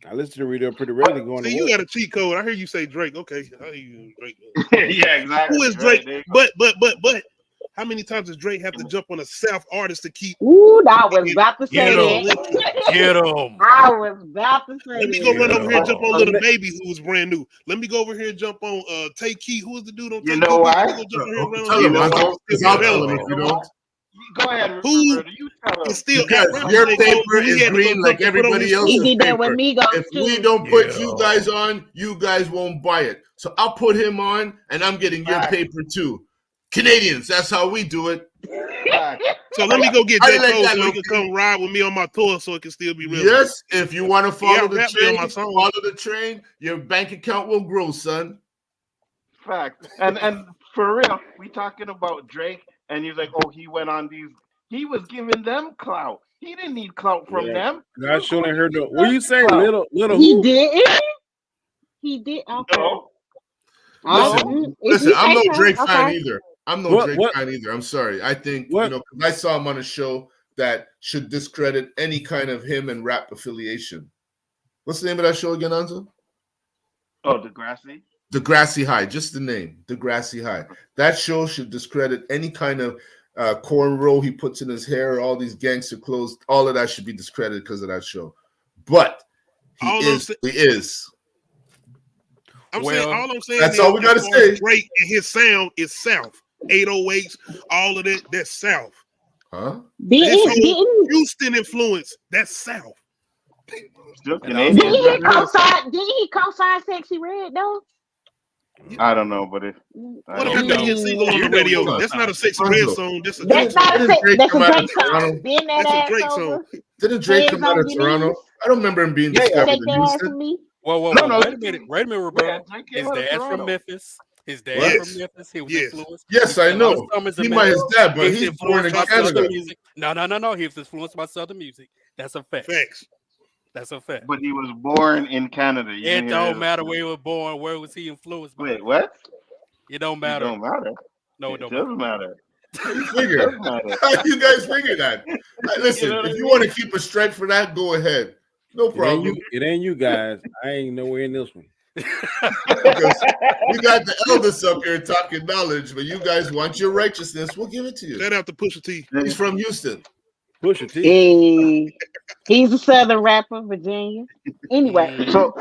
I listen to the radio pretty regularly going See, to you work. got a cheat code. I hear you say Drake. Okay, I hear you, Drake. Yeah, exactly. Who is Right, Drake? But how many times does Drake have to jump on a South artist to keep? Ooh, I was about to say Get that. Get him. I was about to say Let me that. go run over here and jump on Oh, Little Baby, who was brand new. Let me go over here and jump on Tay Key. Who is the dude on You Tay know Key? why? Let me go jump on here and run Tell on him, know him. what? Uncle. Because I'll tell him if you don't. Go ahead, Who Roberta. You tell It's us. still Because your paper is green like everybody else's He did that with paper. Migos If too. we don't put you guys on, you guys won't buy it. So I'll put him on, and I'm getting your paper too. Canadians, that's how we do it. So let me go get I J. like Cole that, so he LowKey. can come ride with me on my tour so it can still be real. Yes, if you want to follow the rap me on train, my song. follow the train, your bank account will grow, son. Fact. And for real, we talking about Drake, and he's like, oh, he went on these. He was giving them clout. He didn't need clout from them. I sure ain't heard no. What you say, little He who? did. He did. Okay. No. Listen, I'm no Drake okay. fan either. I'm no Drake What? fan either. I'm sorry. I think, What? 'cause I saw him on a show that should discredit any kind of him and rap affiliation. What's the name of that show again, Anzo? Oh, Degrassi? Degrassi High, just the name, Degrassi High. That show should discredit any kind of cornrow he puts in his hair, all these gangster clothes, all of that should be discredited because of that show. But he is. I'm saying all I'm saying that's is all we gotta as far as say. Drake and his sound is South. 808s, all of that, that's South. Huh? This whole Houston influence, that's South. Still Did he co-sign Sexy Red though? I don't know, but if What about that hit single on the radio? That's not a Sexy Red song. That's a Drake That's not a song. Drake song. Bend that That's a ass Drake over. song. Didn't Drake come out of Toronto? I don't remember him being discovered Shake in that ass for Houston. me. Whoa, No, wait a minute, Roberto. Yeah, His dad's from Memphis. His dad What? from Memphis. He was influenced. Yes, I know. He might his dad, but he's born in Canada. Music. No. He was influenced by Southern music. That's a fact. Facts. That's a fact. But he was born in Canada. You It didn't hear don't his- matter where he was born. Where was he influenced by? Wait, what? It don't matter. It don't matter. No, it It don't doesn't matter. How you figure? It does matter. How you guys figure that? Listen, You know what if I you mean? want to keep a stripe for that, go ahead. No problem. It ain't you guys. I ain't nowhere in this one. Because we got the eldest up here talking knowledge, but you guys want your righteousness. We'll give it to you. Shout out to Pusha T. He's from Houston. Pusha T. Hey, he's a Southern rapper, Virginia. Anyway, So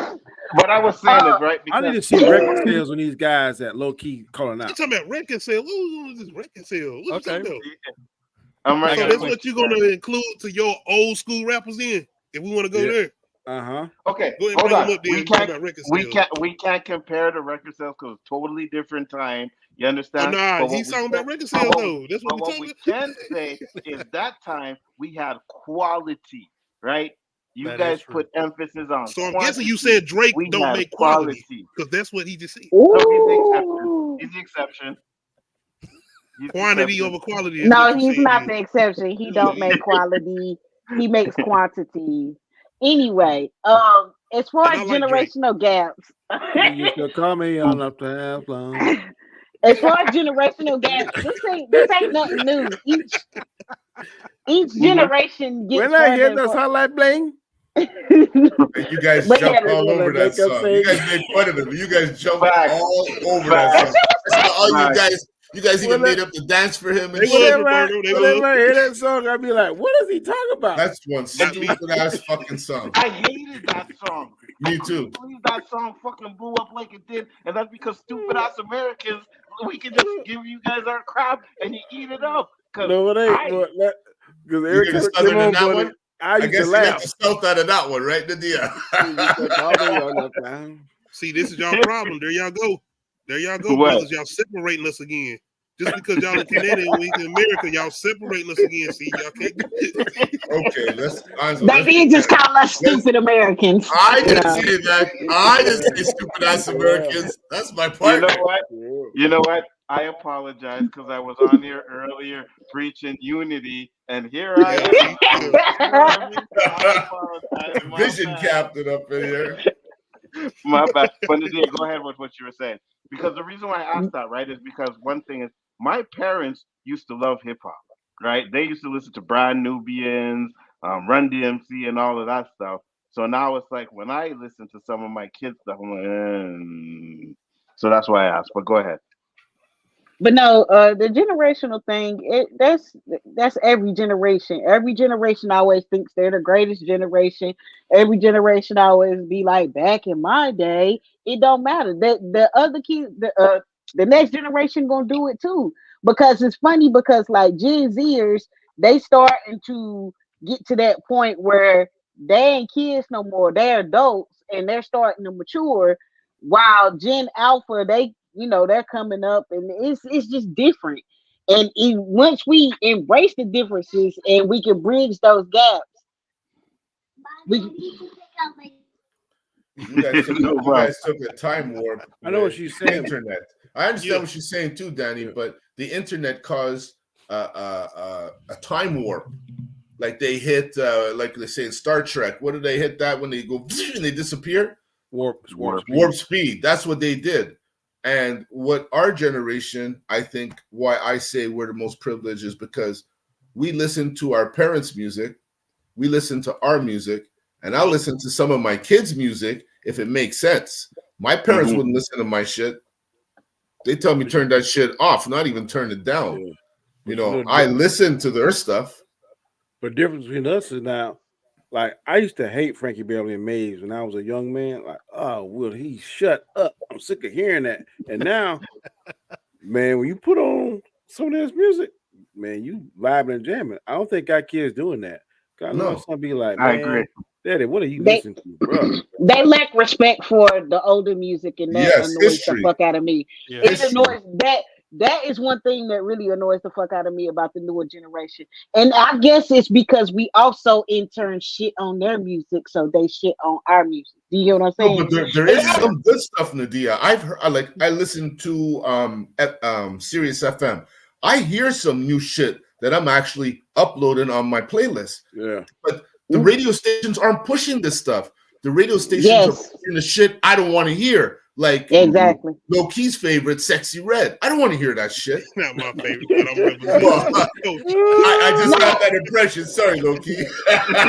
what I was saying is right. I need to see record sales on these guys that low key calling You out. talking about record sale? What is this record sale? What you talking about? I'm right. So that's what you're gonna include to your old school rappers in. If we want to go there, Okay, Go ahead and hold bring on. them up there We and talk can't about record we sales. can't compare the record sales because it's totally different time. You Oh, understand? nah, But what he's we talking can, about record but sales what, though. That's what but we're what talking we about. can say is that time we had quality, right? You That is guys true. put emphasis on So I'm guessing quantity. you said Drake We don't had make quality quality. because that's what he just said. No, he's the exception. Ooh. He's the exception. He's the Quantity exception. over quality is what No, you he's said. not Here. the exception. He don't make quality. He makes quantity. Anyway, as far And I as like Drake. generational gaps, You used to call me on up to half long. as far as generational gaps, this ain't nothing new. Each generation gets When I further hear and the further. sunlight bling, And you guys But jumped yeah, all wanna over that make us song. sing. You guys made fun of it. You guys jumped Facts. all over Facts. that song. I saw all Facts. you guys even Well, made up the dance for him and They was, shit. Roberto. They whenever was. I hear that song, I'd be like, what is he talking about? That's one Not me. stupid ass fucking song. I hated that song. Me I too. couldn't believe that song fucking blew up like it did, and that's because stupid ass Americans, we can just give you guys our crap and you eat it up. Cause No, it ain't. Because You every get time a it came southern in on, that buddy, one? I I used to guess you got laugh. the south out of that one, right, Nadia? You used to call me on up to See, this is y'all problem. There y'all go. There y'all go, What? brothers. Y'all separating us again. Just because y'all in Canada and we in America, y'all separating us again. See, y'all can't do it. Okay, let's Baby, you just call us stupid Americans. I didn't Yeah. say that. I didn't say stupid ass Americans. That's my You partner. know what? You know what? I apologize because I was on here earlier preaching unity, and here I Yeah, am. see? You know what I mean? I apologize. My Vision bad. captain up in here. My bad. But Nadia, go ahead with what you were saying. Because the reason why I asked that, right, is because one thing is my parents used to love hip hop, right? They used to listen to Brand Nubians, Run DMC, and all of that stuff. So now it's like when I listen to some of my kids' stuff, I'm like, So that's why I asked. But go ahead. But no, the generational thing, that's every generation. Every generation always thinks they're the greatest generation. Every generation always be like, back in my day, it don't matter. The other kids, the next generation gonna do it too. Because it's funny because like Gen Zers, they starting to get to that point where they ain't kids no more. They're adults and they're starting to mature. While Gen Alpha, they're coming up and it's just different. And once we embrace the differences and we can bridge those gaps, we You guys took No you problem. guys took a time warp. I know what with she's the saying. internet. I understand Yeah. what she's saying too, Danny, but the internet caused a time warp. Like they hit, like they say in Star Trek. What do they hit that when they go and they disappear? Warp Speed. That's what they did. And what our generation, I think, why I say we're the most privileged is because we listen to our parents' music, we listen to our music, and I listen to some of my kids' music if it makes sense. My parents wouldn't listen to my shit. They tell me turn that shit off, not even turn it down. Yeah. You know, I listen to their stuff. But the difference between us is now, like I used to hate Frankie Beverly and Maze when I was a young man. Like, oh, will he shut up? I'm sick of hearing that. And now, man, when you put on some of this music, man, you vibing and jamming. I don't think our kids doing that. I know some be like, I man, agree. Daddy, what are you They- listening to, bro? they lack respect for the older music, and that Yes, annoys history. the fuck out of me. Yeah. It annoys that is one thing that really annoys the fuck out of me about the newer generation. And I guess it's because we also in turn shit on their music, so they shit on our music. Do you know what I'm No, saying? but there is some good stuff, Nadia. I've heard, I listen to Sirius FM. I hear some new shit that I'm actually uploading on my playlist. Yeah. But the radio stations aren't pushing this stuff. The radio stations Yes. are pushing the shit I don't want to hear. Like Exactly. LowKey's favorite, Sexy Red. I don't want to hear that shit. Not my favorite, but I'm representing. Well, I just got that impression. Sorry, LowKey.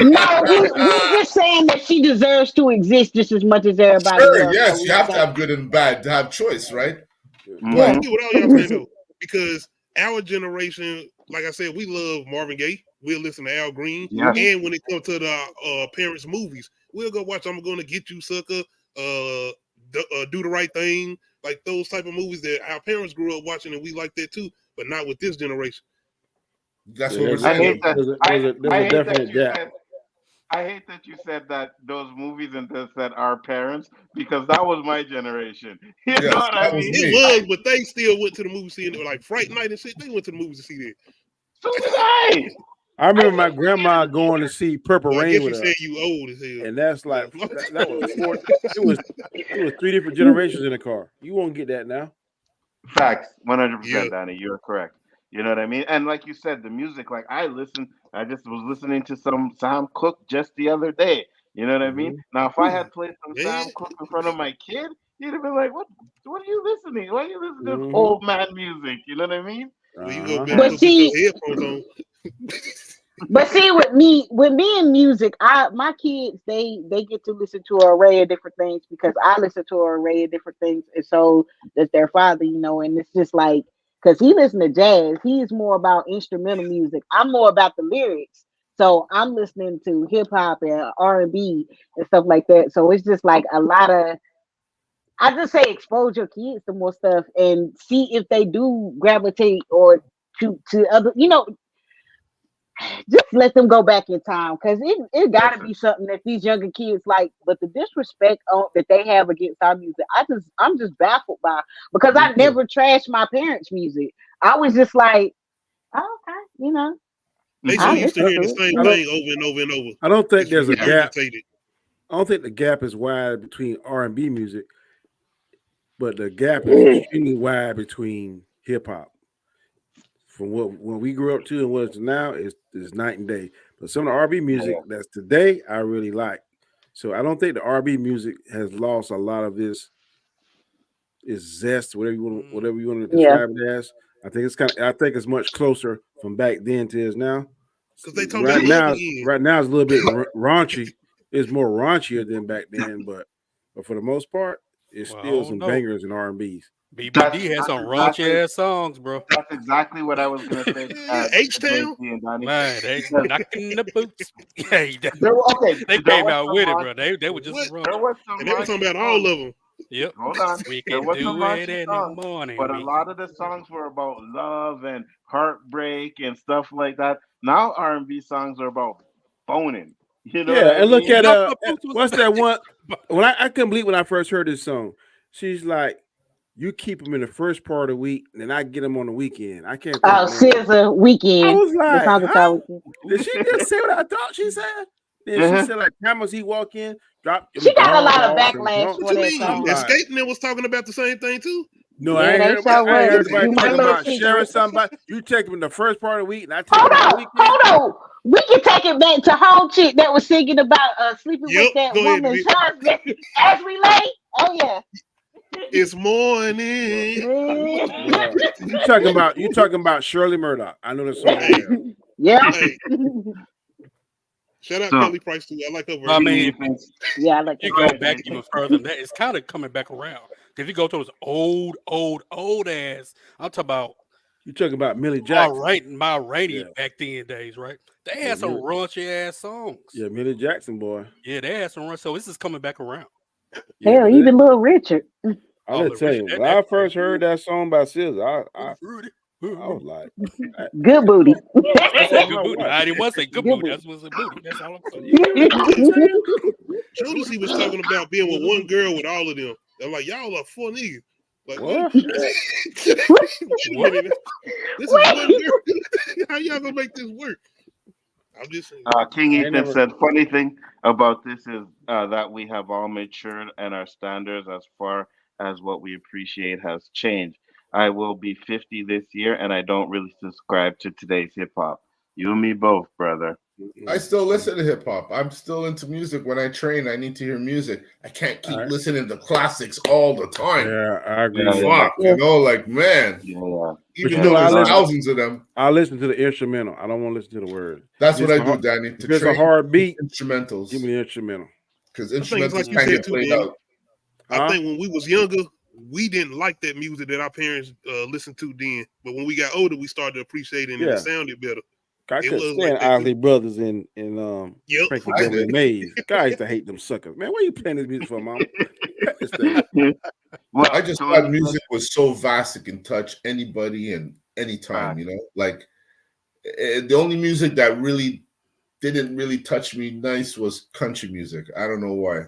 No, we're just saying that she deserves to exist just as much as everybody Sure, else. yes, So you have to have good and bad to have choice, right? I get what all y'all saying though, because our generation, like I said, we love Marvin Gaye. We'll listen to Al Green, Yes. and when it comes to the parents' movies, we'll go watch "I'm Gonna Get You, Sucker," "Do the Right Thing," like those type of movies that our parents grew up watching, and we like that too. But not with this generation. That's Yeah, what we're there's I saying. hate that. There's I a hate that definite you gap. said. I hate that you said that those movies and this said our parents because that was my generation. You know Yes, what I that was mean? It me. was, but they still went to the movie theater, like Fright Night and shit. They went to the movies to see that. So did I. I remember my I grandma going to see Purple Well, I Rain guess you with said us, you old as hell. and that's like that was four. It was 3 different generations in the car. You won't get that now. Facts, Yeah. 100%, Danny. You're correct. You know what I mean? And like you said, the music, like I just was listening to some Sam Cooke just the other day. You know what I mean? Now, if I Ooh, had played some man. Sam Cooke in front of my kid, he'd have been like, what are you listening? Why are you listening to this Mhm. old man music? You know what I mean? Well, you go Uh-huh. better But go put your see, headphones on. but see, with me and music, my kids they get to listen to an array of different things because I listen to an array of different things, and so does their father, you know. And it's just like because he listen to jazz, he's more about instrumental music. I'm more about the lyrics, so I'm listening to hip hop and R&B and stuff like that. So it's just like a lot of. I just say expose your kids to more stuff and see if they do gravitate or to other, you know, just let them go back in time because it got to Listen, be something that these younger kids like. But the disrespect that they have against our music, I'm just baffled by because Me I too. never trashed my parents' music. I was just like, oh, okay, you know, They so I mhm. used to listen hearing the to it. same I don't. thing over and over and over. I don't think It's there's a Yeah, gap. regurgitated. I don't think the gap is wide between R&B music, but the gap is extremely wide between hip hop. From what when we grew up to and what it's now is night and day. But some of the R&B music yeah, that's today I really like. So I don't think the R&B music has lost a lot of its zest, Mm, whatever you want to Yeah, describe it as. I think it's much closer from back then to is now. Because they talking Right about love now, again. right now it's a little bit raunchy. It's more raunchier than back then, but for the most part, it's well, I still don't some know. bangers in R&B's. BBD has some exactly raunchy ass songs, bro. that's exactly what I was gonna say, Yeah, H Town. JT and Donnie, Man, they because knocking the boots. Hey, there were okay, they there came was out some with it, raun- bro. They were just as What? there raunchy. was some And they were talking raunchy about all songs. of them. Yep. Hold on. We There can was some do it raunchy in the songs, morning. but a We lot can of the do it. songs were about love and heartbreak and stuff like that. Now R&B songs are about boning. You know what Yeah, I and look mean? at Knock my boots was what's that one? When I couldn't believe when I first heard this song. She's like, "You keep them in the first part of the week, and then I get them on the weekend." I can't think oh, of the name of it. SZA I Weekend. was The like, song is "Huh? called Weekend. Did she just say what I thought she said?" Then she Uh-huh. said, "Like cameras, he walk in, drop them She got a draws lot of off and backlash bump." What for you that I'm mean? song. like, Escaping them was talking about the same thing too. "No, I Yeah, ain't they heard. sure I ain't heard was. nobody You my talking little about sharing secret. somebody. You take them the first part of the week, and I take Hold them on the on, weekend." hold on. We can take it back to home chick that was singing about sleeping with Yep. that Go ahead, woman's bitch. husband as we lay. Oh yeah. It's But morning. yeah, you talking about Shirley Murdoch. I know the song Hey, well. Yeah. hey. Shout out So Kelly Price too. I like her I version. King mean, Ethan, Yeah, I like you that. go go ahead, back JT. even further than that, it's kind of coming back around. If you go to those old ass, I'm talking about You talking about Millie Jackson? my Yeah, rainy back then days, right? They yeah, had some raunchy ass songs. yeah, Millie Jackson, boy. Yeah, they had some run. So this is coming back around. Yeah, Hell, but even Little Richard. I Oh, let's look, tell Richard, you, when that I crazy. first heard that song by SZA, Rudy. I was like, Good that booty. song, I that said song good my booty. wife. I didn't want to say good Good booty. I booty. just want to say booty. That's all I'm saying. You know what I'm saying? Jodeci was talking about being with one girl with all of them. They're like, y'all are four niggas. Like, what? What? Wait a What? minute. This is one girl. How y'all gonna make this work? I'm just saying. King I ain't Ethan never. said, funny thing about this is that we have all matured and our standards as far as what we appreciate has changed. I will be 50 this year and I don't really subscribe to today's hip hop. You and me both, brother. I still listen to hip hop. I'm still into music. When I train, I need to hear music. I can't keep I, listening to classics all the time. yeah, I agree Yeah, with yeah, that. Fuck, you know, like man, yeah, yeah. But you even Yeah. though know, there's No, no. thousands of them, I listen to the instrumental. I don't want to listen to the words. that's If what it's I a do, hard, Danny, to if it's a train hard beat, instrumentals give me the instrumental. because I think it's instrumentals like you can said get too, played Danny. out. I Huh? think when we was younger, we didn't like that music that our parents listened to then. But when we got older, we started appreciating it and it Yeah, sounded better. I It couldn't was like stand that too. Isley Brothers and Yep. Frankie I Beverly did. Mays. God, I used to hate them suckers. Man, why you playing this music for, mama? Cut this thing. I Well, just thought Tony said, music was so vast it can touch anybody and anytime, fact. you know? Like the only music that really didn't really touch me nice was country music. I don't know why.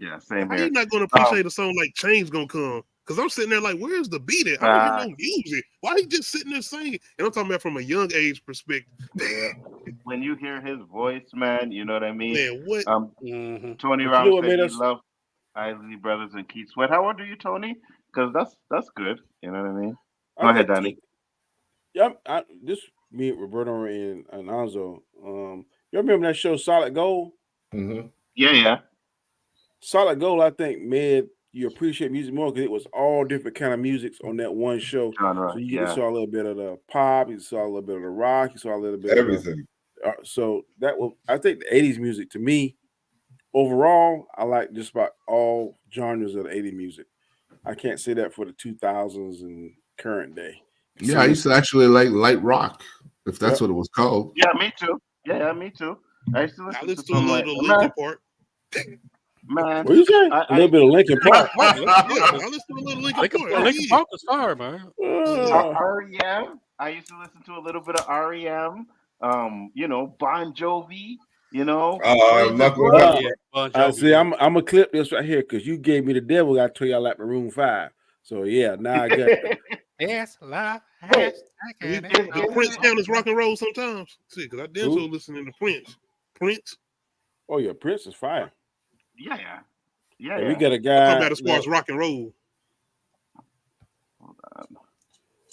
Yeah, same How here. you not gonna appreciate a song like "Change Gonna Come"? Because I'm sitting there like, where's the beat at? I don't hear no music. Why he just sitting there singing? And I'm talking about from a young age perspective. Yeah. When you hear his voice, man, you know what I mean. Man, what? Mhm. Tony But you know Ramos what said made he us? loved Isley Brothers and Keith Sweat. How old are you, Tony? Because that's good. You know what I mean. Go I ahead, think Danny. yeah, this me, Roberto, and Nzo. You remember that show Solid Gold? Mm-hmm. Yeah. Solid Gold, I think, made you appreciate music more because it was all different kind of musics on that one show. Genre. So you Yeah. saw a little bit of the pop, you saw a little bit of the rock, you saw a little bit Everything. of the. So that was, I think, the '80s music to me. Overall, I like just about all genres of the '80s music. I can't say that for the 2000s and current day. Yeah, I used to actually like light rock, if that's Yep. what it was called. Yeah, me too. Yeah, me too. I used to I listen to listen to a some little like Linkin Park. man. What you say? I- A little bit of Linkin Park. Yeah, I listen to a little Linkin Park. I Linkin did. Park was fire, man. REM. I used to listen to a little bit of REM. You know, Bon Jovi. You know, Praise I'm the not gonna Lord. have Yeah, Bon I Jovi. see. I'm gonna clip this right here because you gave me the devil. I told you I like Maroon 5. So yeah, now I got. Yes, live. Hey, We Isn't do Prince it- count as rock and roll sometimes? See, because I damn Who? sure listening to Prince. Prince. Oh yeah, Prince is fire. Yeah. And we got a I'm talking guy about as far as rock and roll.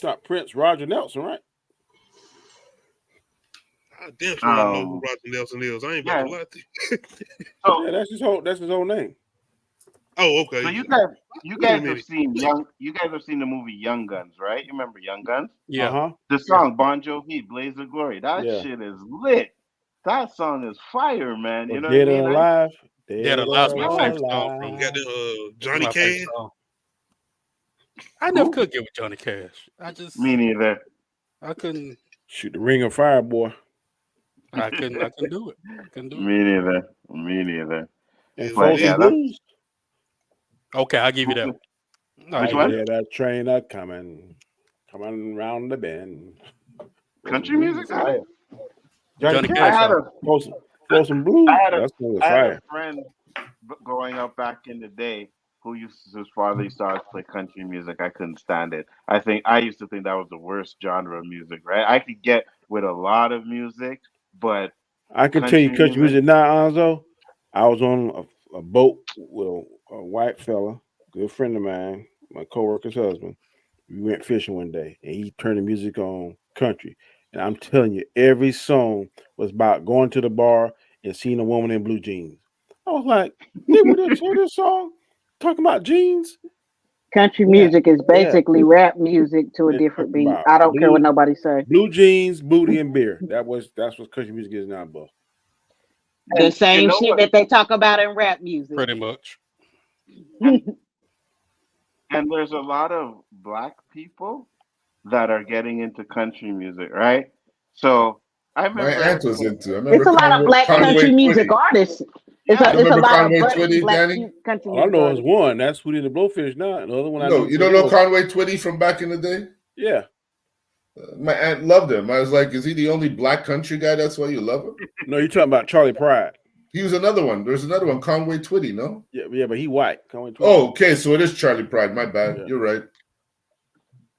top Prince, Roger Nelson, right? I damn sure don't know who Um, Roger Nelson is. I ain't about to lie to you. So, Yeah, that's his whole name. Oh, okay. so you Wait a guys have minute. seen you guys have seen the movie Young Guns, right? You remember Young Guns? Yeah. Uh-huh. The song Bon Jovi, Blaze of Glory. That Yeah. shit is lit. That song is fire, man. You know Dead what I or mean? alive. Dead or Alive's my favorite song from Got That's the Johnny my favorite Cash. song. I never Who? could get with Johnny Cash. Me neither. I couldn't Shoot the ring of fire, boy. I couldn't do it. Couldn't do it. Me neither. And Yeah, But Folsom yeah, man. that's Blues. Okay, I'll give you that one. I'll Which give one? you Yeah, that train a coming round the bend. Country music, Danny? Johnny Johnny Cash. I Cash had song. Folsom Blues. I had a That's one I had fire. a friend growing up back in the day whose father used to always play country music. I couldn't stand it. I used to think that was the worst genre of music, right? I could get with a lot of music, but I can tell you country country music now, Anzo. I was on a boat with a white fella, good friend of mine, my coworker's husband. We went fishing one day, and he turned the music on country. And I'm telling you, every song was about going to the bar and seeing a woman in blue jeans. I was like, did we just hear this song talking about jeans? Country Yeah, music is yeah. basically rap music to a They're different talking beat. about I don't care what nobody say. blue jeans, booty, and beer. That's what country music is now, bro. The and you same know shit what? that they talk about in rap music. Pretty much. And there's a lot of black people that are getting into country music, right? So I My remember, aunt was into. I It's remember a lot of black Conway country music Twitty. artists. yeah, It's a Remember lot of Conway Twitty, black Danny? country All I music know is artists. one. That's Hootie the Blowfish now. And the other one I No, knew you for don't him know was, Conway Twitty from back in the day? yeah. My aunt loved him. I was like, is he the only black country guy? That's why you love him? No, you're talking about Charlie Pride. He was another one. There's another one, Conway Twitty, no? Yeah, but he white. Conway Twitty. Oh, okay. So it is Charlie Pride. My bad. Yeah. You're right.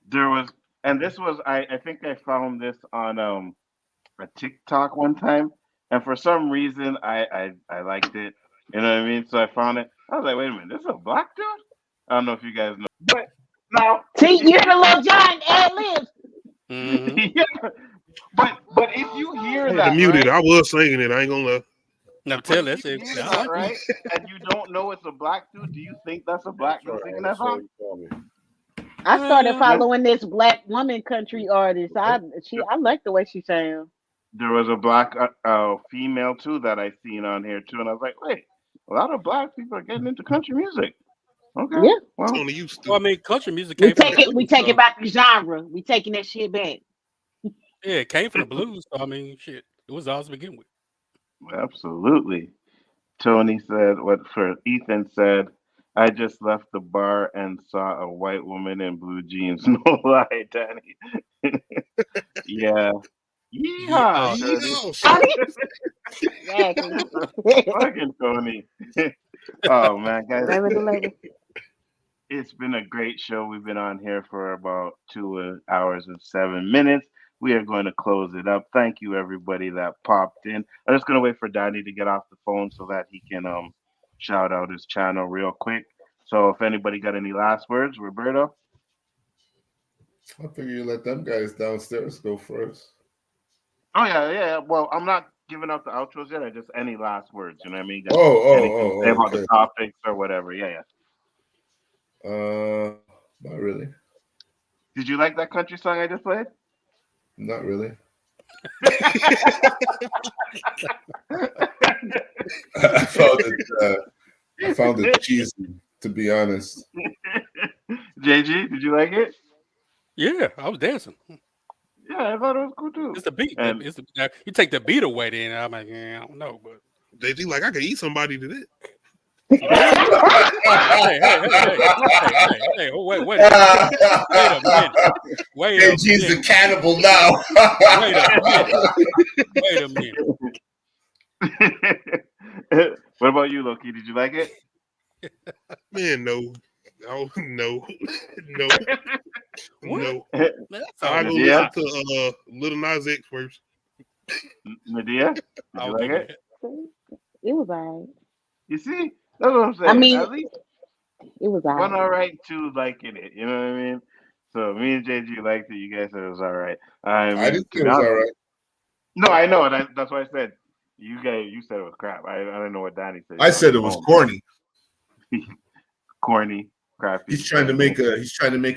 there was, and this was I think I found this on a TikTok one time, and for some reason I liked it. You know what I mean? So I found it. I was like, wait a minute, this is a black dude? I don't know if you guys know, but now See, you hear the little John ad libs. Mhm. yeah, but if you hear I had to that, mute it. right? I was singing it. I ain't gonna lie. Now But tell if that you shit. hear I that, like it. right, and you don't know it's a black dude, do you think that's a black dude singing that song? I started Uh, following this black woman country artist. I like the way she sounds. There was a black female too that I seen on here too, and I was like, wait, a lot of black people are getting into country music. Okay, Yeah. well, Tony, you well, I stupid. mean, country music We came from the take it. We blues, take so it back to genre. We taking that shit back. yeah, it came from the blues. So I mean, shit, it was ours to begin with. absolutely. Tony said, what for Ethan said, I just left the bar and saw a white woman in blue jeans. No lie, Danny. Yeah. Yeehaw, Oh, Tony. Exactly. Fucking Tony. Oh man, guys, Flavor the label. it's been a great show. We've been on here for about 2 hours and 7 minutes. We are going to close it up. Thank you, everybody that popped in. I'm just going to wait for Danny to get off the phone so that he can shout out his channel real quick. So, if anybody got any last words, Roberto? I figure you let them guys downstairs go first. Oh, yeah. Well, I'm not giving out the outros yet. I just any last words. You know what I mean? Oh, Say about okay. the topics or whatever. Yeah. Not really. Did you like that country song I just played? Not really. I found it cheesy, to be honest. JG, did you like it? Yeah, I was dancing. Yeah, I thought it was cool too. It's the beat. And- Now, you take the beat away, then I'm like, I don't know, but JG like I could eat somebody to that. hey, oh, wait a minute. JG's the cannibal now. Wait a minute. What about you, LowKey? Did you like it? Man, no. Oh no. No. No. I go Medea? listen to Little Nas X first. Medea? Did I'll you like do it? It was alright. You see? That's what I'm saying. I mean, at least it was one alright. alright, two liking it. You know what I mean? So me and JG liked it. You guys said it was alright. I didn't say it was all right. No, I know. That's why I said you said it was crap. I don't know what Danny said. I said it was corny. Corny, crappy. He's trying to make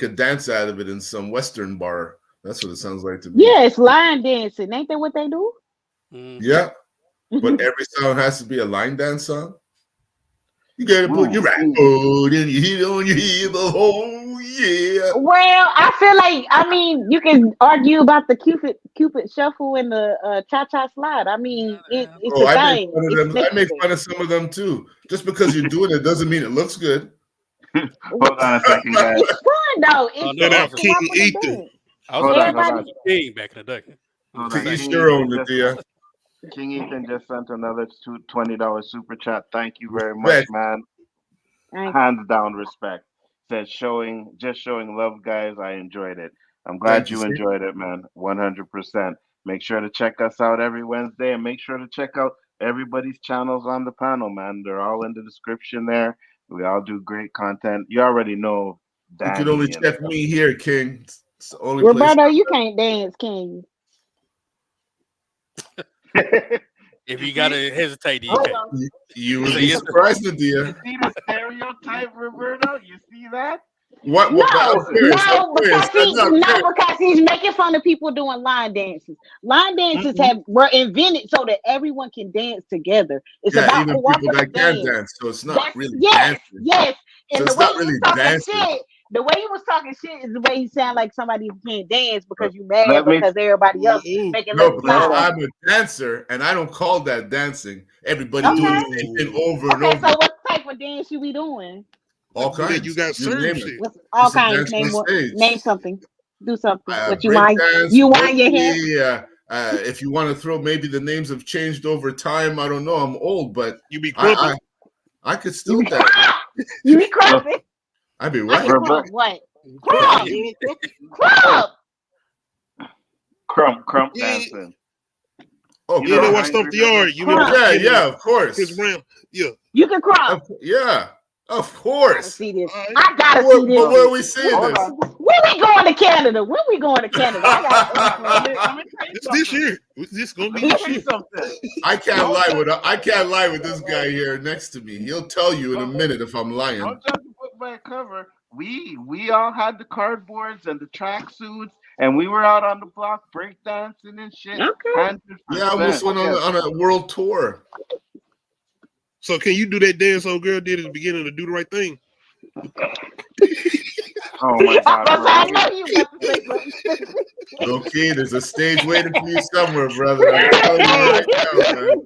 a dance out of it in some Western bar. That's what it sounds like to me. Yeah, it's line dancing. Ain't that what they do? Yeah, but every song has to be a line dance song. You gotta put your right foot in your heel on your heel. Oh yeah. Well, I feel like you can argue about the Cupid shuffle and the cha-cha slide. I mean, it's a thing. I make fun of some of them too. Just because you're doing it doesn't mean it looks good. Hold on a second, guys. It's fun though. It's King Ethan. I was king back in the day. To each their own, Nadia. King Ethan just sent another $20 super chat. Thank you very much, man. Hands down respect. Says showing love, guys. I enjoyed it. I'm glad you enjoyed it, man. 100%. Make sure to check us out every Wednesday, and make sure to check out everybody's channels on the panel, man. They're all in the description there. We all do great content. You already know. You can only check me here, King. It's the only Roberto, place. you can't dance, can you? If you gotta hesitate, you can. You would be surprised, Nadia. You see the stereotype, Roberto? You see that? What? Because he's making fun of people doing line dances. Line dances were invented so that everyone can dance together. It's about even people that can dance, so it's not really dancing. Yes, and so the it's way not really dancing. The way he was talking shit is the way he sound like somebody who can't dance because you mad because everybody else is making no, because I'm a dancer and I don't call that dancing. Everybody doing the same thing over and over. So what type of dance you be doing? All kinds. You got served shit. All kinds. Name something. Do something. What you want? You want your hair? Yeah. If you want to throw, maybe the names have changed over time. I don't know. I'm old, but you be crumping. I could still dance. You be crumping. I be what? What? Crump dancing. Oh, you know what Stump the Yard? Yeah, of course. His round, yeah. You can crump. Yeah, of course. See this. I gotta see this. But where are we seeing this? When we going to Canada? It's this year. This gonna be this year. I can't lie with this guy here next to me. He'll tell you in a minute if I'm lying. Don't judge a book by a cover. We all had the cardboards and the track suits, and we were out on the block breakdancing and shit. Okay. Yeah, I almost went on a world tour. So can you do that dance old girl did at the beginning to Do the Right Thing? Oh my God! I know you about to say something. Okay, there's a stage waiting for you somewhere, brother. I'm telling you right now, man.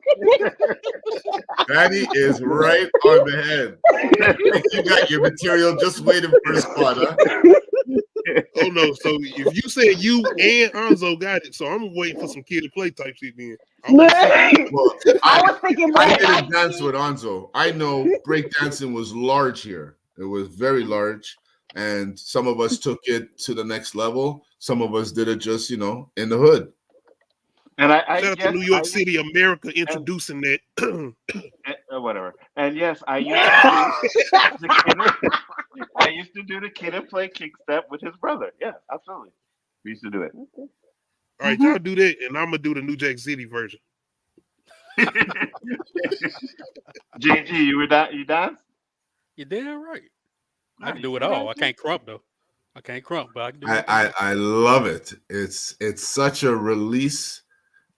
Danny is right on the head. You got your material just waiting for a spot, huh? Oh no! So if you said you and Nzo got it, so I'm waiting for some kid to play type shit. Then I want to see. Well, I was thinking more I like didn't dance with Anzo. I know breakdancing was large here. It was very large, and some of us took it to the next level. Some of us did it just, in the hood. And I Shout out to guess New York City, America, introducing that. whatever. And yes, I used to do the kid. I used to do the kid and play kick step with his brother. Yeah, absolutely. We used to do it. All right, y'all do that, and I'm gonna do the New Jack City version. JG, you dance? You're damn right. I can do it all. I can't crump though. I can't crump, but I can do it. I love it. It's such a release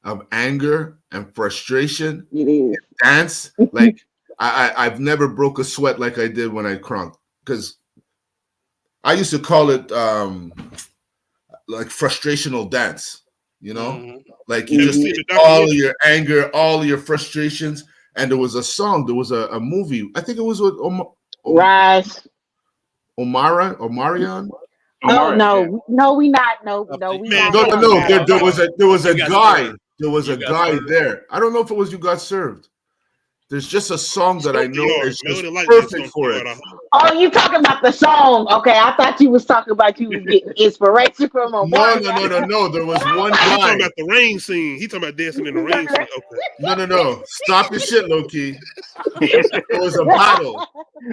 of anger and frustration. it is. Dance, like I've never broke a sweat like I did when I crunk, because I used to call it like frustrational dance. Like you just take all of your anger, all of your frustrations. And there was a song, there was a movie. I think it was with Rise. Omarion. No, we not. No, we not. No. There was a guy. There was a guy there. I don't know if it was You Got Served. There's just a song that I know is just perfect for it. Oh, you talking about the song? Okay, I thought you was talking about you was getting inspiration from a No. There was one guy. He talking about the rain scene. He talking about dancing in the rain scene. Okay. No. Stop your shit, LowKey. It was a battle,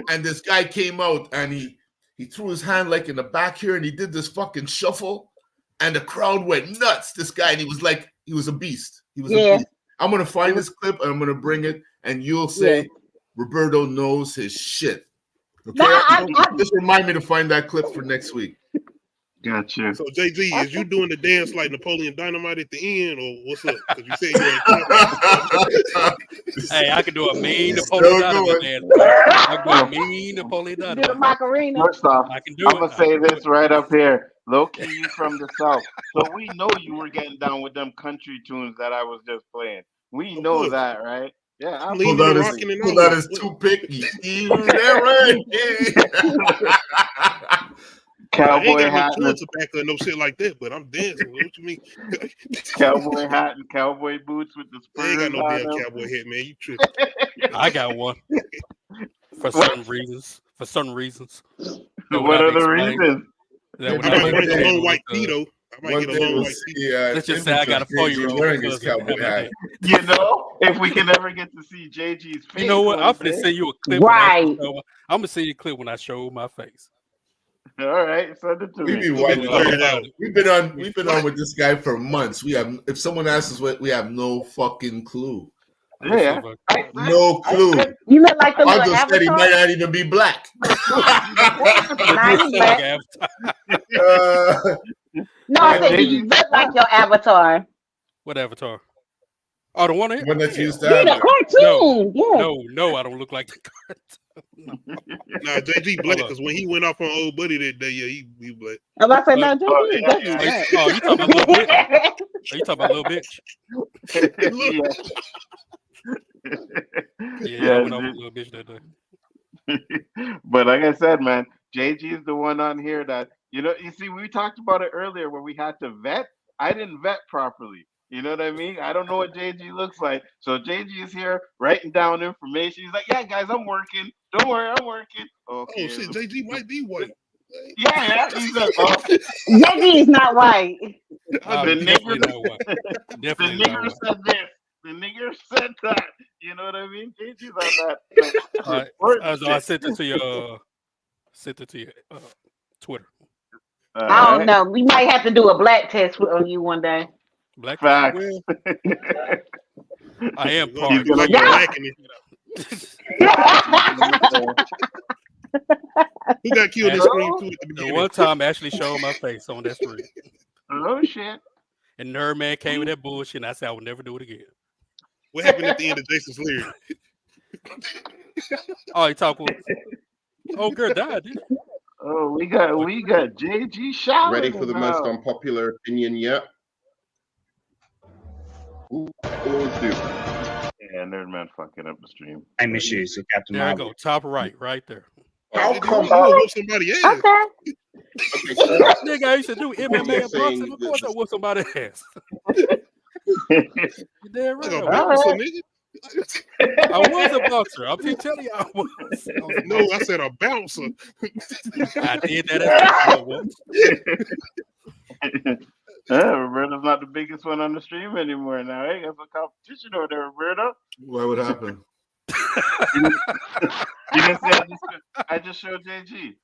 and this guy came out and he threw his hand like in the back here, and he did this fucking shuffle, and the crowd went nuts. This guy, and he was a beast. He was a beast. I'm gonna find this clip and I'm gonna bring it, and you'll say Roberto knows his shit. Okay, just remind me to find that clip for next week. Gotcha. So JG, is you doing the dance like Napoleon Dynamite at the end, or what's up? Because you said you Hey, I can do a mean Napoleon Dynamite dance. I can do a mean Napoleon Dynamite. Do the Macarena. First off, I can do I'm gonna say this right up here. LowKey, you from the South, so we know you were getting down with them country tunes that I was just playing. We know that, right? Yeah, that is too picky. Cowboy hat, no tobacco, no shit like that. But I'm dancing. What you mean? Cowboy hat and cowboy boots with the spurs. I ain't got no damn cowboy hat, man. You tripping? I got one for certain reasons. What are the reasons? I might get a long white tee though. I might get a long white tee. Let's just say I got a 4-year-old wearing his cowboy hat. If we can ever get to see JG's face. You know what? I'm gonna send you a clip. Right. I'm gonna send you a clip when I show my face. All right, send it to me. We've been on with this guy for months. If someone asks us what, we have no fucking clue. Yeah, no clue. You look like the little Aldo said he might not even be black. No, I said you look like your avatar. What avatar? Oh, the one that you used to have. The cartoon. No, I don't look like the cartoon. Nah, JG black, because when he went off on old buddy that day, he black. I'm about to say, no, JG is definitely black. Oh, you talking about little bitch? You talking about little bitch? Yeah, I went off a little bitch that day. But like I said, man, JG is the one on here that, you see, we talked about it earlier where we had to vet. I didn't vet properly. You know what I mean? I don't know what JG looks like. So JG is here writing down information. He's like, yeah, guys, I'm working. Don't worry, I'm working. Okay. Oh, shit, JG might be white. Yeah. He's like, JG is not white. The nigger said this. The nigger said that. You know what I mean? JG's on that. I sent it to your Twitter. I don't know. We might have to do a black test on you one day. Black facts. I am part. He's like black in it. Who got killed in Scream 2 at the beginning? One time I actually showed my face on that screen. Oh shit. And Nerd Man came with that bullshit, and I said I would never do it again. What happened at the end of Jason's lyric? Oh, he talked with girl died, didn't he? Oh, we got JG shouting. Ready for the most unpopular opinion yet? Ooh, dude. Yeah, Nerdman fucking up the stream. Same issues with Captain There I Marvel. go, top right there. How come? Somebody else. Okay. Okay, so Nigga, I used to do MMA you're and saying boxing. Of that course, I the- whoop somebody's ass. You damn Like right. a I was. bouncer, nigga. I was a boxer. I'm just telling you, I was. I was a No, boxer. I said a bouncer. I did that as a once. Roberto's not the biggest one on the stream anymore now. Hey, got some competition over there, Roberto. What would happen? You didn't say I just showed JG.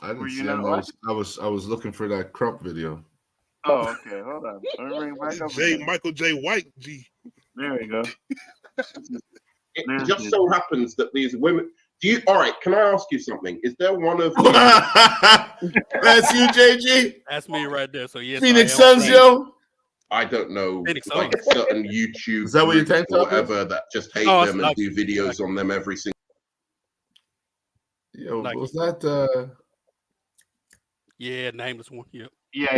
I didn't Were you see not him. I was looking for that Crump video. Oh, okay. Hold on. Let me bring it back up again. Michael J. White G. There we go. it just so happens that these women. All right, can I ask you something? Is there one of you? That's you, JG. That's me right there. So yes, Phoenix I am Suns, yo. I don't know, Phoenix like Suns. certain YouTube Is that what your groups tank or top is? whatever that just hate Oh, it's them and Nike. do videos on them every single. Yo, Nike. was that Yeah, nameless one. Yep. Yeah.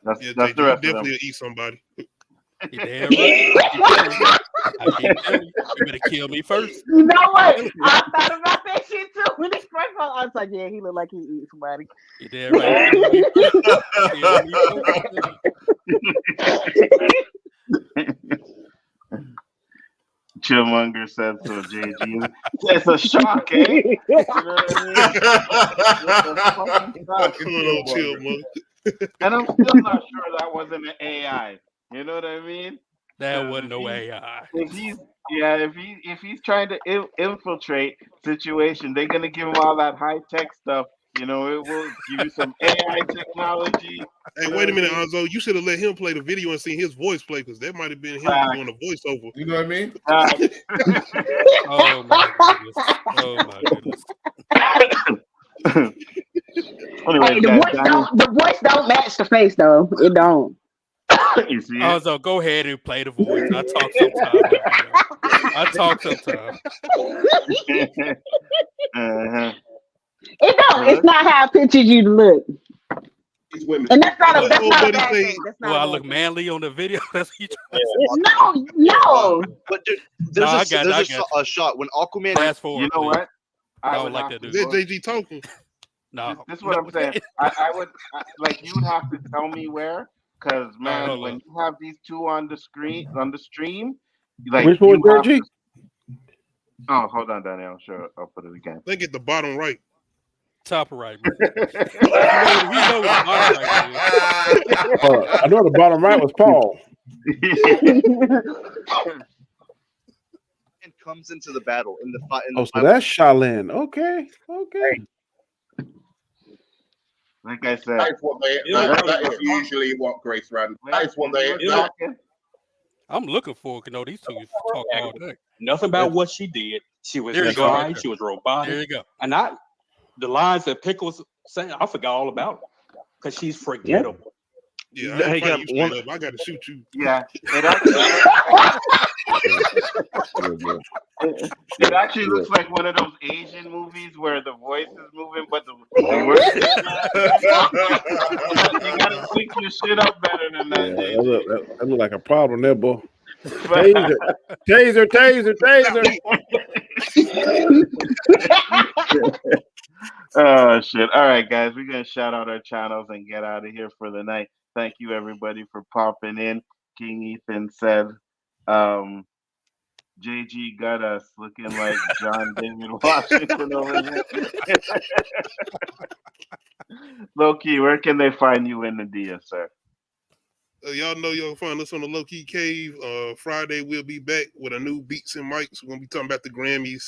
That's Yeah, the JG, you rest of definitely them. eat somebody. You damn right. I keep telling you, you better kill me first. You know what? I thought about that shit too. When he first I was like, yeah, he looked like he eat somebody. You damn right. Kill me first. Chillmonger said so, JG. It's a shock, eh? You know what I mean? It's a fucking shock, Good old Chillmonger. Chillmonger. And I'm still not sure that wasn't an AI. You know what I mean? That wasn't no AI. If he's trying to infiltrate situation, they're gonna give him all that high tech stuff. You know, it will give you some AI technology. Hey, wait a minute, Nzo. You should have let him play the video and seen his voice play, because that might have been him doing a voiceover. you know what I mean? Oh my goodness. Oh my goodness. Anyway, Hey, the voice don't match the face though. It don't. You see it? Oh, so go ahead and play the voice. I talk sometimes. I talk sometimes. Uh-huh. It don't. It's not how I pictured you to look. These women. And that's not a What old buddy bad say? thing. That's not Well, a I bad look thing. manly on the video. That's what you trying to say. No. But No, I there's got it. a shot when Aquaman. Fast forward. You know please. what? I don't would like have that to Is dude. that go- JG talking? No. This is what I'm saying. I would like you would have to tell me where, because man, hold when up. you have these two on the stream, like Which one, you have JG? to- Oh, hold on, Daniel. Sure, I'll put it again. I think at the bottom right. Top right, man. He know what the bottom right is. I know the bottom right was Paul. And comes into the battle in the fight. Oh, so that's Shaolin. Okay. Like I said, That is what that is usually what Grace ran. That is what they. I'm looking for it. These two talk all day. Nothing about what she did. She was There you go, right dry. there. She was There robotic. you go. And the lines that Pickles saying, I forgot all about her because she's forgettable. Yeah, Hey, I ain't got fighting you straight up. I got to shoot you. Yeah, it actually looks like one of those Asian movies where the voice is moving, but the words. You gotta sync your shit up better than that. Yeah, that look like a problem there, boy. Taser. Oh shit! All right, guys, we're gonna shout out our channels and get out of here for the night. Thank you everybody for popping in. King Ethan said, JG got us looking like John David Washington over here. LowKey, where can they find you in the dia, sir? Y'all know y'all find us on the LowKey Cave. Friday we'll be back with a new Beats and Mics. We're gonna be talking about the Grammys.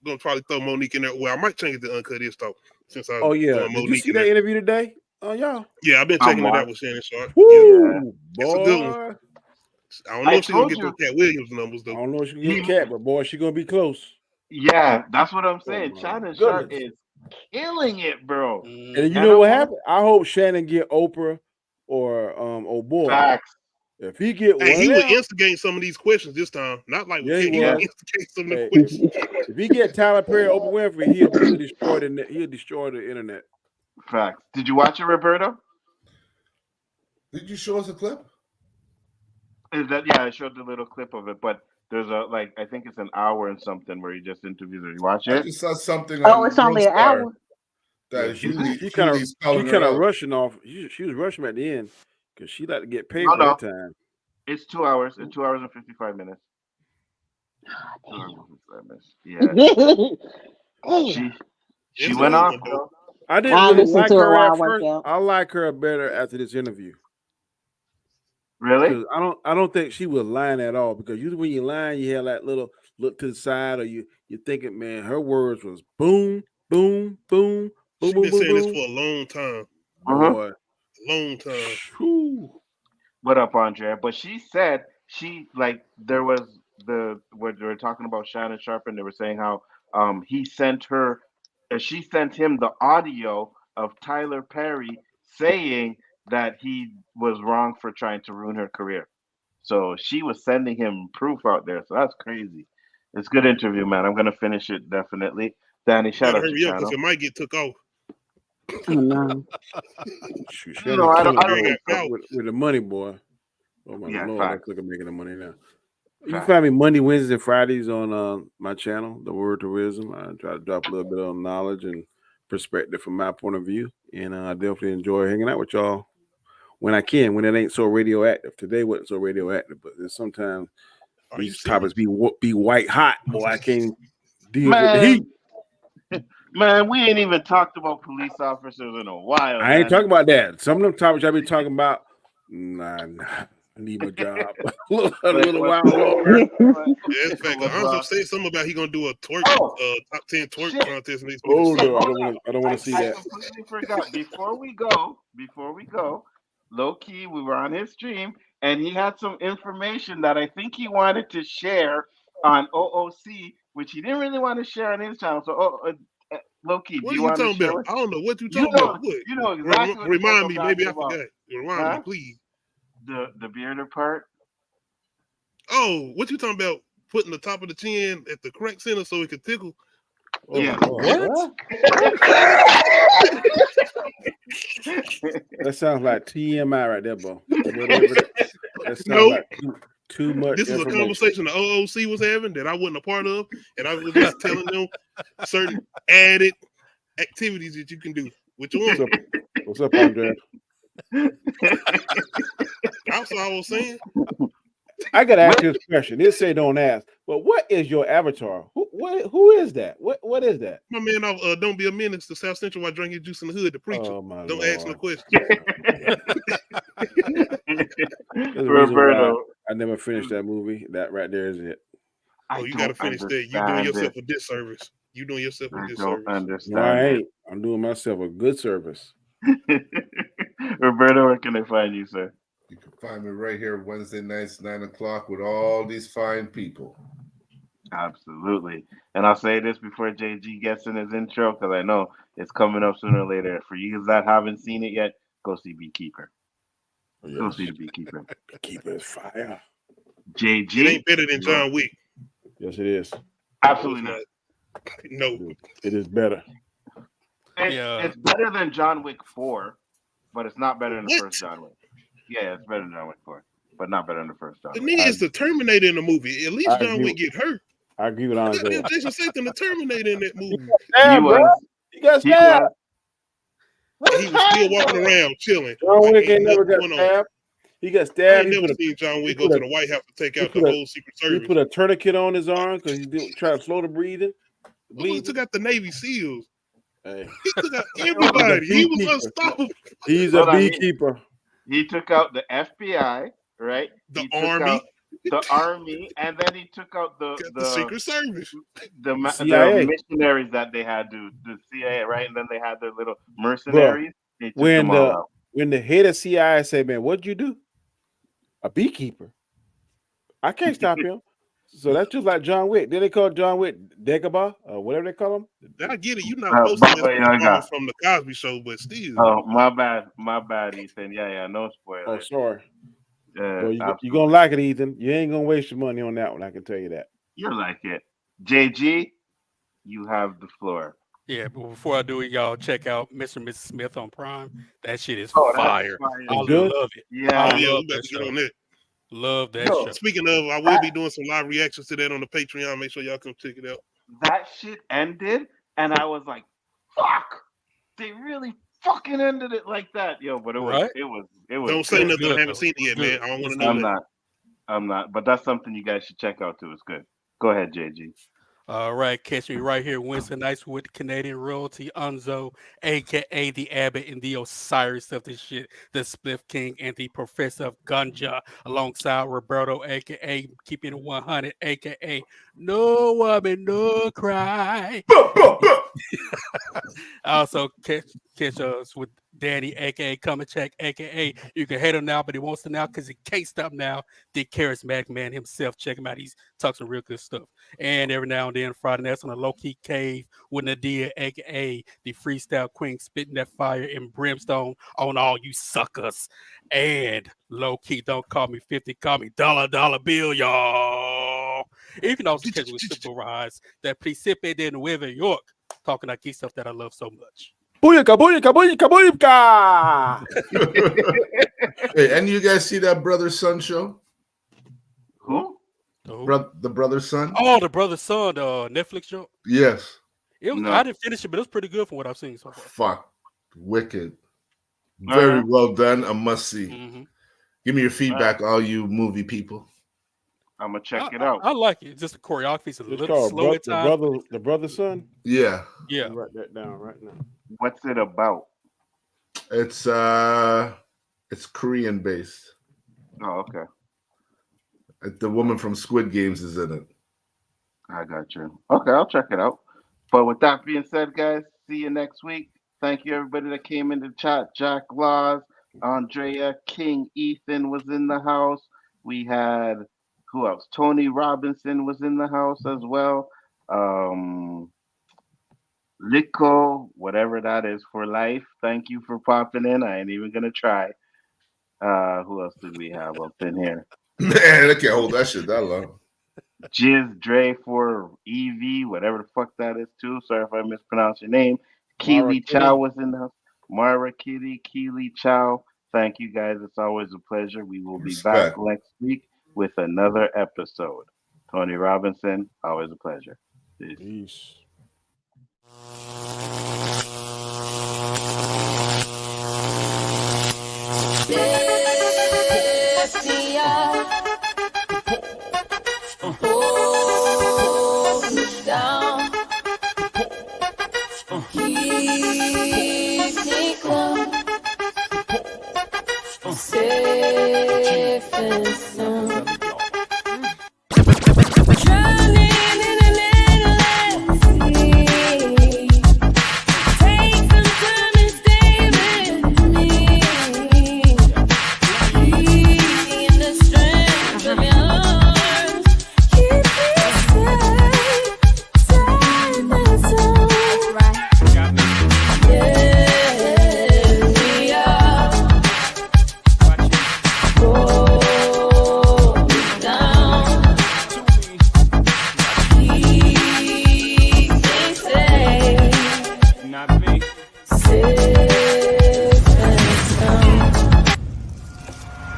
Gonna probably throw Monique in there. Well, I might change it to Uncut His Talk since I. Oh yeah, throwing did you Monique see in that there. interview today? Oh y'all. Yeah, I've been checking it out with Shannon Sharp. Woo, It's a good one. boy. I don't know if she's gonna get those Cat Williams numbers I though. don't know if she can get Cat, but boy, she gonna be close. Yeah, that's what I'm saying. my Shannon Sharp goodness. is killing it, bro. And you know what happened? I hope Shannon get Oprah or oh boy. Facts. If he get Hey, one he would out, instigate some of these questions this time. Not like Yeah, we he can't was. instigate some of the Hey, questions. if he get Tyler Perry, Oprah Winfrey, he'll destroy the net. He'll destroy the internet. Facts. Did you watch it, Roberto? Did you show us a clip? Is that yeah? I showed the little clip of it, but There's a I think it's an hour and something where he just interviews her. You watch I it? just saw something Oh, on it's only an Star hour. that she Huey's kind calling her of out. rushing off. She was rushing at the end because she like to get paid No, for her no. time. It's 2 hours. It's 2 hours and 55 minutes. 2 hours and 55 minutes. Yeah. She It's went long, off though. though. I didn't I really listened like to it her while I at worked first. out. I like her better after this interview. Really? Because I don't think she was lying at all. Because usually when you lying, you have that little look to the side, or you're thinking, man, her words was boom, boom, boom, She boom, boom, been boom, saying this boom. for a long time. Boy, Long time. whew. What up, Andrea? But she said there was what they were talking about Shannon Sharp, and they were saying how he sent her, she sent him the audio of Tyler Perry saying that he was wrong for trying to ruin her career. So she was sending him proof out there. So that's crazy. It's a good interview, man. I'm gonna finish it definitely. Danny, You shout gotta out your hurry up because channel. it might get took off. Oh no. Shoot, she No, I don't think so. with the money, boy. Oh my Yeah, lord, facts. look at making the money now. You can Facts. find me Monday, Wednesdays, and Fridays on my channel, The Word to Wisdom. I try to drop a little bit of knowledge and perspective from my point of view, and I definitely enjoy hanging out with y'all when I can, when it ain't so radioactive. Today wasn't so radioactive, but there's sometimes Are you these topics serious? be white hot, boy. I can't deal with the heat. Man, we ain't even talked about police officers in a while. I ain't Danny. talking about that. Some of them topics I be talking about, nah. I need my job a little while longer. Yeah, that's fact. Anzo said something about he gonna do a twerk, top 10 twerk contest next week. Oh no, I don't want to see I that. completely forgot. Before we go, low key, we were on his stream, and he had some information that I think he wanted to share on O.O.C, which he didn't really want to share on his channel. So, low key, What do are you you want to talking share? about? I don't know what you You talking about. know, What? you know exactly what Remind me, I'm maybe I talking about. forgot. Remind me, please. The bearded part. Oh, what you talking about? Putting the top of the chin at the correct center so it can tickle. Oh Yeah. my God. That sounds like TMI right there, bro. Whatever. That sounds No. like too much This is a information. conversation the O.O.C was having that I wasn't a part of, and I was just telling them certain added activities that you can do. Which one? What's up, Andrea? That's what I was saying. I gotta ask you this question. They say don't ask, but what is your avatar? Who is that? What is that? My man, don't be a menace to South Central while drinking juice in the hood. The preacher. Oh my Don't Lord. ask no questions. Roberto, I never finished that movie. That right there is it. Oh, you got to finish that. You doing yourself a disservice. You doing yourself a disservice. No, I ain't. I'm doing myself a good service. Roberto, where can I find you, sir? You can find me right here Wednesday nights, 9 o'clock, with all these fine people. Absolutely. And I'll say this before JG gets in his intro, because I know it's coming up sooner or later. For you that haven't seen it yet, go see Beekeeper. Yes. Go see the Beekeeper. Beekeeper is fire. JG. It ain't better than John Wick. Yes, it is. Absolutely not. No. It is better. It's better than John Wick 4, but it's not better than the first John Wick. Yeah, it's better than John Wick 4, but not better than the first John The Wick. nigga is the Terminator in the movie. At least John Wick get hurt. I agree with Andre. Jason Statham, the Terminator in that movie. He got stabbed. He was still walking around chilling. John Wick ain't never got stabbed. He got stabbed. I ain't never seen John Wick go to the White House to take out the whole Secret Service. He put a tourniquet on his arm because he tried to slow the breathing. He took out the Navy SEALs. Hey. He took out everybody. He was unstoppable. He's a beekeeper. He took out the FBI, right? The Army. The Army, and then he took out the Secret Service, the missionaries that they had, the CIA, right? And then they had their little mercenaries. They took them all out. When the head of CIA say, "Man, what'd you do?" A beekeeper. I can't stop him. So that's just like John Wick. Did they call John Wick Dagobah or whatever they call him? I get it. You're not posting that from the Cosby Show, but still. Oh, my bad, Ethan. Yeah, no spoilers. Oh, sorry. Well, you're gonna like it, Ethan. You ain't gonna waste your money on that one. I can tell you that. You'll like it. JG, you have the floor. Yeah, but before I do it, y'all check out Mr. and Mrs. Smith on Prime. That shit is fire. I love it. Yeah, we better get on that. Love that Yo, show. Speaking of, I will be doing some live reactions to that on the Patreon. Make sure y'all come check it out. that shit ended, and I was like, "Fuck!" They really fucking ended it like that, yo. But it was Right? Don't say good. nothing. Good, I haven't though. seen it yet, Good. man. I don't want It's to know I'm that. not, but that's something you guys should check out too. It's good. Go ahead, JG. All right, catch me right here Wednesday nights with Canadian royalty Nzo, aka the Abbott and the Osiris of this shit, the Spliff King and the Professor of Ganja, alongside Roberto, aka Keeping It 100, aka No Woman, No Cry. Also catch us with Danny, aka Come and Check, aka you can hate him now, but he wants to now because he can't stop now. The charismatic man himself. Check him out. He's talking some real good stuff. And every now and then, Friday nights on the LowKey Cave with Nadia, aka the freestyle queen, spitting that fire and brimstone on all you suckers. And LowKey, don't call me 50, call me dollar bill, y'all. You can also catch me with Simple Rise, that Principe de Nueva York, talking that key stuff that I love so much. Booyaka, booyaka, booyaka, booyaka. Hey, and you guys see that brother son show? Who? The brother son? Oh, the brother son, the Netflix show. Yes. It was. No. I didn't finish it, but it was pretty good from what I've seen so far. Fuck. Wicked. Very well done. A must see. Mm-hmm. Give me your feedback, all you movie people. I'm gonna check it out. I like it. Just the choreography's a It's little called slow at times. the brother son. Yeah. Yeah. Write that down right now. What's it about? It's Korean based. Oh, okay. The woman from Squid Games is in it. I got you. Okay, I'll check it out. But with that being said, guys, see you next week. Thank you, everybody that came in the chat. Jack Laws, Andrea, King, Ethan was in the house. We had, who else? Tony Robinson was in the house as well. Lico, whatever that is for life. Thank you for popping in. I ain't even going to try. Who else did we have up in here? Man, I can't hold that shit that long. Jizz Dre for EV, whatever the fuck that is too. Sorry if I mispronounced your name. Keely Chow was in the house. Mara Kitty, Keely Chow. Thank you guys. It's always a pleasure. We will be back next week with another episode. Tony Robinson, always a pleasure. Peace. Peace.